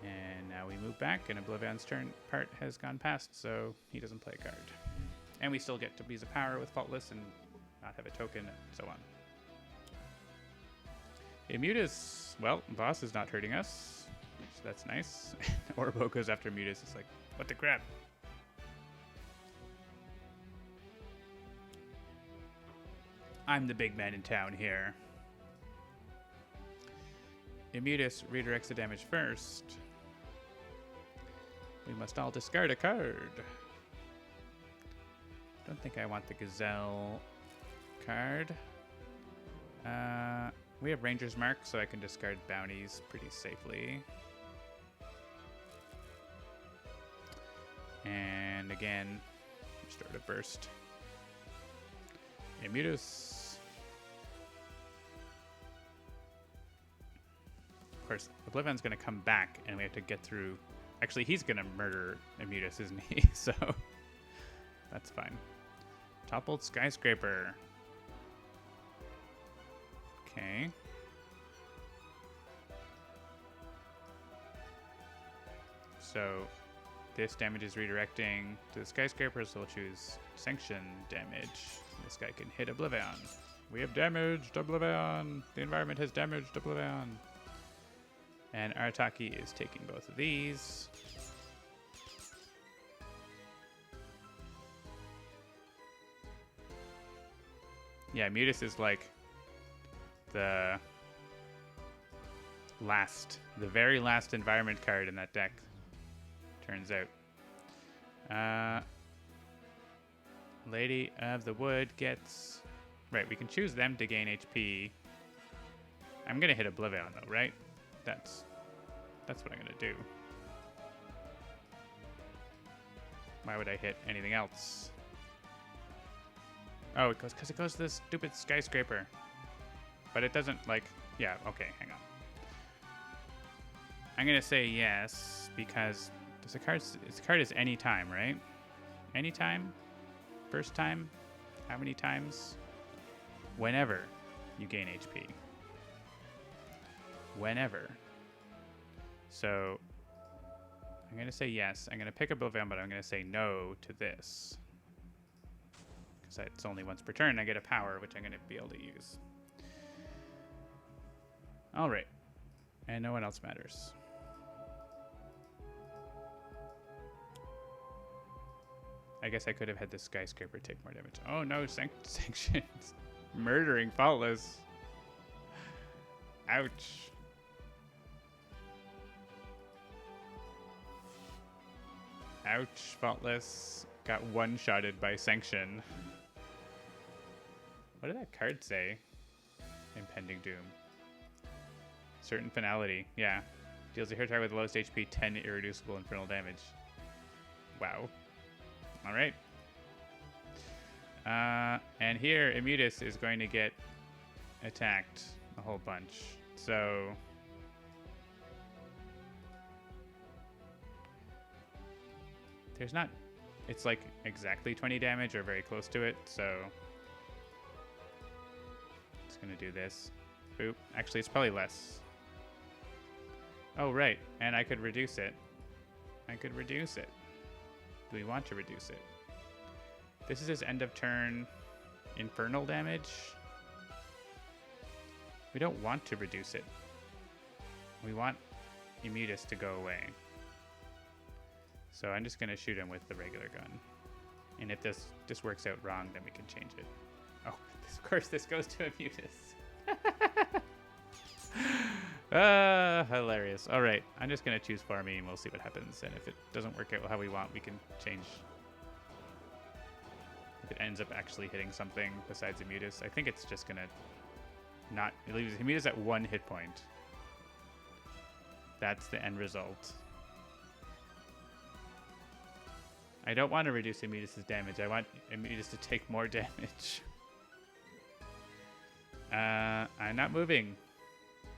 And now we move back, and OblivAeon's turn part has gone past, so he doesn't play a card. And we still get to use a power with Faultless and not have a token, and so on. Immutus, well, Boss is not hurting us, so that's nice. Orbo goes after Immutus. It's like, what the crap? I'm the big man in town here. Immutus redirects the damage first. We must all discard a card. Don't think I want the Gazelle card. We have Ranger's Mark, so I can discard bounties pretty safely. And again, start a burst. Immutus. Of course, OblivAeon's going to come back, and we have to get through. Actually, he's going to murder Immutus, isn't he? So that's fine. Toppled Skyscraper. Okay. So this damage is redirecting to the Skyscraper, so we'll choose Sanction damage. This guy can hit OblivAeon. We have damaged OblivAeon. The environment has damaged OblivAeon. And Arataki is taking both of these. Yeah, Mutus is like the very last environment card in that deck, turns out. Lady of the Wood gets... Right, we can choose them to gain HP. I'm going to hit OblivAeon though, right? That's what I'm going to do. Why would I hit anything else? Oh, it goes because it goes to this stupid Skyscraper. But it doesn't, like... Yeah, okay, hang on. I'm going to say yes, because this card is anytime, right? Anytime? First time? How many times? Whenever you gain HP. Whenever. So, I'm going to say yes. I'm going to pick up OblivAeon, but I'm going to say no to this. Because it's only once per turn. I get a power, which I'm going to be able to use. All right. And no one else matters. I guess I could have had the Skyscraper take more damage. Oh no, sanctions. Murdering Faultless. Ouch. Ouch, Faultless. Got one-shotted by Sanction. What did that card say? Impending Doom. Certain Finality. Yeah. Deals a hero target with the lowest HP, 10 irreducible infernal damage. Wow. Alright. And here, Immutus is going to get attacked a whole bunch. So... there's not... it's like exactly 20 damage or very close to it, so... it's going to do this. Boop. Actually, it's probably less. Oh, right. And I could reduce it. I could reduce it. Do we want to reduce it? This is his end of turn infernal damage. We don't want to reduce it. We want Immutus to go away. So I'm just going to shoot him with the regular gun. And if this works out wrong, then we can change it. Oh, of course, this goes to Immutus. Hilarious. All right, I'm just going to choose Farmy and we'll see what happens. And if it doesn't work out how we want, we can change. If it ends up actually hitting something besides Immutus, I think it's just going to not... it leaves Immutus at 1 hit point. That's the end result. I don't want to reduce Immutus' damage. I want Immutus to take more damage. I'm not moving.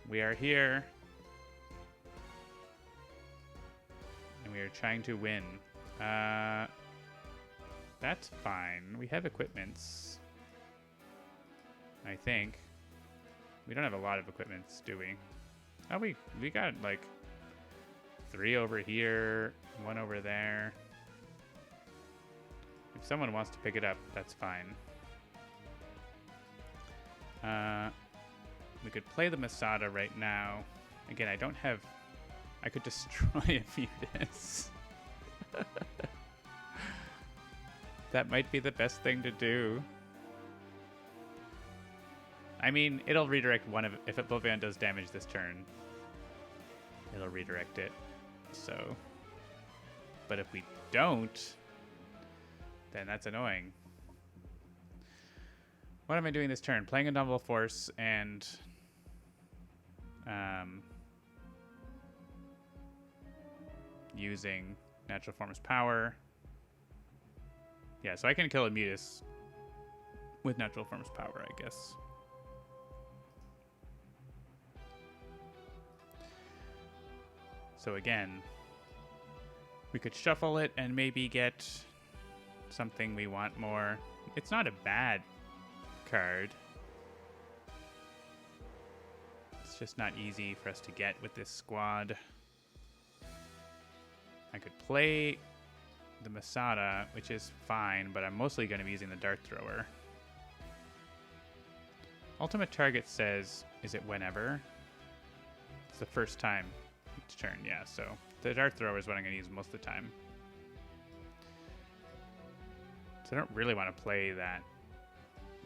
We are here. And we are trying to win. That's fine. We have equipments. I think. We don't have a lot of equipments, do we? Oh, we got like 3 over here, 1 over there. If someone wants to pick it up, that's fine. We could play the Masada right now. Again, I don't have... I could destroy a Mutus. That might be the best thing to do. I mean, it'll redirect one of... If OblivAeon does damage this turn, it'll redirect it. So... But if we don't, then that's annoying. What am I doing this turn? Playing Indomitable Force and... using Natural Form's power. Yeah, so I can kill a Mutus with Natural Form's power, I guess. So again, we could shuffle it and maybe get something we want more. It's not a bad card. It's just not easy for us to get with this squad. I could play the Masada, which is fine, but I'm mostly going to be using the Dart Thrower. Ultimate target says, is it whenever? It's the first time each turn, yeah, so the Dart Thrower is what I'm going to use most of the time. So I don't really want to play that,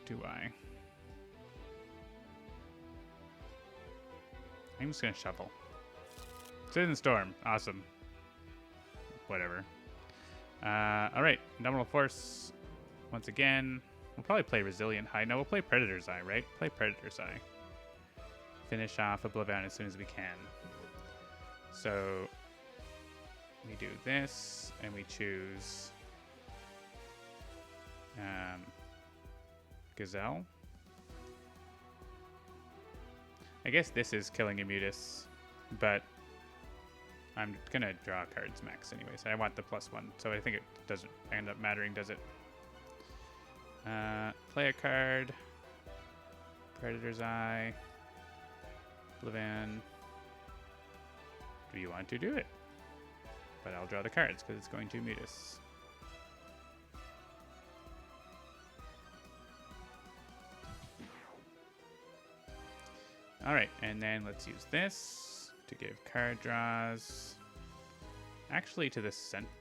do I? I'm just going to shuffle. Citizen Storm, awesome. Whatever. Alright, Indomitable Force. Once again, we'll probably play Resilient Hide. No, we'll play Predator's Eye, right? Play Predator's Eye. Finish off OblivAeon as soon as we can. So, we do this, and we choose Gazelle. I guess this is killing a Mutus, but I'm gonna draw cards max anyways. I want the +1, so I think it doesn't end up mattering, does it? Play a card. Predator's Eye. OblivAeon. Do you want to do it? But I'll draw the cards because it's going to Mutus. Alright, and then let's use this to give card draws. Actually, to the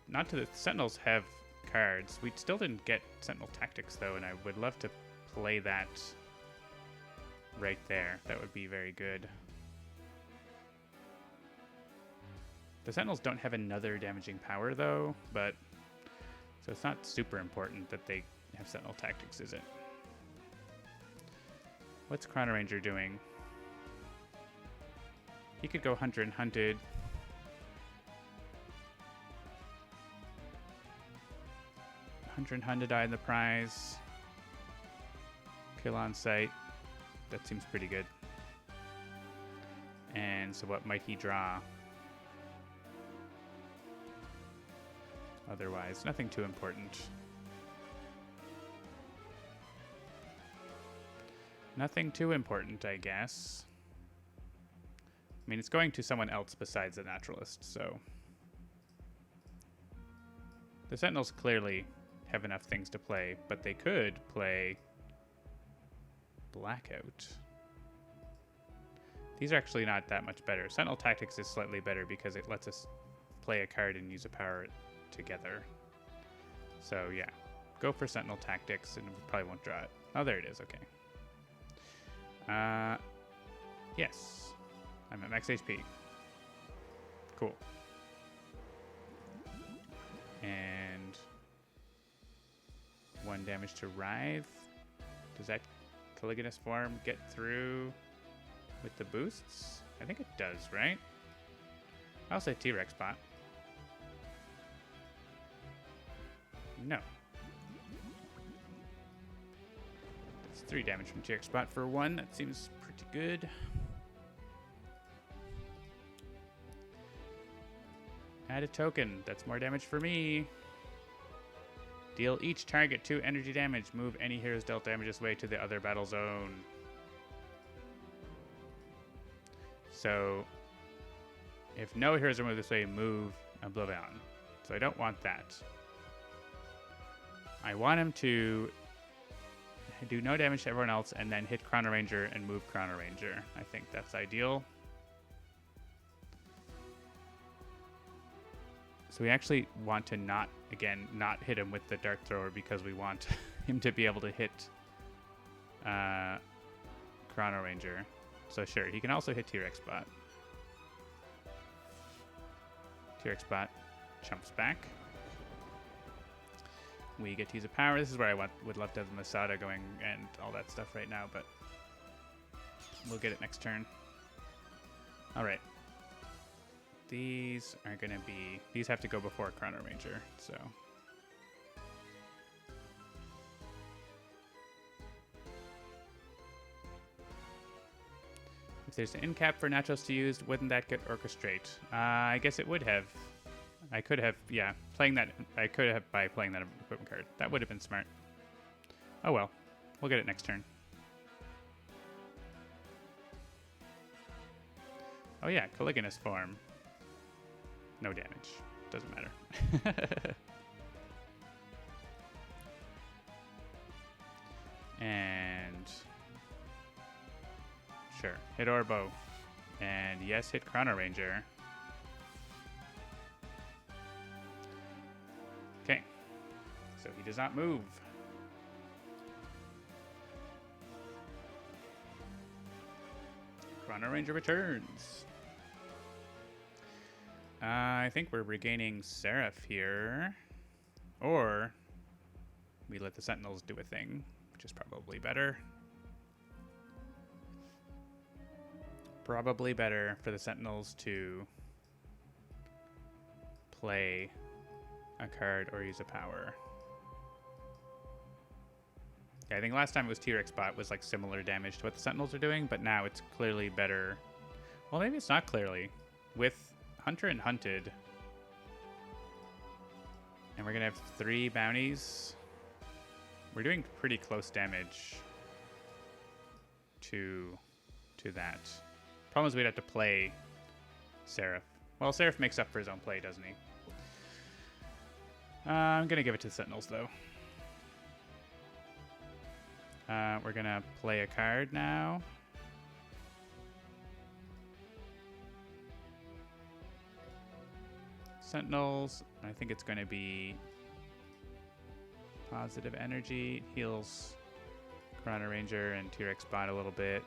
not to the Sentinels have cards. We still didn't get Sentinel Tactics though, and I would love to play that right there. That would be very good. The Sentinels don't have another damaging power though, but so it's not super important that they have Sentinel Tactics, is it? What's Chrono Ranger doing? He could go Hunter and Hunted. Hunter and Hunted eye the prize. Kill on sight. That seems pretty good. And so what might he draw? Otherwise, nothing too important. Nothing too important, I guess. I mean, it's going to someone else besides the Naturalist, so... The Sentinels clearly have enough things to play, but they could play Blackout. These are actually not that much better. Sentinel Tactics is slightly better because it lets us play a card and use a power together. So yeah, go for Sentinel Tactics and we probably won't draw it. Oh, there it is, okay. Yes. I'm at max HP. Cool. And 1 damage to Writhe. Does that Caliginous form get through with the boosts? I think it does, right? I'll say T-Rex bot. No. That's 3 damage from T-Rex bot for 1. That seems pretty good. Add a token. That's more damage for me. Deal each target 2 energy damage. Move any hero's dealt damage this way to the other battle zone. So, if no heroes are moved this way, move OblivAeon. So I don't want that. I want him to do no damage to everyone else and then hit Chrono Ranger and move Chrono Ranger. I think that's ideal. So we actually want to not hit him with the Dark Thrower because we want him to be able to hit Chrono Ranger. So sure, he can also hit T-Rex Bot. T-Rex Bot jumps back. We get to use a power. This is where I would love to have the Masada going and all that stuff right now, but we'll get it next turn. All right. These are going to be... These have to go before Chrono Ranger, so... If there's an end cap for Nachos to use, wouldn't that get Orchestrate? I guess it would have. I could have, yeah, playing that. I could have by playing that equipment card. That would have been smart. Oh well, we'll get it next turn. Oh yeah, Caliganus form. No damage. Doesn't matter. And sure, hit Orbo. And yes, hit Chrono Ranger. Okay, so he does not move. Chrono Ranger returns. I think we're regaining Seraph here. Or we let the Sentinels do a thing, which is probably better. Probably better for the Sentinels to play a card or use a power. Yeah, I think last time it was T-Rex Bot was like similar damage to what the Sentinels are doing, but now it's clearly better. Well, maybe it's not clearly. With Hunter and Hunted, and we're gonna have 3 bounties. We're doing pretty close damage to that. Problem is we'd have to play Seraph. Well, Seraph makes up for his own play, doesn't he? I'm gonna give it to the Sentinels though. We're gonna play a card now. Sentinels, I think it's going to be positive energy, heals Chrono Ranger and T-Rex Bot a little bit.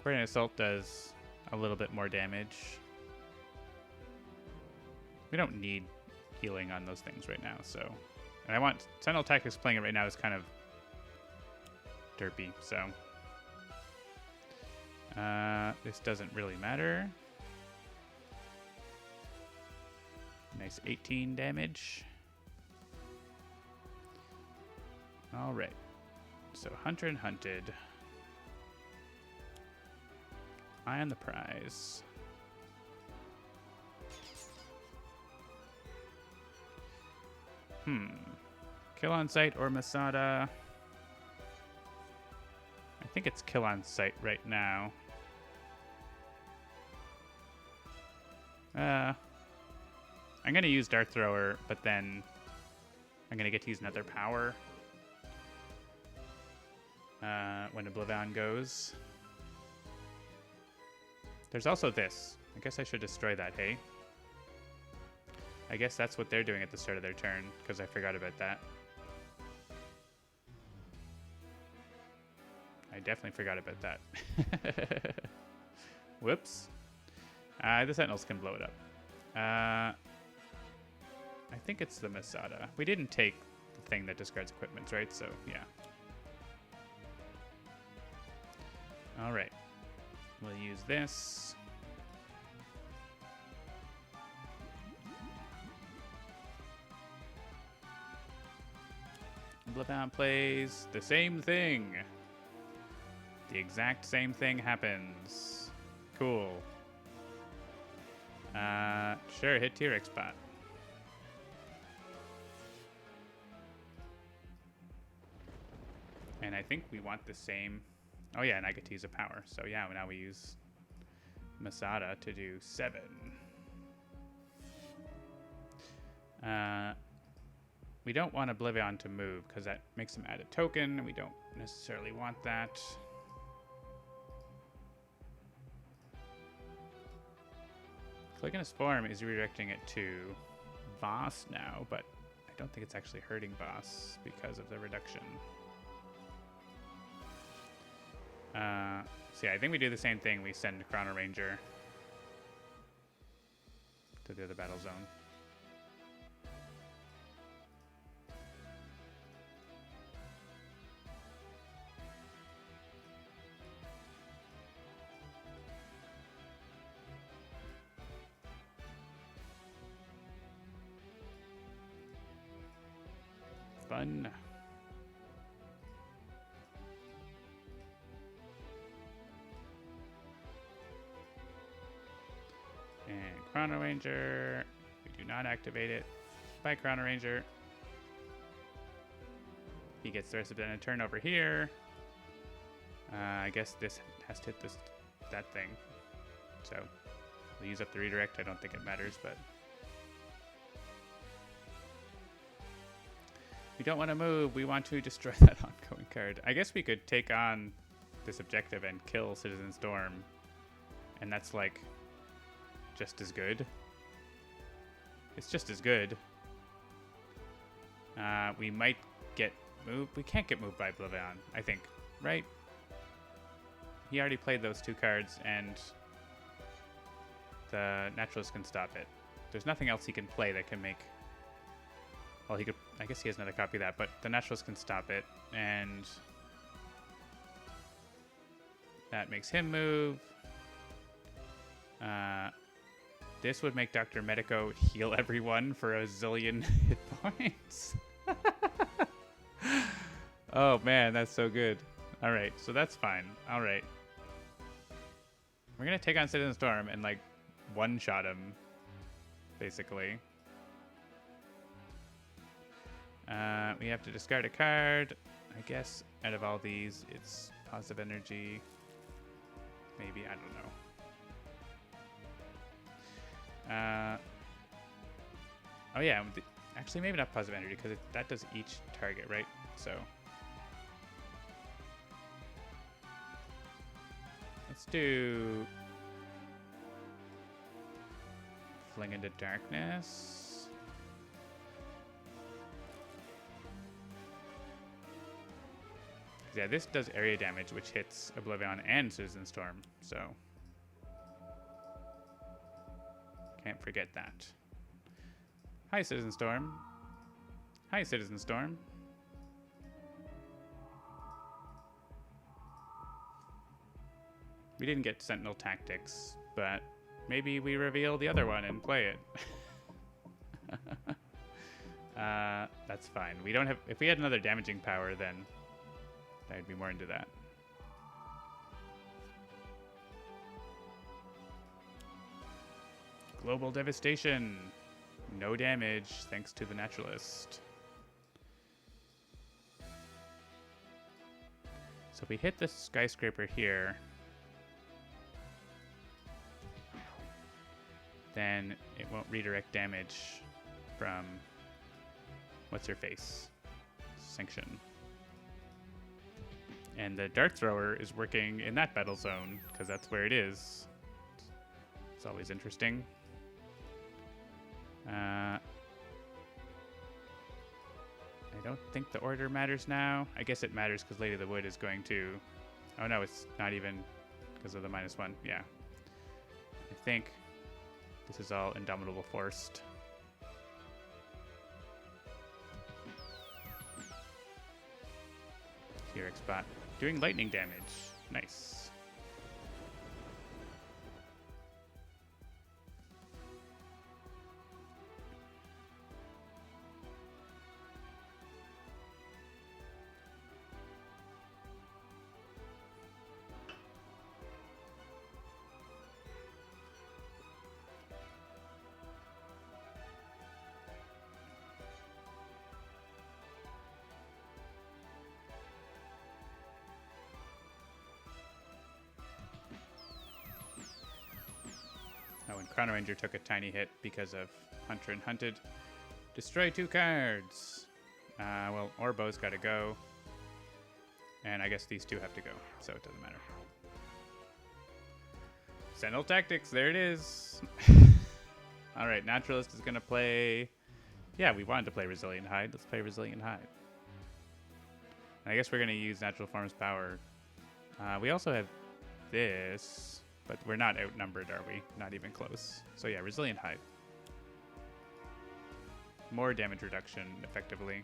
Coordinated Assault does a little bit more damage. We don't need healing on those things right now, so... And I want... Sentinel Tactics playing it right now is kind of derpy, so... this doesn't really matter. Nice 18 damage. All right. So Hunter and Hunted. Eye on the prize. Kill on sight or Masada? I think it's kill on sight right now. I'm going to use Dart Thrower, but then I'm going to get to use another power when OblivAeon goes. There's also this. I guess I should destroy that, hey? I guess that's what they're doing at the start of their turn, because I forgot about that. I definitely forgot about that. Whoops. The Sentinels can blow it up. I think it's the Masada. We didn't take the thing that discards equipment, right? So, yeah. All right. We'll use this. OblivAeon plays the same thing. The exact same thing happens. Cool. Sure, hit T-Rex Bot. think we want the same. Oh yeah, and I get to use a power. So yeah, now we use Masada to do 7. We don't want OblivAeon to move because that makes him add a token, and we don't necessarily want that. Clicking his form is redirecting it to Voss now, but I don't think it's actually hurting Voss because of the reduction. So yeah, I think we do the same thing. We send Chrono Ranger to the other battle zone. Fun. And Chrono Ranger. We do not activate it. By Chrono Ranger. He gets the rest of the turn over here. I guess this has to hit that thing. So we'll use up the redirect. I don't think it matters, but we don't want to move. We want to destroy that ongoing card. I guess we could take on this objective and kill Citizen Storm, and that's like just as good. It's just as good. We might get moved. We can't get moved by OblivAeon, I think, right? He already played those 2 cards, and the Naturalist can stop it. There's nothing else he can play that can make... Well, he could... I guess he has another copy of that, but the Naturalist can stop it, and that makes him move. This would make Dr. Medico heal everyone for a zillion hit points. Oh, man, that's so good. All right, so that's fine. All right. We're going to take on Citizen Storm and, like, one-shot him, basically. We have to discard a card. I guess out of all these, it's positive energy. Maybe, I don't know. Oh yeah, actually maybe not positive energy because that does each target, right? So let's do Fling into Darkness. Yeah, this does area damage, which hits OblivAeon and Citizen Storm, so can't forget that. Hi, Citizen Storm. Hi, Citizen Storm. We didn't get Sentinel Tactics, but maybe we reveal the other one and play it. That's fine. We don't have... If we had another damaging power, then I'd be more into that. Global Devastation. No damage, thanks to the Naturalist. So if we hit the Skyscraper here, then it won't redirect damage from what's-her-face? Sanction. And the Dart Thrower is working in that battle zone, because that's where it is. It's always interesting. I don't think the order matters now. I guess it matters because Lady of the Wood is going to... Oh no, it's not even because of the -1. Yeah. I think this is all Indomitable Forced. Here, X-Bot. Doing lightning damage. Nice. Oh, and Chrono Ranger took a tiny hit because of Hunter and Hunted. Destroy 2 cards. Well, Orbo's got to go. And I guess these 2 have to go, so it doesn't matter. Sentinel Tactics, there it is. All right, Naturalist is going to play... Yeah, we wanted to play Resilient Hide. Let's play Resilient Hide. And I guess we're going to use Natural Form's power. We also have this, but we're not outnumbered, are we? Not even close. So yeah, Resilient Hide. More damage reduction, effectively.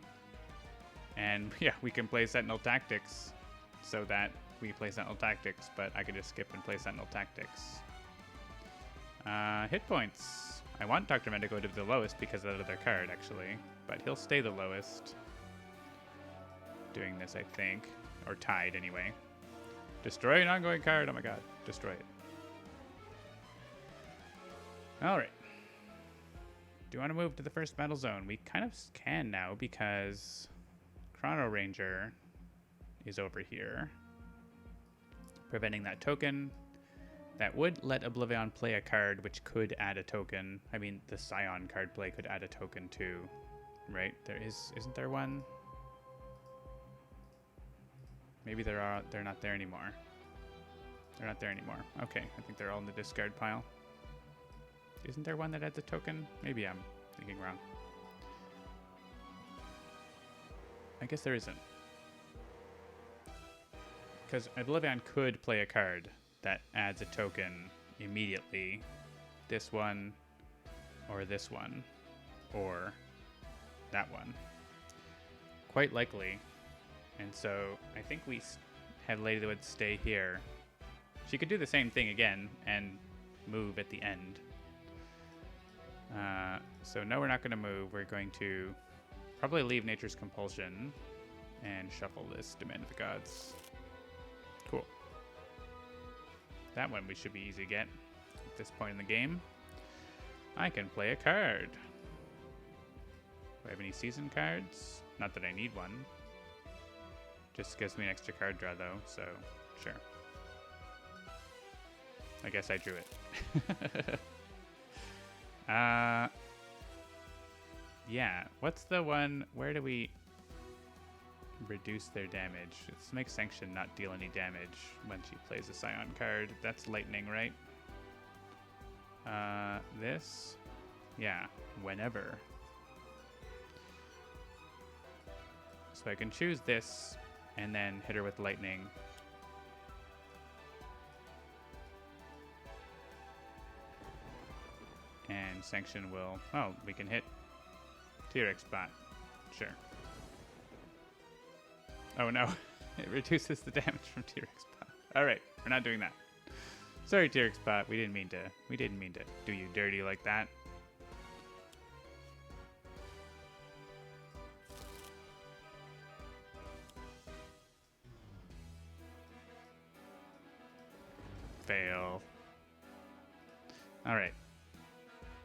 And yeah, we can play Sentinel Tactics so that we play Sentinel Tactics, but I could just skip and play Sentinel Tactics. Hit points. I want Dr. Mendigo to be the lowest because of that other card, actually. But he'll stay the lowest. Doing this, I think. Or tied, anyway. Destroy an ongoing card. Oh my god. Destroy it. Alright. Do you want to move to the first battle zone? We kind of can now because Chrono Ranger is over here. Preventing that token. That would let OblivAeon play a card which could add a token. I mean, the Scion card play could add a token too. Right? Isn't there one? Maybe they're not there anymore. They're not there anymore. Okay, I think they're all in the discard pile. Isn't there one that adds a token? Maybe I'm thinking wrong. I guess there isn't. Because OblivAeon could play a card that adds a token immediately. This one, or this one, or that one. Quite likely. And so I think we had Ladywood stay here. She could do the same thing again and move at the end. So no, we're not going to move. We're going to probably leave Nature's Compulsion and shuffle this Demand of the Gods. Cool. That one we should be easy to get at this point in the game. I can play a card. Do I have any season cards? Not that I need one. Just gives me an extra card draw though, so sure. I guess I drew it. Yeah, what's the one, where do we reduce their damage? Let's make Sanction not deal any damage when she plays a Scion card. That's Lightning, right? This? Yeah, whenever. So I can choose this and then hit her with Lightning. And Sanction will... Oh, we can hit T-Rex bot. Sure. Oh no, it reduces the damage from T-Rex bot. Alright, we're not doing that. Sorry, T-Rex bot, we didn't mean to do you dirty like that. Fail. Alright.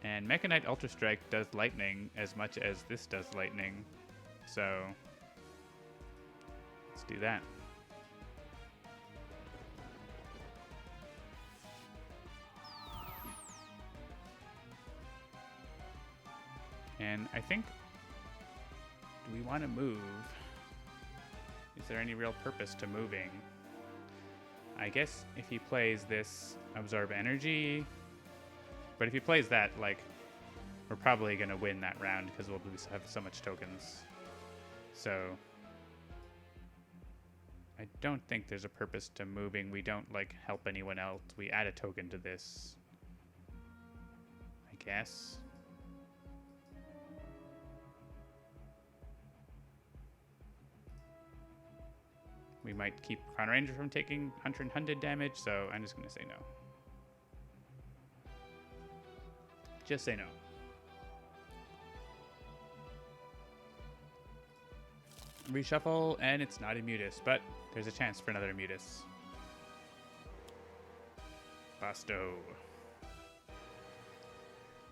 And Mechanite Ultra Strike does lightning as much as this does lightning. So let's do that. And I think, do we want to move? Is there any real purpose to moving? I guess if he plays this Absorb Energy, but if he plays that, like, we're probably going to win that round because we'll have so much tokens. So I don't think there's a purpose to moving. We don't, like, help anyone else. We add a token to this, I guess. We might keep Chrono Ranger from taking Hunter and Hunted damage, so I'm just going to say no. Just say no. Reshuffle, and it's not Immutus, but there's a chance for another Immutus. Basto.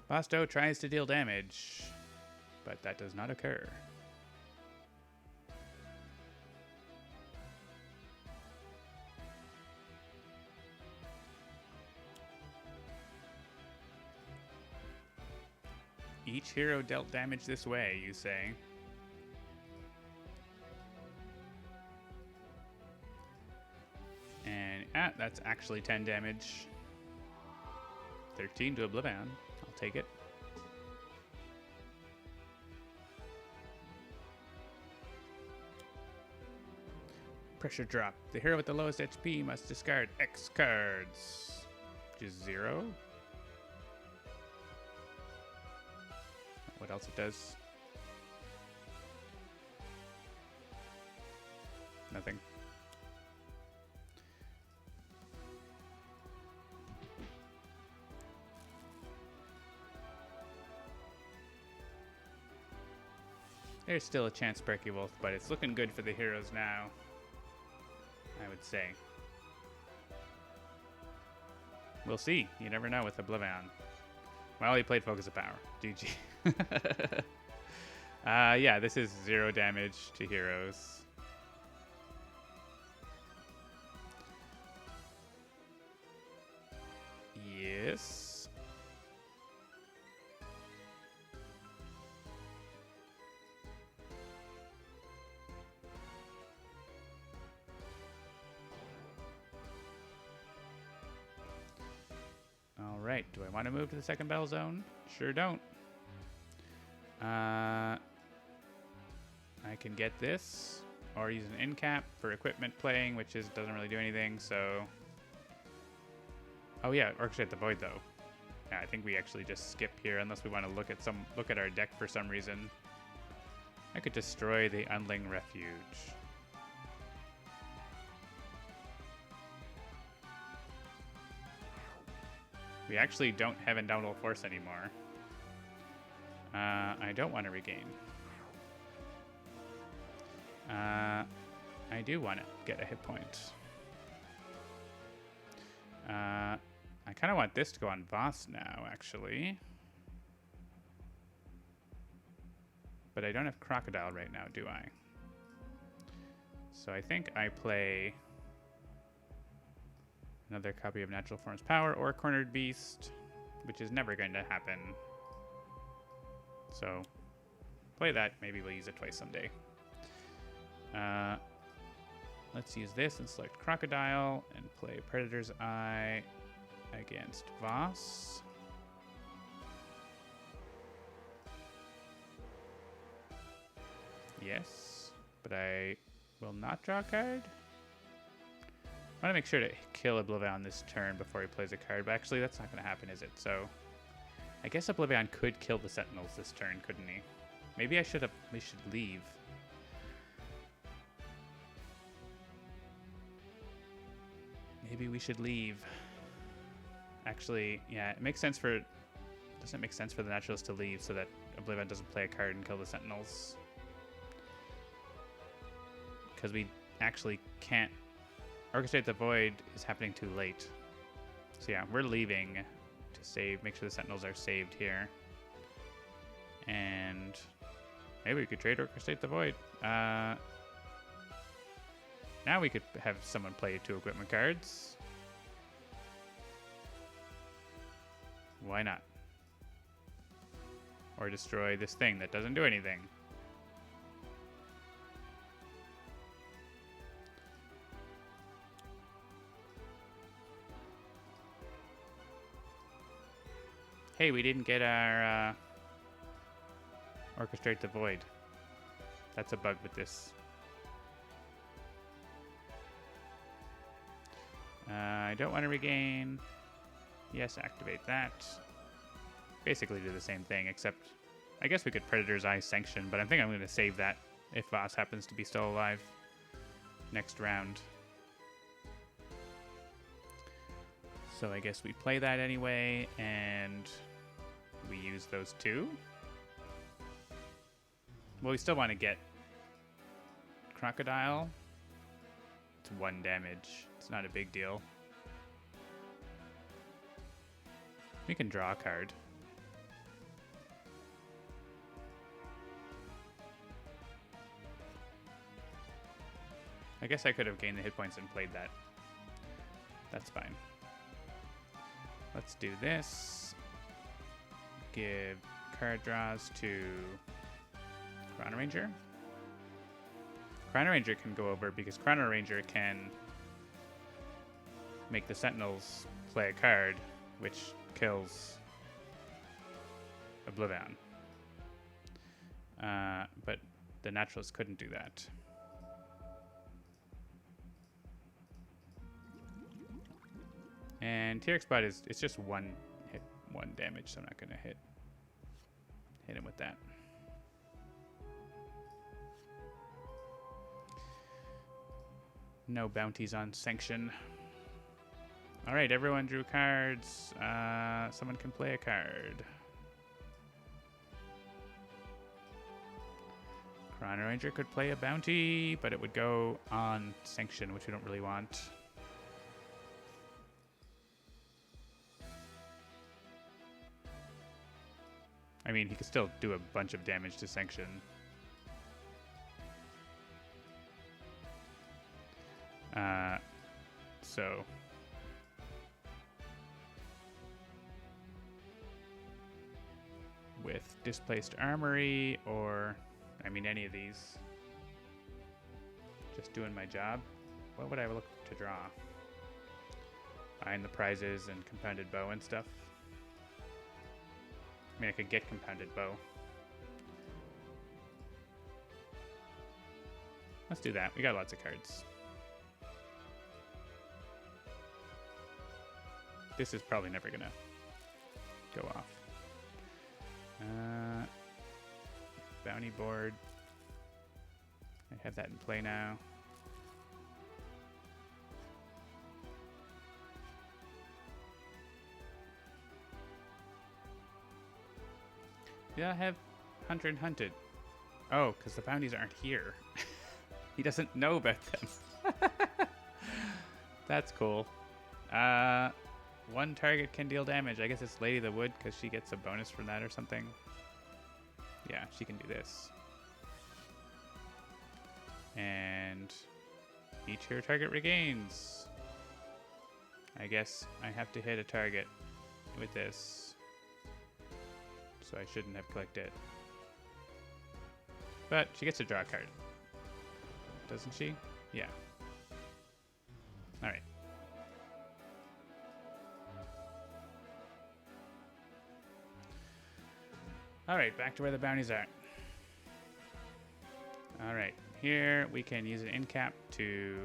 Basto tries to deal damage, but that does not occur. Each hero dealt damage this way, you say? And that's actually 10 damage. 13 to OblivAeon. I'll take it. Pressure drop. The hero with the lowest HP must discard X cards, which is 0. What else it does? Nothing. There's still a chance Sparky Wolf, but it's looking good for the heroes now, I would say. We'll see. You never know with OblivAeon. Well, he played Focus of Power. GG. Yeah, this is 0 damage to heroes. Yes. All right. Do I want to move to the second battle zone? Sure don't. I can get this, or use an end cap for equipment playing, which doesn't really do anything. So, oh yeah, Orchestrate the Void though. Yeah, I think we actually just skip here unless we want to look at our deck for some reason. I could destroy the Unling Refuge. We actually don't have Indomitable Force anymore. I don't want to regain. I do want to get a hit point. I kind of want this to go on Voss now, actually. But I don't have Crocodile right now, do I? So I think I play another copy of Natural Form's Power or Cornered Beast, which is never going to happen. So play that. Maybe we'll use it twice someday. Let's use this and select Crocodile and play Predator's Eye against Voss. Yes, but I will not draw a card. I want to make sure to kill OblivAeon this turn before he plays a card, but actually that's not going to happen, is it? So I guess OblivAeon could kill the Sentinels this turn, couldn't he? Maybe we should leave. Maybe we should leave. Actually, yeah, it makes sense for... Doesn't it make sense for the Naturalist to leave so that OblivAeon doesn't play a card and kill the Sentinels? Because we actually can't... Orchestrate the Void is happening too late. So yeah, we're leaving to save, make sure the Sentinels are saved here. And maybe we could trade Orchestrate the Void. Now we could have someone play 2 equipment cards. Why not? Or destroy this thing that doesn't do anything. Hey, we didn't get our Orchestrate the Void. That's a bug with this. I don't want to regain. Yes, activate that. Basically do the same thing, except I guess we could Predator's Eye Sanction, but I think I'm going to save that if Voss happens to be still alive next round. So I guess we play that anyway, and we use those 2. Well, we still want to get Crocodile. It's 1 damage. It's not a big deal. We can draw a card. I guess I could have gained the hit points and played that. That's fine. Let's do this. Give card draws to Chrono Ranger. Chrono Ranger can go over because Chrono Ranger can make the Sentinels play a card, which kills OblivAeon. But the Naturalist couldn't do that. And T-Rex Bot it's just one hit, one damage, so I'm not gonna hit him with that. No bounties on Sanction. All right, everyone drew cards. Someone can play a card. Chrono Ranger could play a bounty, but it would go on Sanction, which we don't really want. I mean, he could still do a bunch of damage to Sanction. So with Displaced Armory, or I mean any of these, just doing my job. What would I look to draw? Buying the prizes and Compounded Bow and stuff. I mean, I could get Compounded Bow. Let's do that. We got lots of cards. This is probably never gonna go off. Bounty board. I have that in play now. Yeah, I have Hunter and Hunted. Oh, because the bounties aren't here. He doesn't know about them. That's cool. One target can deal damage. I guess it's Lady of the Wood because she gets a bonus from that or something. Yeah, she can do this. And each hero target regains. I guess I have to hit a target with this. So I shouldn't have clicked it. But she gets to draw a card. Doesn't she? Yeah. Alright. Alright, back to where the bounties are. Alright, here we can use an end cap to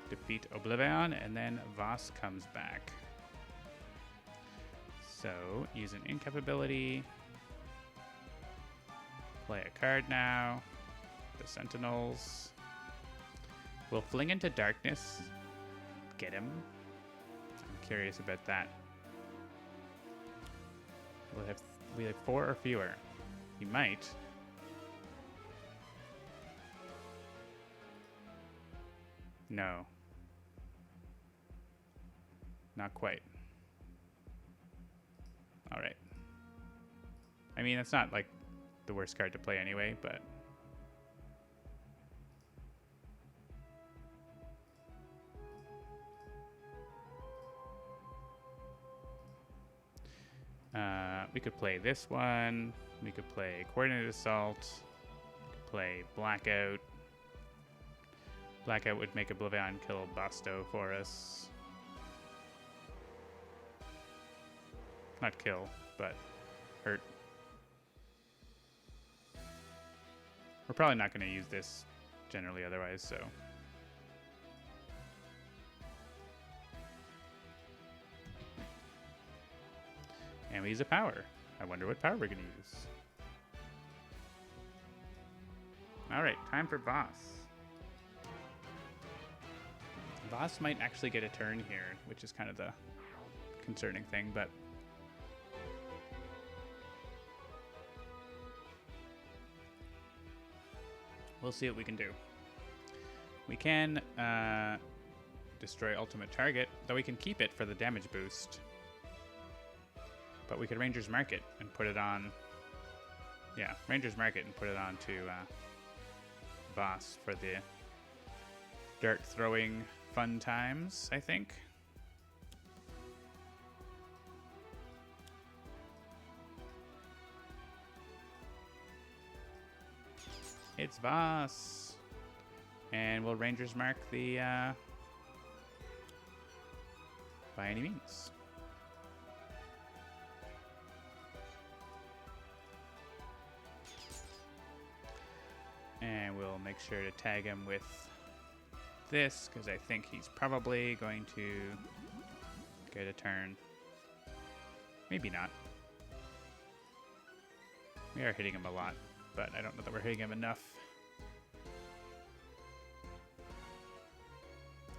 defeat OblivAeon, and then Voss comes back. So, use an end cap ability. Play a card now. The Sentinels. We'll fling into darkness. Get him. I'm curious about that. We have 4 or fewer. He might. No. Not quite. All right. I mean, it's not like the worst card to play anyway, but we could play this one. We could play Coordinated Assault. We could play Blackout. Blackout would make OblivAeon kill Basto for us. Not kill, but hurt. We're probably not going to use this generally otherwise, so. And we use a power. I wonder what power we're going to use. Alright, time for Voss. Voss might actually get a turn here, which is kind of the concerning thing, but we'll see what we can do. We can destroy ultimate target, though we can keep it for the damage boost. But we could Ranger's Mark it and put it on. Yeah, Ranger's Mark it and put it on to Voss for the dart throwing fun times, I think. It's Voss. And will Rangers mark the by any means? And we'll make sure to tag him with this, because I think he's probably going to get a turn. Maybe not. We are hitting him a lot, but I don't know that we're hitting him enough.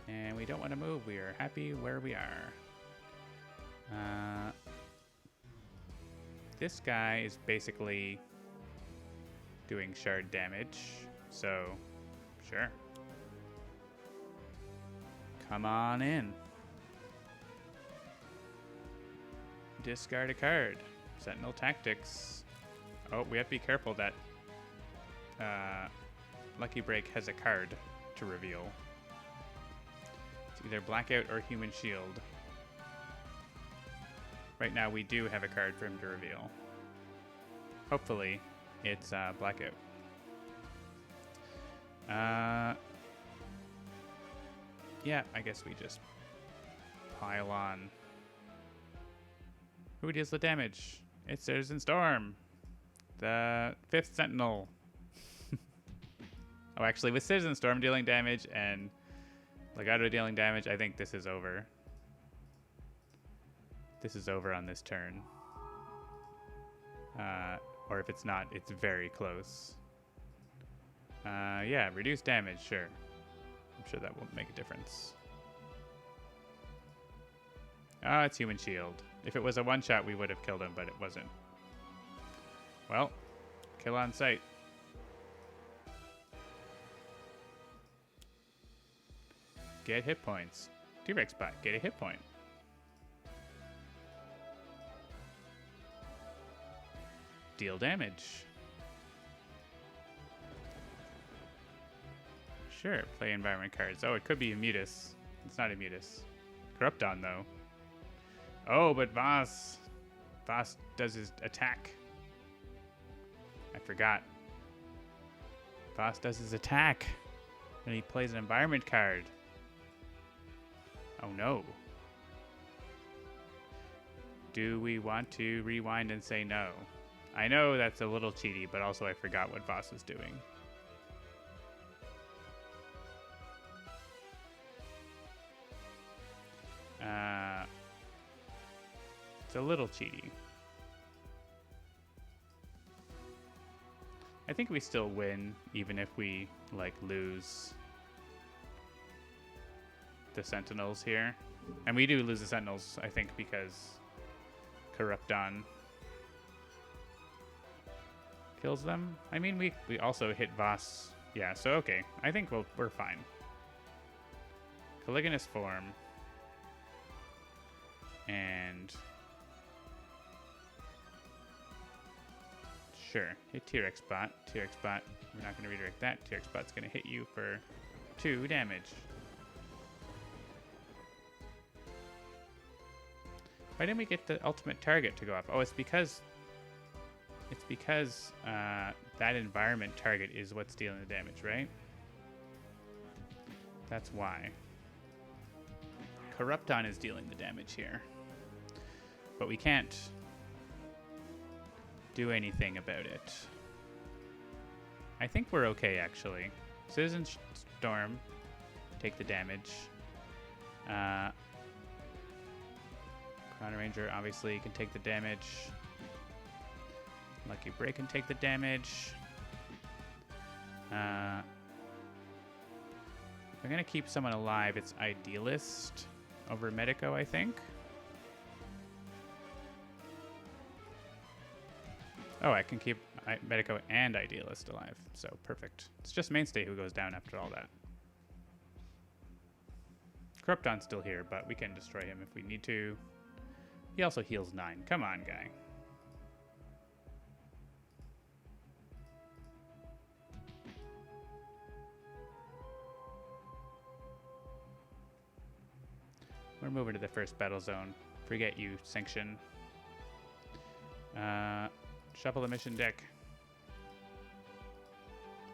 And we don't want to move. We are happy where we are. This guy is basically doing shard damage, so sure. Come on in. Discard a card. Sentinel Tactics. Oh, we have to be careful that Lucky Break has a card to reveal. It's either Blackout or Human Shield. Right now we do have a card for him to reveal. Hopefully it's Blackout. Yeah, I guess we just pile on. Who deals the damage? It's Citizen Storm, the 5th Sentinel. Oh, actually, with Citizen Storm dealing damage and Legato dealing damage, I think this is over. This is over on this turn. Or if it's not, it's very close. Yeah, reduce damage, sure. I'm sure that will make a difference. Ah, it's Human Shield. If it was a one-shot, we would have killed him, but it wasn't. Well, kill on sight. Get hit points. T-Rex bot, get a hit point. Deal damage. Sure, play environment cards. Oh, it could be a Mutus. It's not a Mutus. Corrupton, though. Oh, but Voss does his attack. I forgot. Voss does his attack when he plays an environment card. Oh no. Do we want to rewind and say no? I know that's a little cheaty, but also I forgot what Voss was doing. It's a little cheaty. I think we still win, even if we, like, lose the Sentinels here. And we do lose the Sentinels, I think, because Corrupton kills them. I mean, we also hit Voss. Yeah, so okay. I think we're fine. Caliginous form. And sure, hit T-Rex bot. T-Rex bot, we're not going to redirect that. T-Rex bot's going to hit you for 2 damage. Why didn't we get the ultimate target to go up? Oh, it's because that environment target is what's dealing the damage, right? That's why. Corrupton is dealing the damage here. But we can't do anything about it. I think we're okay, actually. Citizen Storm, take the damage. Chrono Ranger obviously can take the damage. Lucky Break can take the damage. If I'm gonna keep someone alive, it's Idealist over Medico, I think. Oh, I can keep Medico and Idealist alive, so perfect. It's just Mainstay who goes down after all that. Corrupton's still here, but we can destroy him if we need to. He also heals 9. Come on, guy. We're moving to the first battle zone. Forget you, Sanction. Shuffle the mission deck.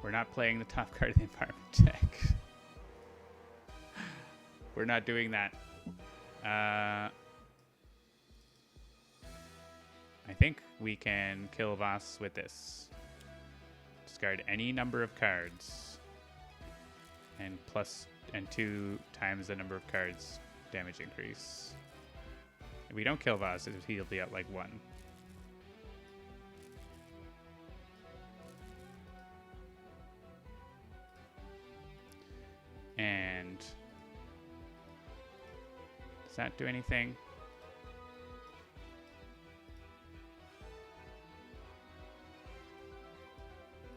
We're not playing the top card of the environment deck. We're not doing that. I think we can kill Voss with this. Discard any number of cards. And 2 times the number of cards damage increase. If we don't kill Voss, he'll be at like 1. And does that do anything?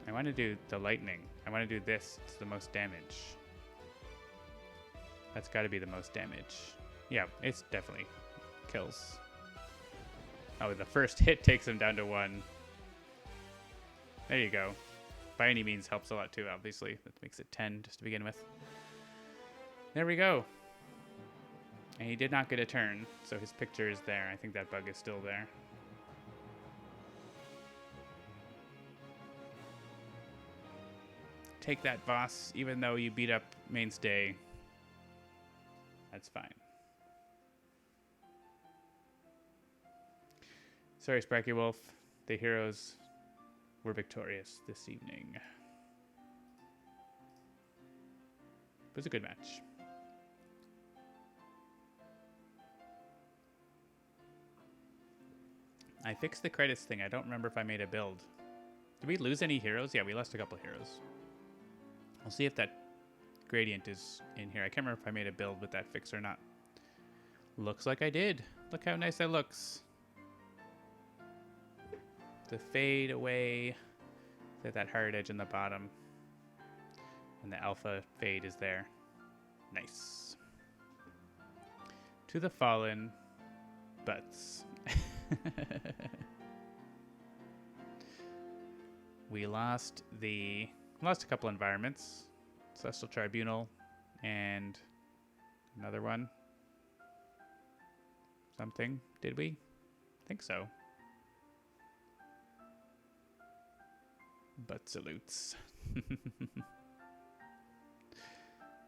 I want to do the lightning. I want to do this. It's the most damage. That's got to be the most damage. Yeah, it's definitely kills. Oh, the first hit takes him down to 1. There you go. By any means helps a lot too, obviously. That makes it 10 just to begin with. There we go. And he did not get a turn, so his picture is there. I think that bug is still there. Take that, Voss, even though you beat up Mainstay. That's fine. Sorry, Sparky Wolf. The heroes were victorious this evening. It was a good match. I fixed the credits thing. I don't remember if I made a build. Did we lose any heroes? Yeah, we lost a couple of heroes. I'll see if that gradient is in here. I can't remember if I made a build with that fix or not. Looks like I did. Look how nice that looks. The fade away. That hard edge in the bottom. And the alpha fade is there. Nice. To the fallen butts. We lost a couple environments. Celestial Tribunal and another one. Something, did we? I think so. But salutes.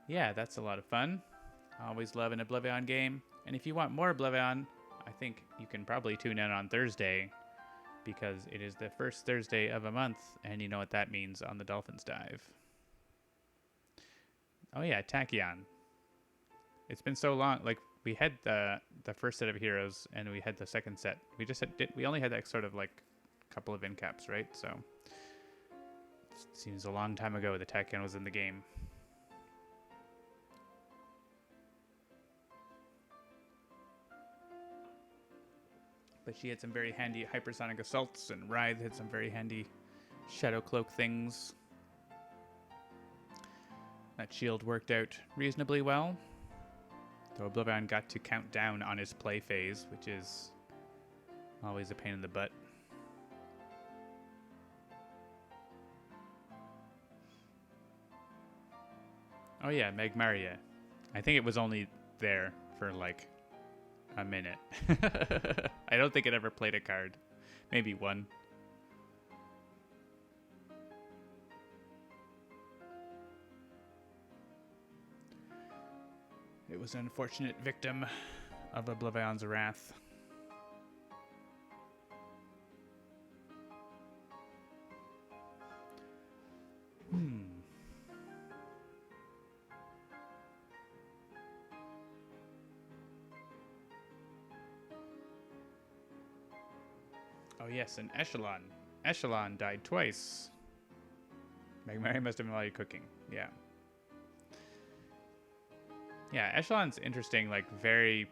Yeah, that's a lot of fun. Always love an OblivAeon game. And if you want more OblivAeon, I think you can probably tune in on Thursday because it is the first Thursday of a month, and you know what that means on the Dolphins Dive. Oh yeah, Tachyon. It's been so long. Like, we had the first set of heroes, and we had the second set. We only had that sort of like couple of in-caps, right? So it seems a long time ago that Tachyon was in the game. But she had some very handy hypersonic assaults, and Writhe had some very handy shadow cloak things. That shield worked out reasonably well. Though OblivAeon got to count down on his play phase, which is always a pain in the butt. Oh yeah, Magmaria. I think it was only there for like a minute. I don't think it ever played a card. Maybe one. It was an unfortunate victim of OblivAeon's wrath. Oh yes, an Echelon. Echelon died twice. Magmari must have been while you're cooking. Yeah. Yeah, Echelon's interesting, like very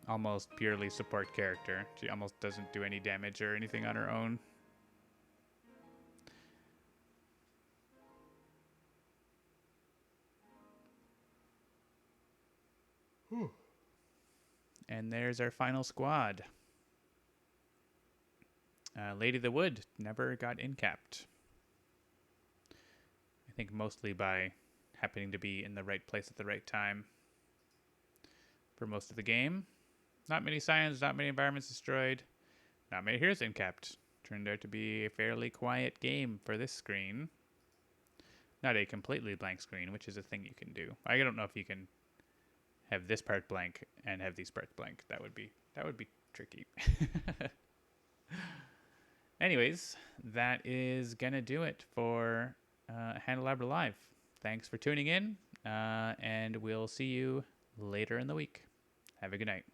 almost purely support character. She almost doesn't do any damage or anything on her own. Whew. And there's our final squad. Lady of the Wood never got incapped. I think mostly by happening to be in the right place at the right time for most of the game. Not many scions, not many environments destroyed, not many heroes incapped. Turned out to be a fairly quiet game for this screen. not a completely blank screen, which is a thing you can do. I don't know if you can have this part blank and have these parts blank. That would be tricky. Anyways, that is gonna do it for Handelabra Live. Thanks for tuning in, and we'll see you later in the week. Have a good night.